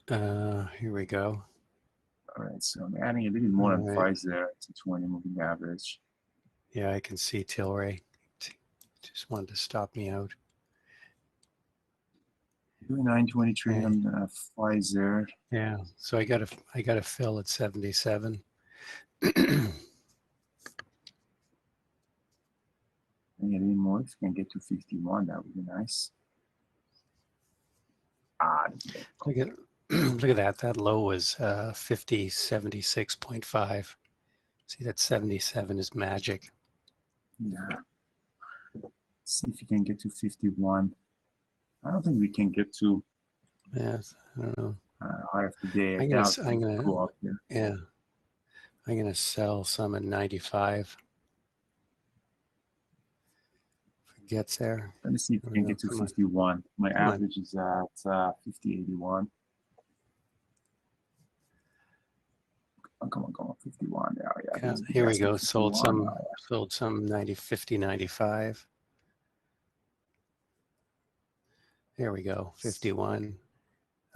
Here we go. All right, so I'm adding a little more on Pfizer to 20 moving average. Yeah, I can see Tilray. Just wanted to stop me out. Doing 923 on Pfizer. Yeah, so I got to fill at 77. Any more? If you can get to 51, that would be nice. Look at look at that. That low was 50.76.5. See, that 77 is magic. Yeah. See if you can get to 51. I don't think we can get to. Yes, I don't know. High of the day. I'm gonna go up here. Yeah, I'm gonna sell some at 95. If it gets there. Let me see if we can get to 51. My average is at 50.81. Come on, 51. Yeah. Here we go. Sold some 50, 95. Here we go. 51.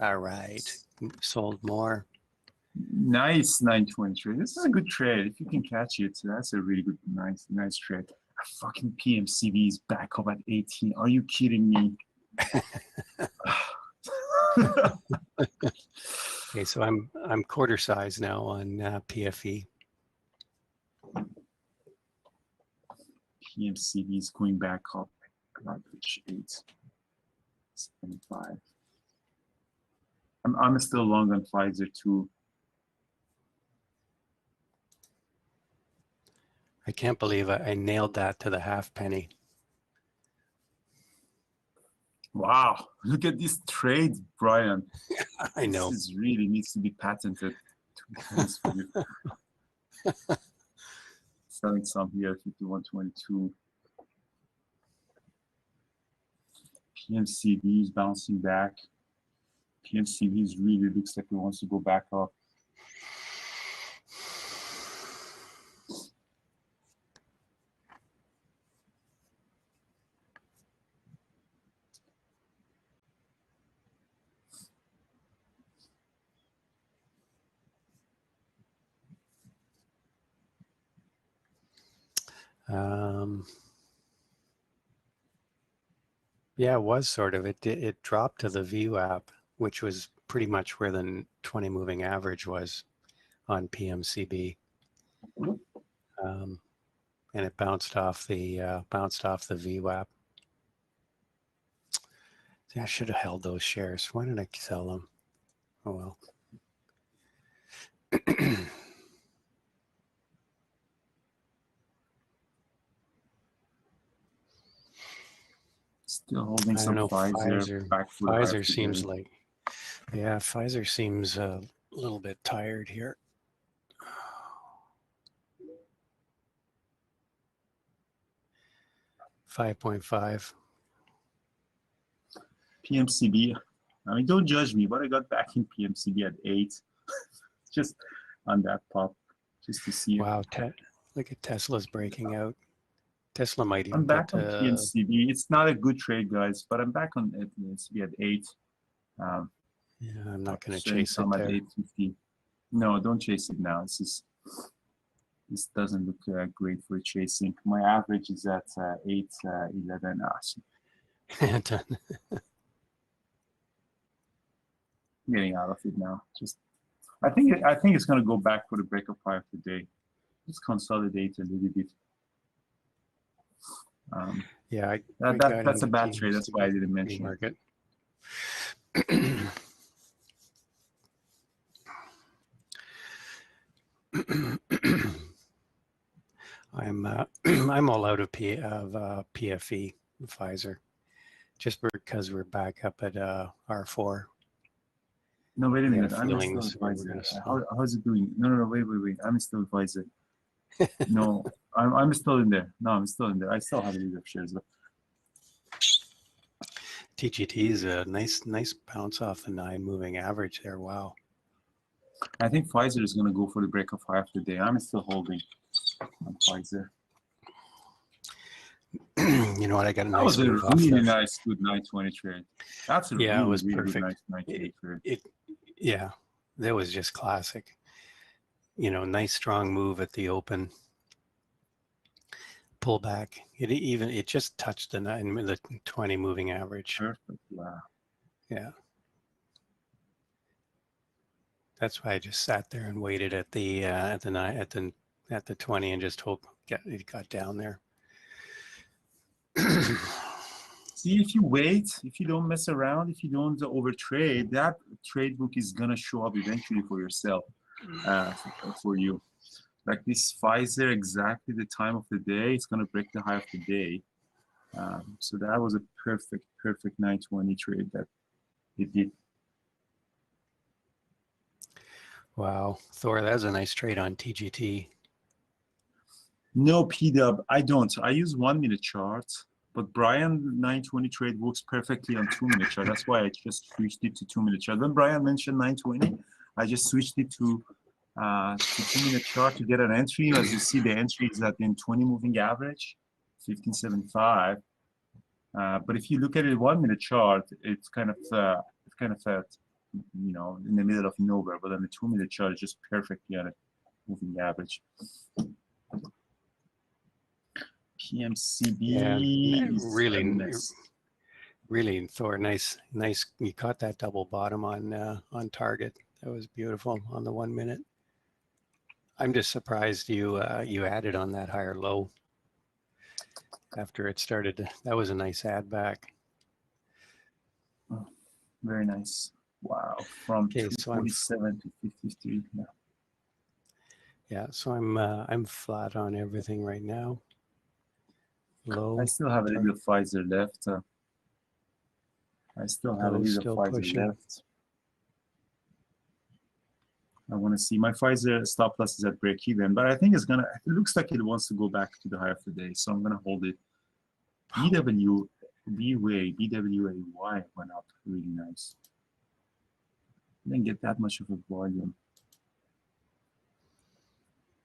All right. Sold more. Nice 923. This is a good trade. If you can catch it, that's a really good, nice trade. Fucking PMCB is back up at 18. Are you kidding me? Okay, so I'm quarter size now on PFE. PMCB is going back up. Average 8.75. I'm still long on Pfizer too. I can't believe I nailed that to the half penny. Wow, look at this trade, Brian. I know. This really needs to be patented. To be honest with you. Selling some here, 51.22. PMCB is bouncing back. PMCB really looks like it wants to go back up. Yeah, it was sort of. It dropped to the VWAP, which was pretty much where the 20 moving average was on PMCB, and it bounced off the VWAP. See, I should have held those shares. Why didn't I sell them? Oh well. Still holding some Pfizer. Pfizer seems like, yeah, Pfizer seems a little bit tired here. $5.5. PMCB. I mean, don't judge me, but I got back in PMCB at 8. Just on that pop, just to see. Wow, look at Tesla's breaking out. Tesla might even I'm back on PMCB. It's not a good trade, guys, but I'm back on PMCB at 8. Yeah, I'm not going to chase it there. At 8.50. No, don't chase it now. This doesn't look great for chasing. My average is at 8.11. I'm getting out of it now. I think it's going to go back for the breakup high of the day. just consolidate a little bit. Yeah, That's a bad trade. That's why I didn't mention market. I'm I'm all out of PFE, Pfizer, just because we're back up at R4. No, wait a They minute. had I'm still feelings we're advisor. gonna slow. How's it doing? No, wait. I'm still advisor. No, I'm still in there. No, I'm still in there. I still have a little shares. TGT is a nice bounce off the 9 moving average there. Wow. I think Pfizer is going to go for the break of high of the day. I'm still holding on Pfizer. You know what? I got a That nice was a move off really the, nice, good 920 trade. That's a Yeah, really, it was really perfect. good 920 trade. Yeah, that was just classic. You know, nice strong move at the open. Pull back. It just touched the 20 moving average. Perfect. Wow. Yeah. That's why I just sat there and waited at the 20 and just hope it got down there. See, if you wait, if you don't mess around, if you don't overtrade, that trade book is gonna show up eventually for yourself, for you. Like this Pfizer, exactly the time of the day, it's gonna break the high of the day. So that was a perfect 920 trade that it did. Wow, Thor, that was a nice trade on TGT. No, P-Dub, I don't. I use 1 minute charts, but Brian 920 trade works perfectly on 2 minute chart. That's why I just switched it to 2 minute chart. When Brian mentioned 920, I just switched it to 2 minute chart to get an entry. As you see, the entry is at the 20 moving average, 1575. But if you look at it 1 minute chart, it's kind of at, you know, in the middle of nowhere. But on the 2 minute chart, it's just perfectly on a moving average. PMCB, Yeah, really, Thor, nice. You caught that double bottom on target. That was beautiful on the 1 minute. I'm just surprised you added on that higher low after it started. That was a nice add back. Oh, very nice. Wow, from Okay, so 247 to 53. Yeah. Yeah, so I'm flat on everything right now. Low. I still have a little Pfizer left. I still have a little Pfizer pushing. left. I want to see my Pfizer stop loss is at break even, but I think it looks like it wants to go back to the high of the day, so I'm gonna hold it. BWAY went up really nice. Didn't get that much of a volume.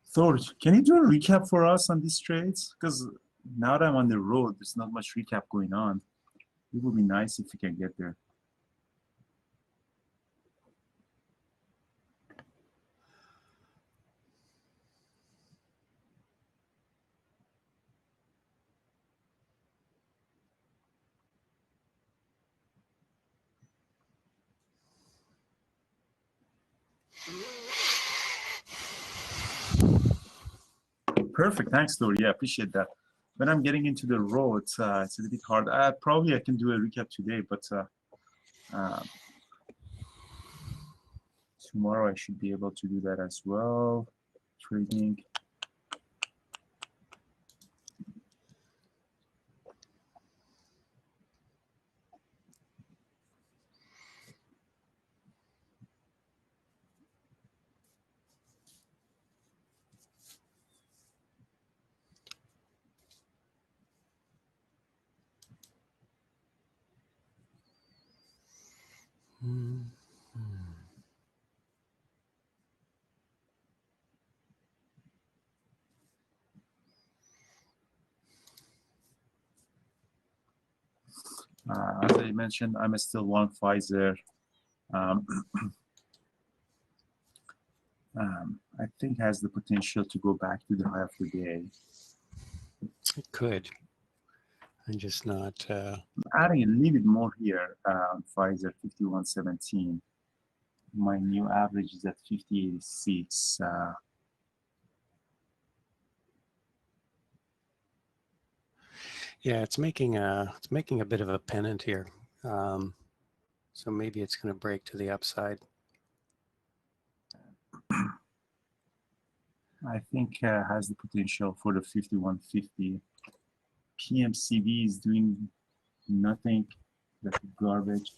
Thor, can you do a recap for us on these trades? Because now that I'm on the road, there's not much recap going on. It would be nice if we can get there. Perfect. Thanks, Thor. Yeah, appreciate that. When I'm getting into the road, it's a little bit hard. Probably I can do a recap today, but tomorrow I should be able to do that as well. Trading. As I mentioned, I'm still long Pfizer. I think has the potential to go back to the high of the day. It could. I'm just not. Adding a little bit more here. Pfizer 51.17. My new average is at 50.86. Yeah, it's making a bit of a pennant here. So maybe it's going to break to the upside. I think has the potential for the 5150. PMCV is doing nothing. That's garbage.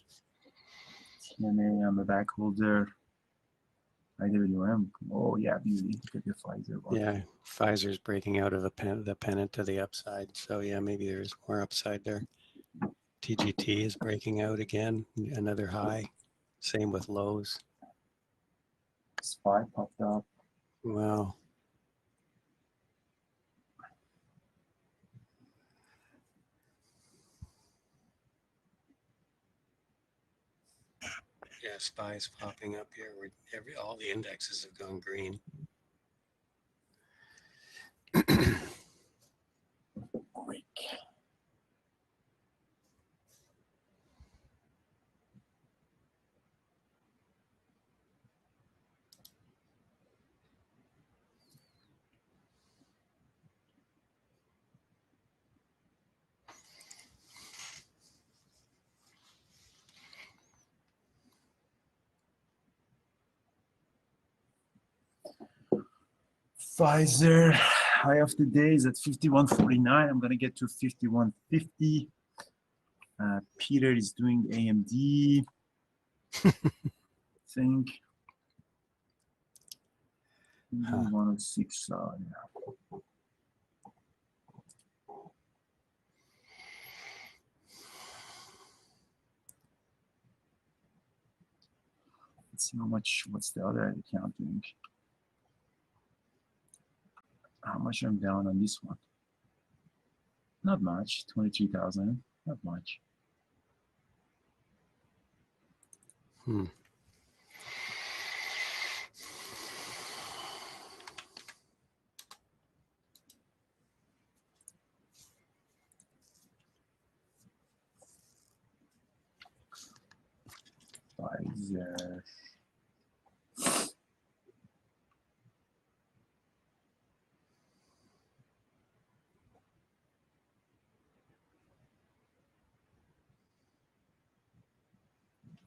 TNA on the back holder. IWM. Oh yeah, beauty. Look at the Pfizer one. Yeah, Pfizer's breaking out of the pennant to the upside. So yeah, maybe there's more upside there. TGT is breaking out again, another high. Same with lows. SPY popped up. Wow. Yeah, SPY's popping up here. All the indexes have gone green. Quick. Pfizer, high of the day is at 51.49. I'm going to get to 51.50. Peter is doing AMD. I think. 106. Yeah. Let's see how much, what's the other account doing? How much I'm down on this one? Not much, 23,000, not much. Pfizer.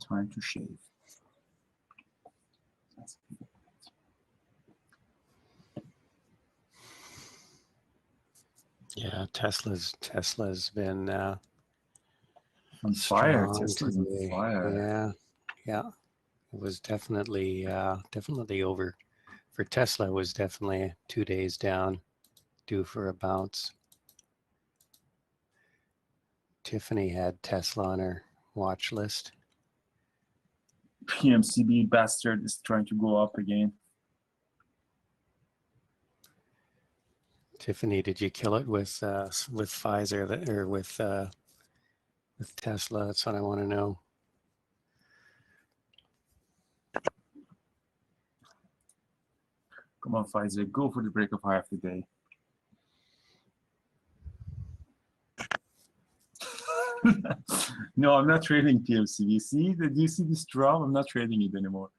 Time to shave. Yeah, Tesla's been on fire. strong Tesla's on today. fire. Yeah. It was definitely over. For Tesla, it was definitely 2 days down, due for a bounce. Tiffany had Tesla on her watch list. PMCB bastard is trying to go up again. Tiffany, did you kill it with Pfizer or with Tesla? That's what I want to know. Come on, Pfizer, go for the break of high of the day. No, I'm not trading PMCB. See, do you see this drop? I'm not trading it anymore.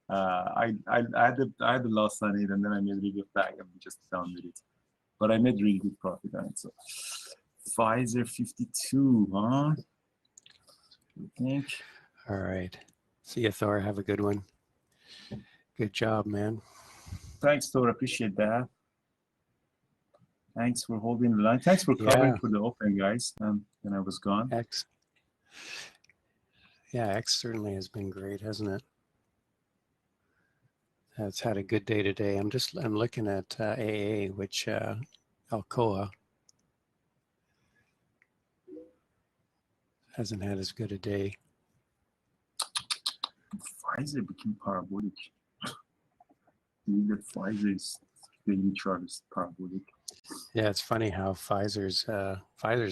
I had a loss on it, and then I made a really good back. I'm just done with it. But I made really good profit on it. So Pfizer 52, huh? I think. All right. See you, Thor. Have a good one. Good job, man. Thanks, Thor. Appreciate that. Thanks for holding the line. Thanks for covering for the open, guys. When I was gone. X certainly has been great, hasn't it? It's had a good day today. I'm looking at AA, which Alcoa hasn't had as good a day. Pfizer became parabolic. The Pfizer's daily chart is parabolic. Yeah, it's funny how Pfizer's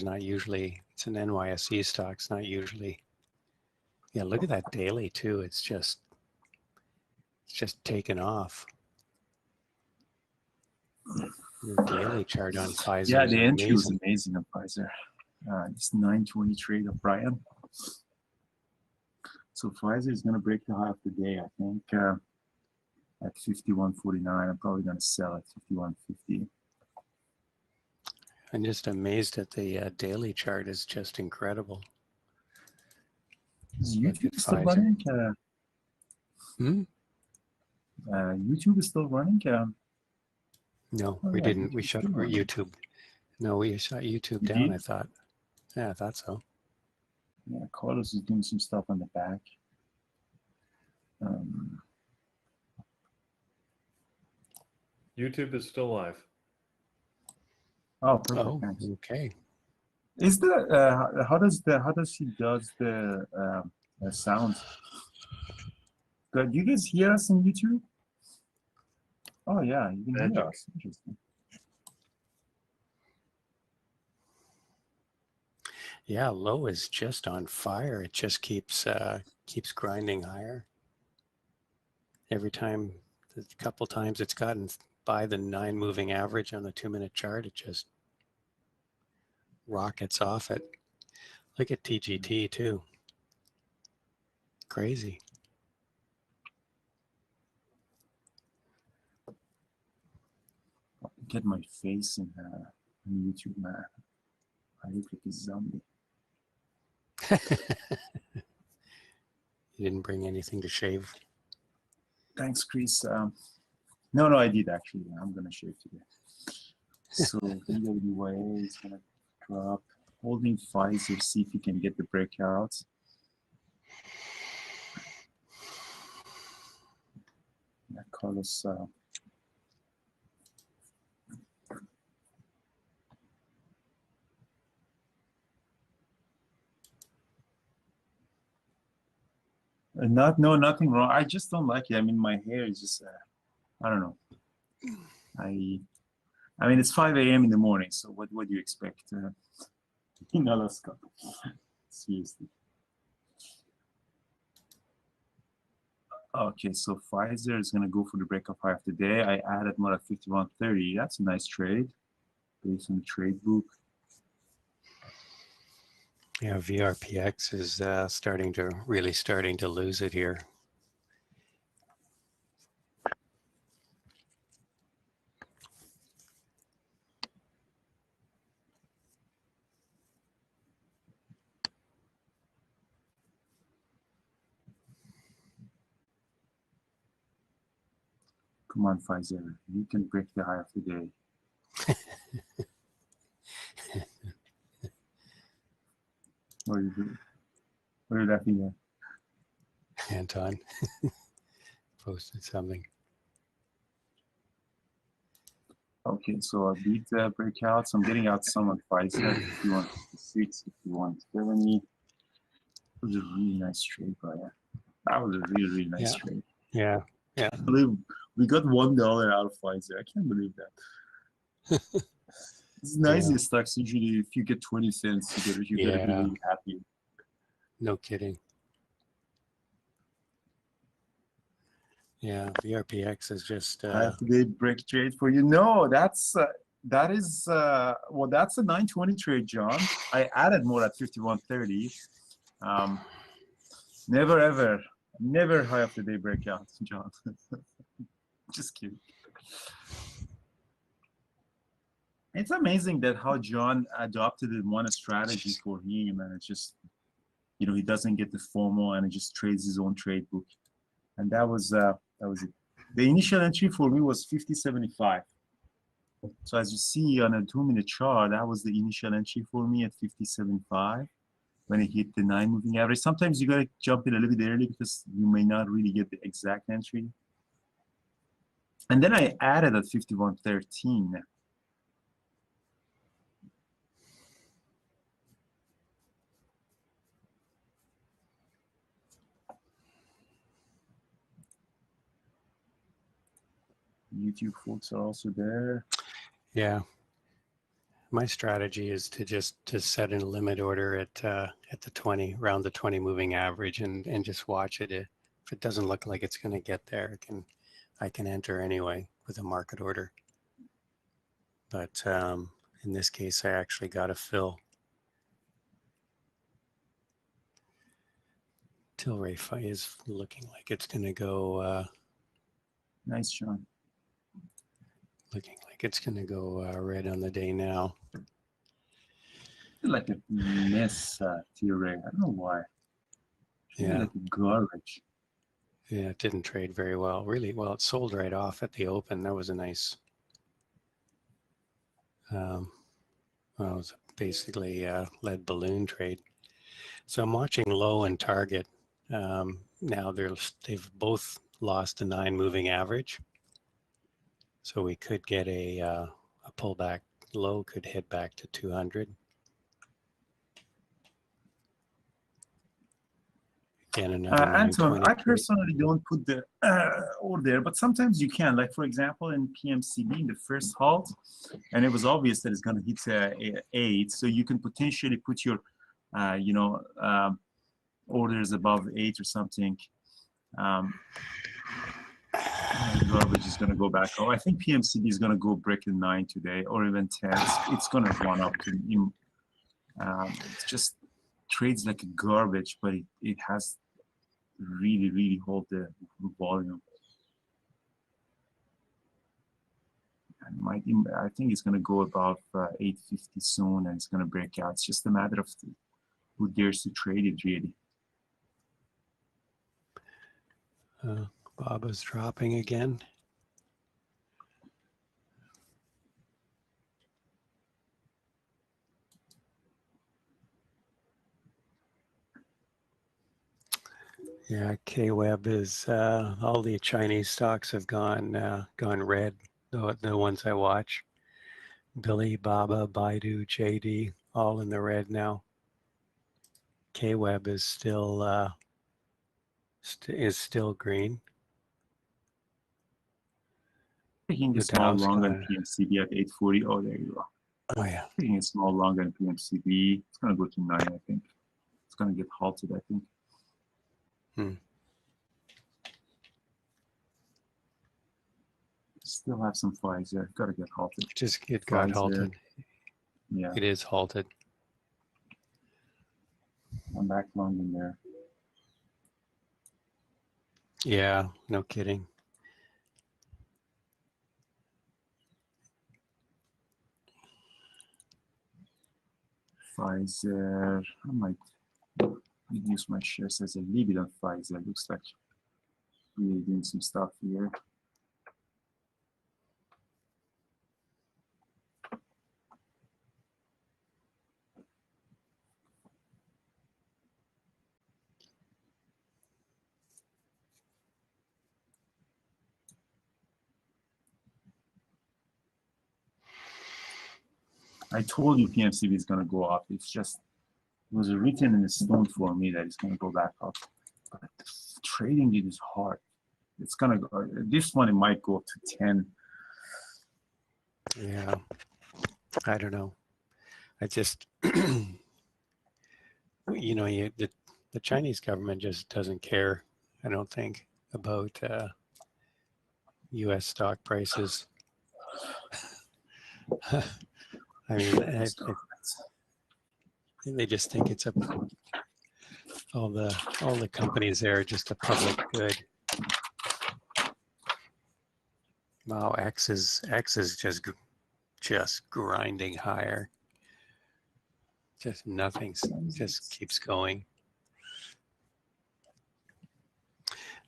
not usually, it's an NYSE stock. It's not usually. Yeah, look at that daily too. It's just taken off. The daily chart on Pfizer. Yeah, the entry amazing. was amazing on Pfizer. It's 920 trade of Brian. So Pfizer is going to break the high of the day, I think, at 51.49. I'm probably going to sell at 51.50. I'm just amazed at the daily chart is just incredible. Is Look at YouTube still Pfizer. running? YouTube is still running? No, Oh, we yeah, didn't. We YouTube's shut still running. YouTube. No, we shut YouTube You down, did? I thought. Yeah, I thought so. Yeah, Carlos is doing some stuff on the back. YouTube is still live. Oh, perfect. Oh, Thanks. okay. Is the how does he does the sound? Do you guys hear us on YouTube? Oh yeah, you can hear Magic. us. Interesting. Yeah, low is just on fire. It just keeps grinding higher. Every time, a couple times it's gotten by the 9 moving average on the 2-minute chart, it just rockets off it. Look at TGT too. Crazy. Get my face in YouTube, man. I look like a zombie. You didn't bring anything to shave? Thanks, Chris. No, I did actually. I'm gonna shave today. So DWYA is gonna drop. Holding Pfizer, see if you can get the breakouts. Yeah, Carlos. Nothing wrong. I just don't like it. I mean, my hair is just, I don't know. I mean, it's 5 a.m. in the morning, so what do you expect in Alaska? Seriously. Okay, so Pfizer is going to go for the breakup high of the day. I added more at 51.30. That's a nice trade based on the trade book. Yeah, VRPX is starting to lose it here. Come on, Pfizer. You can break the high of the day. What are you doing? What are you laughing at? Anton posted something. Okay, so I beat the breakouts. I'm getting out some on Pfizer. 51.56, 51.70. It was a really nice trade, Brian. That was a really nice trade. Yeah. I believe we got $1 out of Pfizer. I can't believe that. It's nice in stocks. Usually, if you get 20 cents, you gotta be really happy. No kidding. Yeah, VRPX is just. Today break trade for you. No, that's that's a 920 trade, John. I added more at 51.30. Never high of the day breakout, John. Just kidding. It's amazing that how John adopted one strategy for him, and it's just, he doesn't get the FOMO and he just trades his own trade book, and that was it. The initial entry for me was 50.75. So as you see on a 2-minute chart, that was the initial entry for me at 50.75 when it hit the 9 moving average. Sometimes you gotta jump in a little bit early because you may not really get the exact entry. And then I added at 51.13. YouTube folks are also there. Yeah. My strategy is to set in a limit order at the 20, around the 20 moving average, and just watch it. If it doesn't look like it's going to get there, I can enter anyway with a market order. But in this case, I actually got a fill. Tilray is looking like it's going to go. Nice, John. Looking like it's going to go red on the day now. like a mess, T-Ray. I don't know why. Yeah. Like garbage. Yeah, it didn't trade very well. Really, well, it sold right off at the open. That was a nice, well, it was basically a lead balloon trade. So I'm watching low and target. Now they've both lost a 9 moving average. So we could get a pullback. Low could head back to 200. Again, another Anton, I 923. personally don't put the order, but sometimes you can. Like for example, in PMCB in the first halt, and it was obvious that it's going to hit 8, so you can potentially put your, orders above 8 or something. Garbage is going to go back. Oh, I think PMCB is going to go break the 9 today, or even 10. It's going to run up to. It just trades like a garbage, but it has really hold the volume. And I think it's going to go above 850 soon, and it's going to break out. It's just a matter of who dares to trade it, really. Baba's dropping again. Yeah, K-Web is, all the Chinese stocks have gone red, the ones I watch. Billy, Baba, Baidu, JD, all in the red now. K-Web is still green. Taking a The small Dow's long on gone. PMCB at 840. Oh, there you go. Oh yeah. Taking a small long on PMCB. It's going to go to 9, I think. It's going to get halted, I think. Still have some Pfizer. Got to get halted. It got Pfizer. halted. Yeah. It is halted. I'm back long in there. Yeah, no kidding. Pfizer. I might reduce my shares as a little bit on Pfizer. Looks like really doing some stuff here. I told you PMCB is going to go up. It's just, it was written in stone for me that it's going to go back up. But trading it is hard. It's going to go, this one, it might go up to 10. Yeah, I don't know. I just, you know, the Chinese government just doesn't care, I don't think, about U.S. stock prices. I mean, they just think it's all the companies there are just a public good. Wow, X is just grinding higher. Just nothing, just keeps going.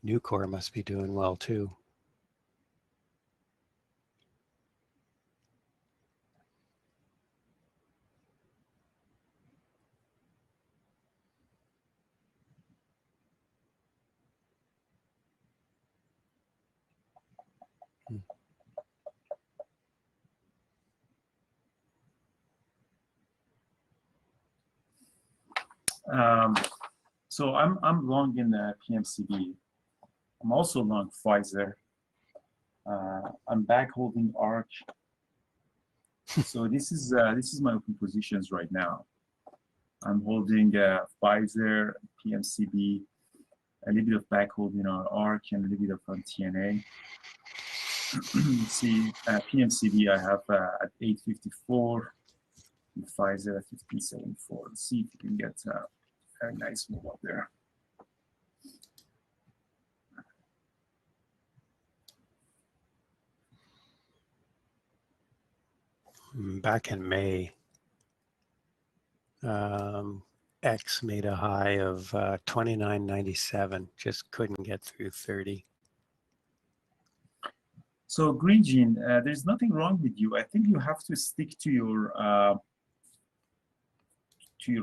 Nucor must be doing well too. So I'm long in the PMCB. I'm also long Pfizer. I'm back holding ARC. So this is my open positions right now. I'm holding Pfizer, PMCB, a little bit of back holding on ARC, and a little bit of on TNA. See, PMCB I have at 854, and Pfizer at 1574. Let's see if we can get a very nice move up there. Back in May, X made a high of 29.97. Just couldn't get through 30. So Green Gene, there's nothing wrong with you. I think you have to stick to your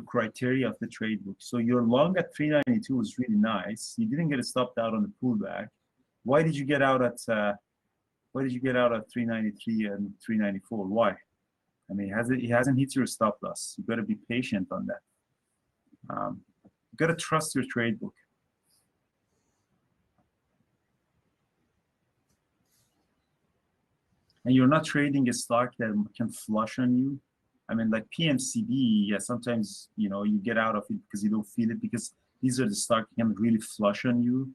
criteria of the trade book. So your long at 392 was really nice. You didn't get a stopped out on the pullback. Why did you get out at 393 and 394? Why? I mean, it hasn't hit your stop loss. You got to be patient on that. You got to trust your trade book. And you're not trading a stock that can flush on you. I mean, like PMCB, yeah, sometimes, you know, you get out of it because you don't feel it, because these are the stocks that can really flush on you.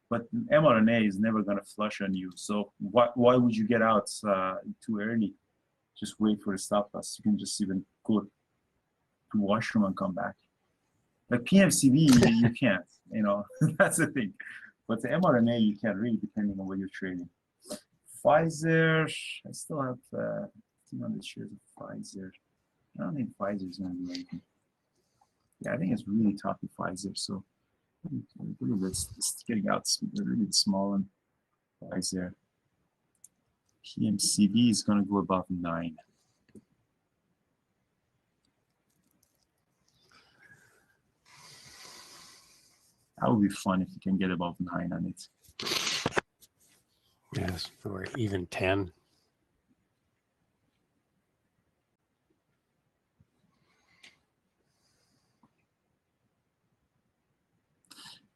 But mRNA is never going to flush on you. So why would you get out too early? Just wait for a stop loss. You can just even go to washroom and come back. Like PMCB, you can't, you know, that's the thing. But the mRNA, you can really, depending on what you're trading. Pfizer, I still have 1,500 shares of Pfizer. I don't think Pfizer is going to do anything. Yeah, I think it's really tough with Pfizer. So it's getting out really small on Pfizer. PMCB is going to go above 9. That would be fun if you can get above 9 on it. Yes, or even 10.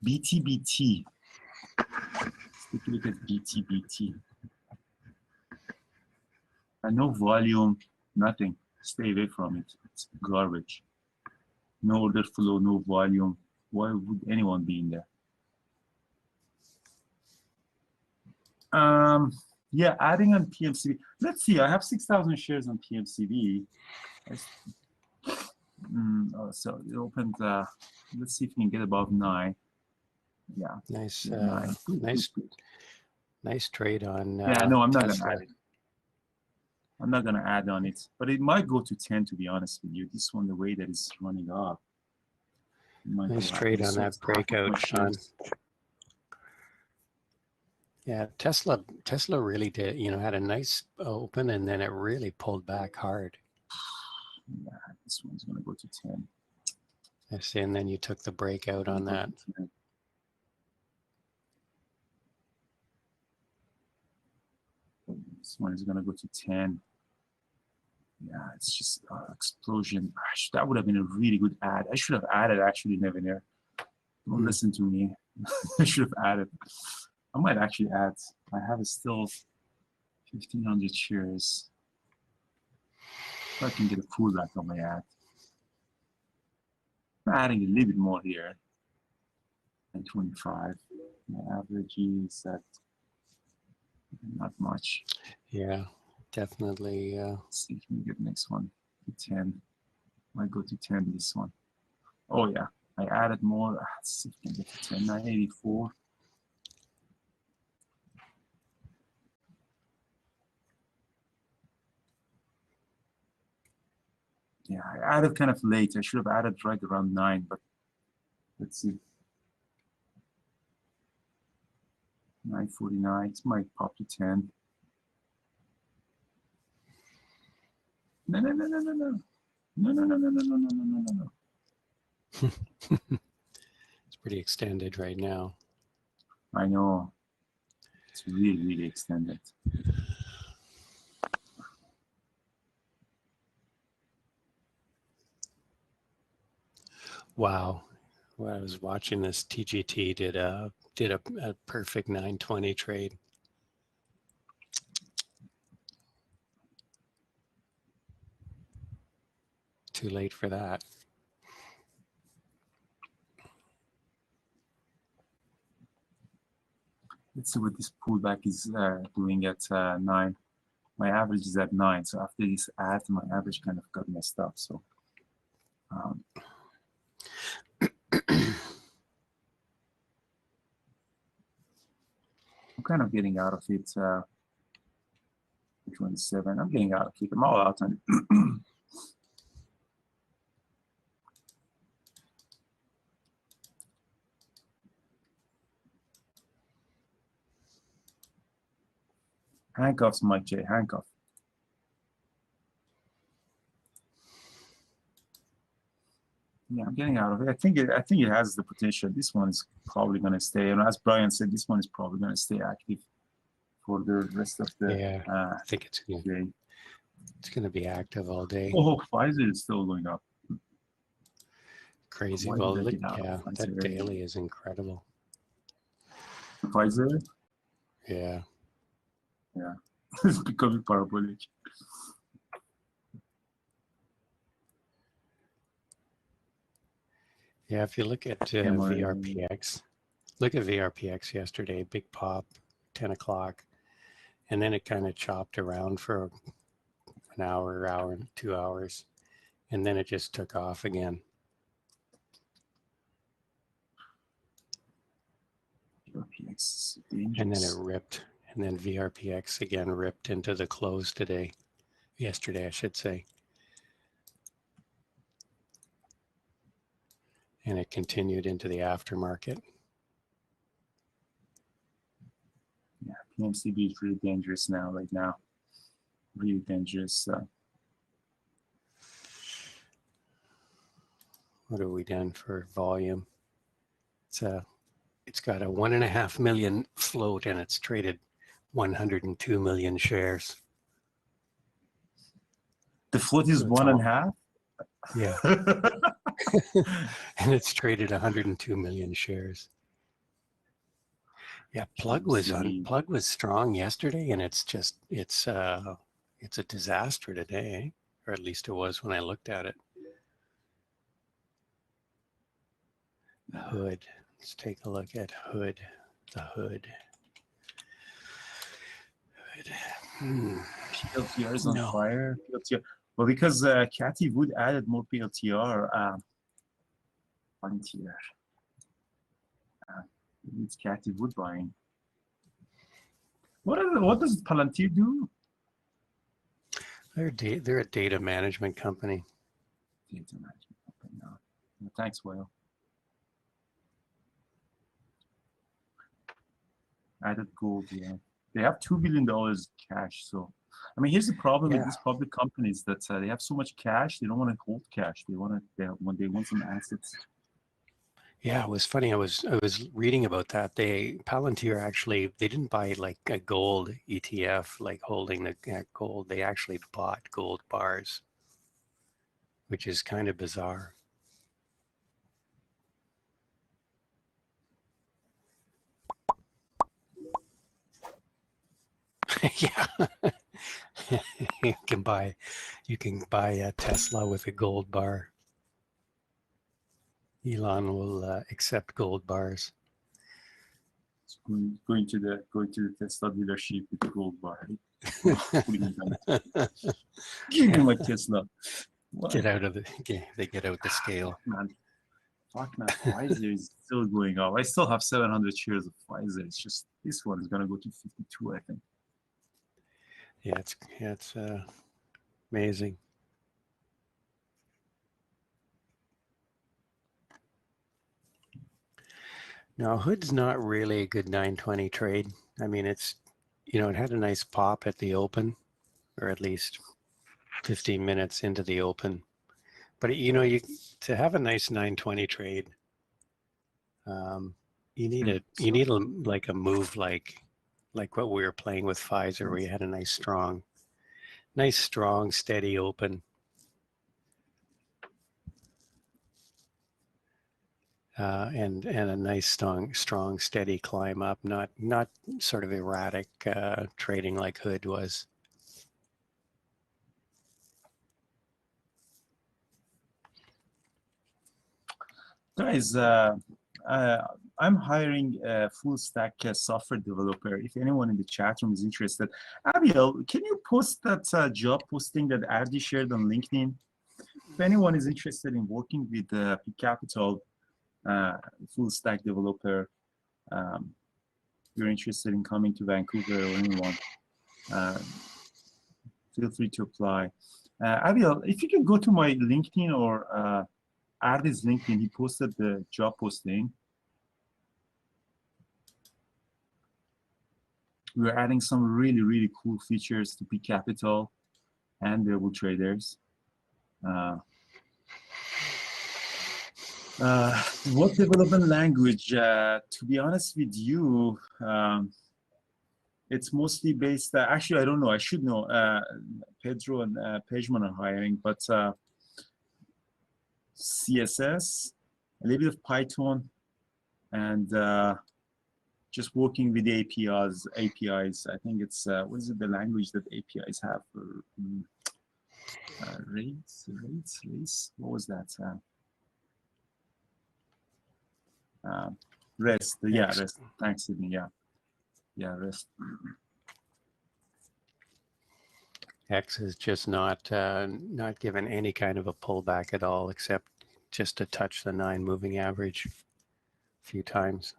BTBT. Let's take a look at BTBT. No volume, nothing. Stay away from it. It's garbage. No order flow, no volume. Why would anyone be in there? Yeah, adding on PMCB. Let's see. I have 6,000 shares on PMCB. So it opened. Let's see if we can get above 9. Yeah. Nice, 9. nice trade on. Yeah, no, I'm not Tesla. gonna add it. I'm not gonna add on it, but it might go to 10. To be honest with you, this one, the way that it's running up. Nice trade on that breakout, Sean. Yeah, Tesla really did, you know, had a nice open and then it really pulled back hard. Yeah, this one's gonna go to 10. I see, and then you took the breakout on that. This one is gonna go to 10. Yeah, it's just explosion. Gosh, that would have been a really good ad. I should have added actually, Nevinair. Don't listen to me. I should have added. I might actually add. I have still 1,500 shares. If I can get a pullback on my ad. I'm adding a little bit more here. And 25. My average is at not much. Yeah, definitely. Let's see if we can get the next one to 10. Might go to 10 this one. Oh yeah, I added more. Let's see if we can get to 10. 984. Yeah, I added kind of late. I should have added right around 9, but let's see. 949. It might pop to 10. No. It's pretty extended right now. I know. It's really, really extended. Wow. When I was watching this, TGT did a perfect 920 trade. Too late for that. Let's see what this pullback is doing at 9. My average is at 9. So after this ad, my average kind of got messed up. So I'm kind of getting out of it. 27. I'm getting out of it. I'm all out on it. Handcuffs, Mike J. Handcuff. Yeah, I'm getting out of it. I think it has the potential. This one is probably going to stay. And as Brian said, this one is probably going to stay active for the rest of the I think it's day. going to be active all day. Oh, Pfizer is still going up. Crazy. Why Well, did I look, get out of that Pfizer? daily is incredible. Pfizer? Yeah. Yeah. It's becoming parabolic. Yeah, if you look at VRPX, look at VRPX yesterday, big pop, 10 o'clock, and then it kind of chopped around for an hour, 2 hours, and then it just took off again. VRPX and then it ripped, and then VRPX again ripped into the close yesterday, I should say. And it continued into the aftermarket. Yeah, PMCB is really dangerous now, right now. Really dangerous. What have we done for volume? It's got a 1.5 million float, and it's traded 102 million shares. The float is 1.5? Yeah. And it's traded 102 million shares. Yeah, Plug was strong yesterday, and it's a disaster today, or at least it was when I looked at it. Hood. Let's take a look at Hood. The Hood. PLTR is on fire. PLTR. Well, because Cathy Wood added more PLTR. Palantir. It's Cathy Wood buying. What does Palantir do? They're a data management company. Data management company. No. Thanks, Will. Added gold, yeah. They have $2 billion cash. So, I mean, here's the problem with these public companies that they have so much cash, they don't want to hold cash. They want some assets. Yeah, it was funny. I was reading about that. Palantir actually, they didn't buy like a gold ETF, like holding the gold. They actually bought gold bars, which is kind of bizarre. Yeah. you can buy a Tesla with a gold bar. Elon will accept gold bars. It's going to the Tesla dealership with the gold bar. Give me my Tesla. What? They get out the scale. Fuck man, Pfizer is still going up. I still have 700 shares of Pfizer. It's just this one is gonna go to 52, I think. Yeah, it's amazing. No, Hood's not really a good 920 trade. I mean, it had a nice pop at the open, or at least 15 minutes into the open. But to have a nice 920 trade, you need a move like what we were playing with Pfizer, where you had a nice strong, steady open. And a nice strong, steady climb up, not sort of erratic trading like Hood was. Guys, I'm hiring a full stack software developer. If anyone in the chat room is interested, Abiel, can you post that job posting that Ardi shared on LinkedIn? If anyone is interested in working with Peak Capital, full stack developer, you're interested in coming to Vancouver or anyone, feel free to apply. Abiel, if you can go to my LinkedIn or Ardi's LinkedIn, he posted the job posting. we're adding some really, really cool features to Peak Capital and Variable Traders. What development language? To be honest with you, it's mostly based. Actually, I don't know. I should know. Pedro and Pejman are hiring, but CSS, a little bit of Python, and just working with the APIs. I think it's what is it? The language that APIs have for rates. What was that? REST. Yeah, REST. Thanks, Sydney. Yeah, REST. X is just not given any kind of a pullback at all, except just to touch the 9 moving average a few times.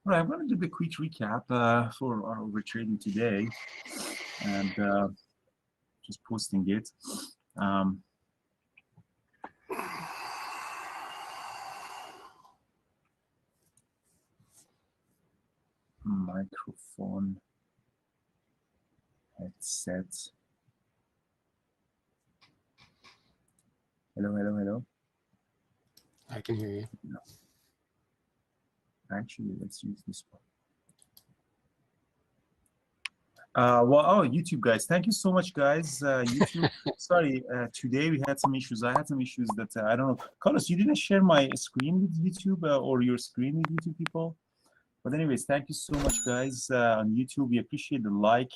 All right, I'm going to do the quick recap for our overtrading today, and just posting it. Microphone, headset. Hello. I can hear you. No. Actually, let's use this one. YouTube guys, thank you so much, guys. YouTube, sorry, today we had some issues. I had some issues that I don't know. Carlos, you didn't share my screen with YouTube or your screen with YouTube people. But anyways, thank you so much, guys. On YouTube, we appreciate the like.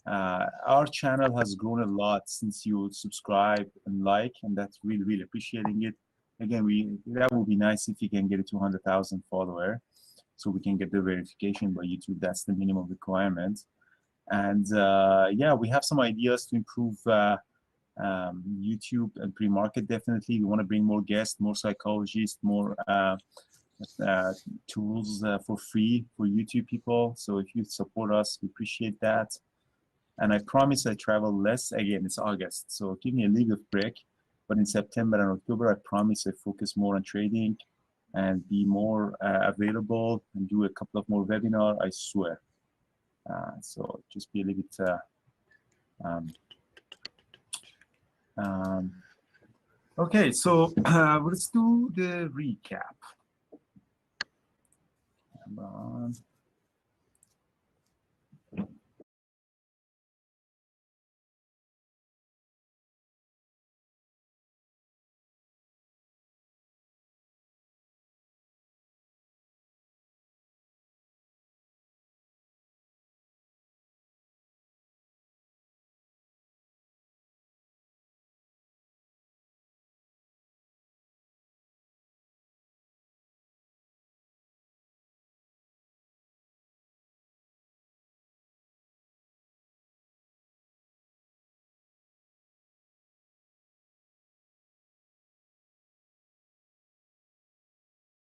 Our channel has grown a lot since you subscribe and like, and that's really, really appreciating it. Again, that would be nice if you can get a 200,000 follower, so we can get the verification by YouTube. That's the minimum requirement. And yeah, we have some ideas to improve YouTube and pre-market. Definitely, we want to bring more guests, more psychologists, more tools for free for YouTube people. So if you support us, we appreciate that. And I promise I travel less. Again, it's August, so give me a little break. But in September and October, I promise I focus more on trading and be more available and do a couple of more webinars, I swear. So just be a little bit. Okay, so let's do the recap. Come on.